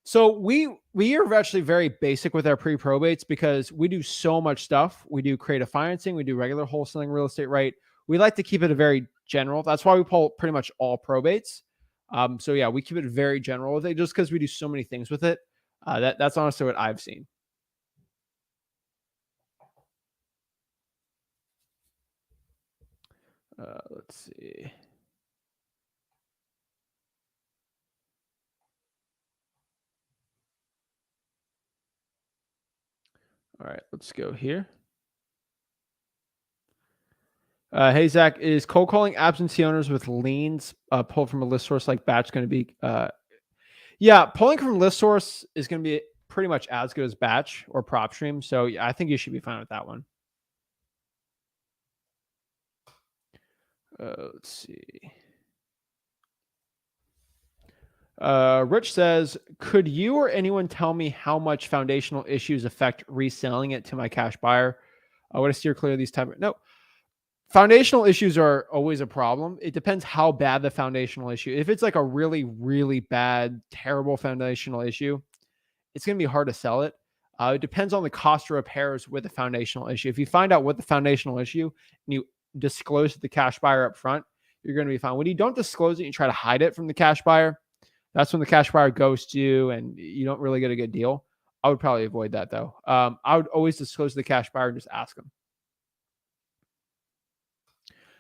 So we are actually very basic with our pre-probates because we do so much stuff. We do creative financing, we do regular wholesaling real estate, right? We like to keep it a very general. That's why we pull pretty much all probates. So yeah, we keep it very general with it just because we do so many things with it. That's honestly what I've seen. Let's see. All right, let's go here. Hey, Zach, is cold calling absentee owners with liens pulled from a list source like Batch going to be? Yeah, pulling from list source is going to be pretty much as good as Batch or PropStream. So yeah, I think you should be fine with that one. Let's see. Rich says, could you or anyone tell me how much foundational issues affect reselling it to my cash buyer? I want to steer clear of these type of no. Foundational issues are always a problem. It depends how bad the foundational issue. If it's like a really, really bad, terrible foundational issue, it's going to be hard to sell it. It depends on the cost of repairs with the foundational issue. If you find out what the foundational issue and you disclose to the cash buyer up front, you're going to be fine. When you don't disclose it, you try to hide it from the cash buyer. That's when the cash buyer ghosts you and you don't really get a good deal. I would probably avoid that though. I would always disclose to the cash buyer and just ask them.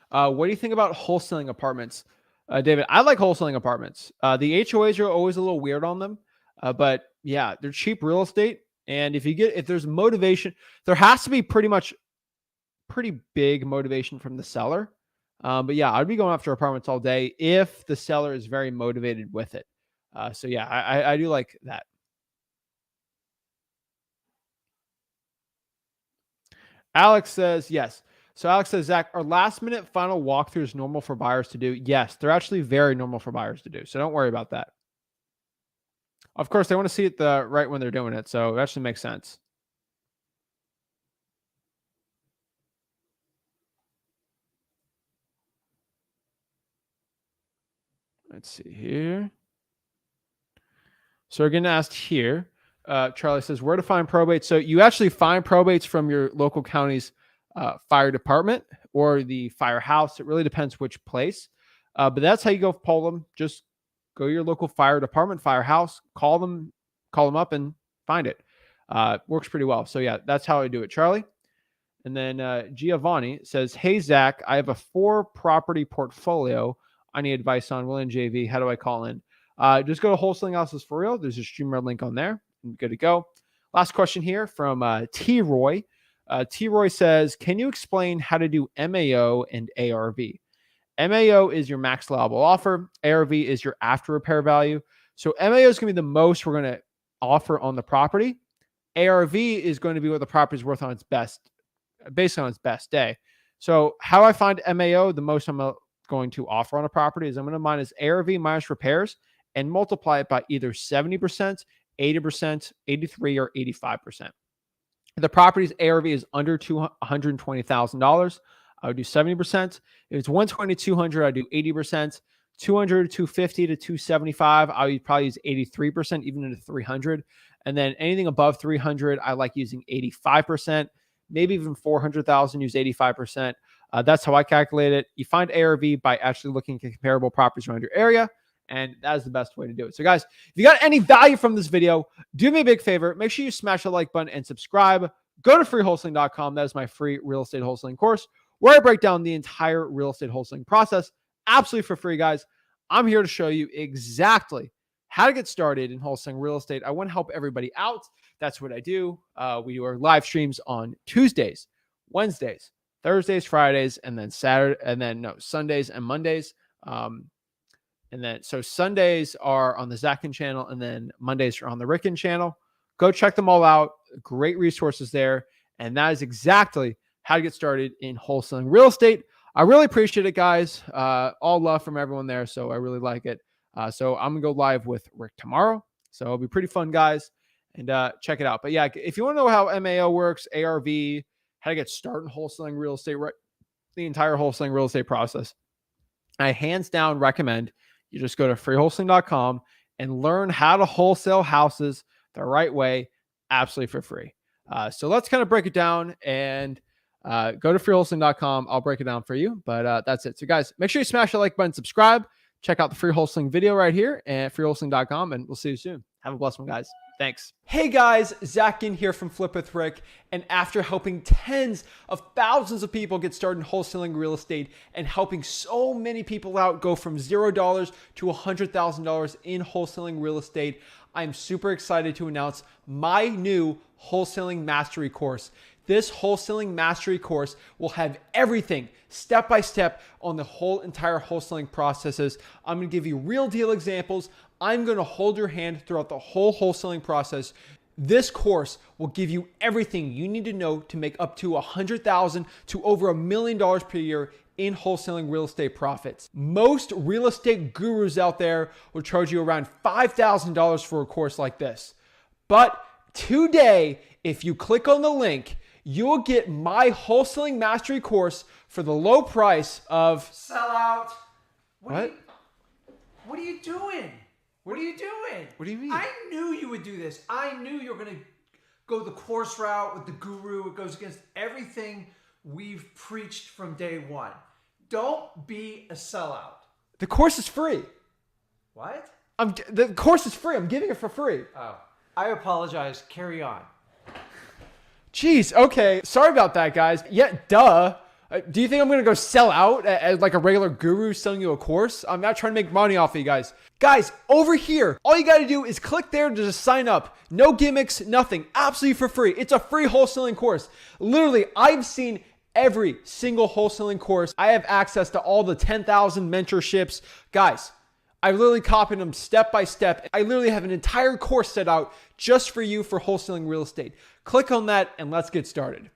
What do you think about wholesaling apartments? David, I like wholesaling apartments. The HOAs are always a little weird on them, but yeah, they're cheap real estate. And if there's motivation, there has to be pretty big motivation from the seller. But yeah, I'd be going after apartments all day if the seller is very motivated with it. So yeah, I do like that. Alex says yes. So Alex says, Zach, are last minute final walkthroughs normal for buyers to do? Yes, they're actually very normal for buyers to do. So don't worry about that. Of course, they want to see it right when they're doing it. So it actually makes sense. Let's see here. So we're getting asked here. Charlie says, where to find probates? So you actually find probates from your local county's fire department or the firehouse. It really depends which place. But that's how you go pull them. Just go to your local fire department, firehouse, call them up and find it. Works pretty well. So yeah, that's how I do it, Charlie. And then Giovanni says, hey, Zach, I have a 4-property portfolio I need advice on. Will and JV, how do I call in? Just go to Wholesaling Houses for Real. There's a StreamYard link on there. Good to go. Last question here from T. Roy. T. Roy says, can you explain how to do MAO and ARV? MAO is your max allowable offer. ARV is your after repair value. So MAO is going to be the most we're going to offer on the property. ARV is going to be what the property is worth on its best, based on its best day. So how I find MAO, the most I'm going to offer on a property is I'm going to minus ARV minus repairs and multiply it by either 70%, 80%, 83, or 85%. The property's ARV is under $120,000. I would do 70%. If it's 120 to 200, I do 80%. 200 to 250 to 275, I would probably use 83%, even into 300. And then anything above 300, I like using 85%. Maybe even 400,000, use 85%. That's how I calculate it. You find ARV by actually looking at comparable properties around your area, and that is the best way to do it. So guys, if you got any value from this video, do me a big favor. Make sure you smash the like button and subscribe. Go to freewholesaling.com. That is my free real estate wholesaling course where I break down the entire real estate wholesaling process absolutely for free, guys. I'm here to show you exactly how to get started in wholesaling real estate. I want to help everybody out. That's what I do. We do our live streams on Tuesdays, Wednesdays, Thursdays, Fridays, and then Sundays and Mondays. So Sundays are on the Zach Ginn channel, and then Mondays are on the Rick Ginn channel. Go check them all out. Great resources there. And that is exactly how to get started in wholesaling real estate. I really appreciate it, guys. All love from everyone there. So I really like it. So I'm going to go live with Rick tomorrow. So it'll be pretty fun, guys. And check it out. But yeah, if you want to know how MAO works, ARV, how to get started in wholesaling real estate, right, the entire wholesaling real estate process, I hands down recommend you just go to freewholesaling.com and learn how to wholesale houses the right way, absolutely for free. So let's kind of break it down and go to freewholesaling.com. I'll break it down for you, but that's it. So guys, make sure you smash the like button, subscribe, check out the free wholesaling video right here at freewholesaling.com, and we'll see you soon. Have a blessed one, guys. Thanks. Hey guys, Zach Ginn here from Flip with Rick. And after helping tens of thousands of people get started in wholesaling real estate and helping so many people out go from $0 to $100,000 in wholesaling real estate, I'm super excited to announce my new wholesaling mastery course. This wholesaling mastery course will have everything step by step on the whole entire wholesaling processes. I'm going to give you real deal examples. I'm going to hold your hand throughout the whole wholesaling process. This course will give you everything you need to know to make up to $100,000 to over $1 million per year in wholesaling real estate profits. Most real estate gurus out there will charge you around $5,000 for a course like this. But today, if you click on the link, you'll get my wholesaling mastery course for the low price of sellout. What? What are you doing? What are you doing? What do you mean? I knew you would do this. I knew you were going to go the course route with the guru. It goes against everything we've preached from day one. Don't be a sellout. The course is free. What? The course is free. I'm giving it for free. Oh, I apologize. Carry on. Jeez, okay. Sorry about that, guys. Yeah, duh. Do you think I'm going to go sell out as like a regular guru selling you a course? I'm not trying to make money off of you guys. Guys, over here, all you got to do is click there to just sign up. No gimmicks, nothing. Absolutely for free. It's a free wholesaling course. Literally, I've seen every single wholesaling course. I have access to all the 10,000 mentorships. Guys, I literally copied them step by step. I literally have an entire course set out just for you for wholesaling real estate. Click on that and let's get started.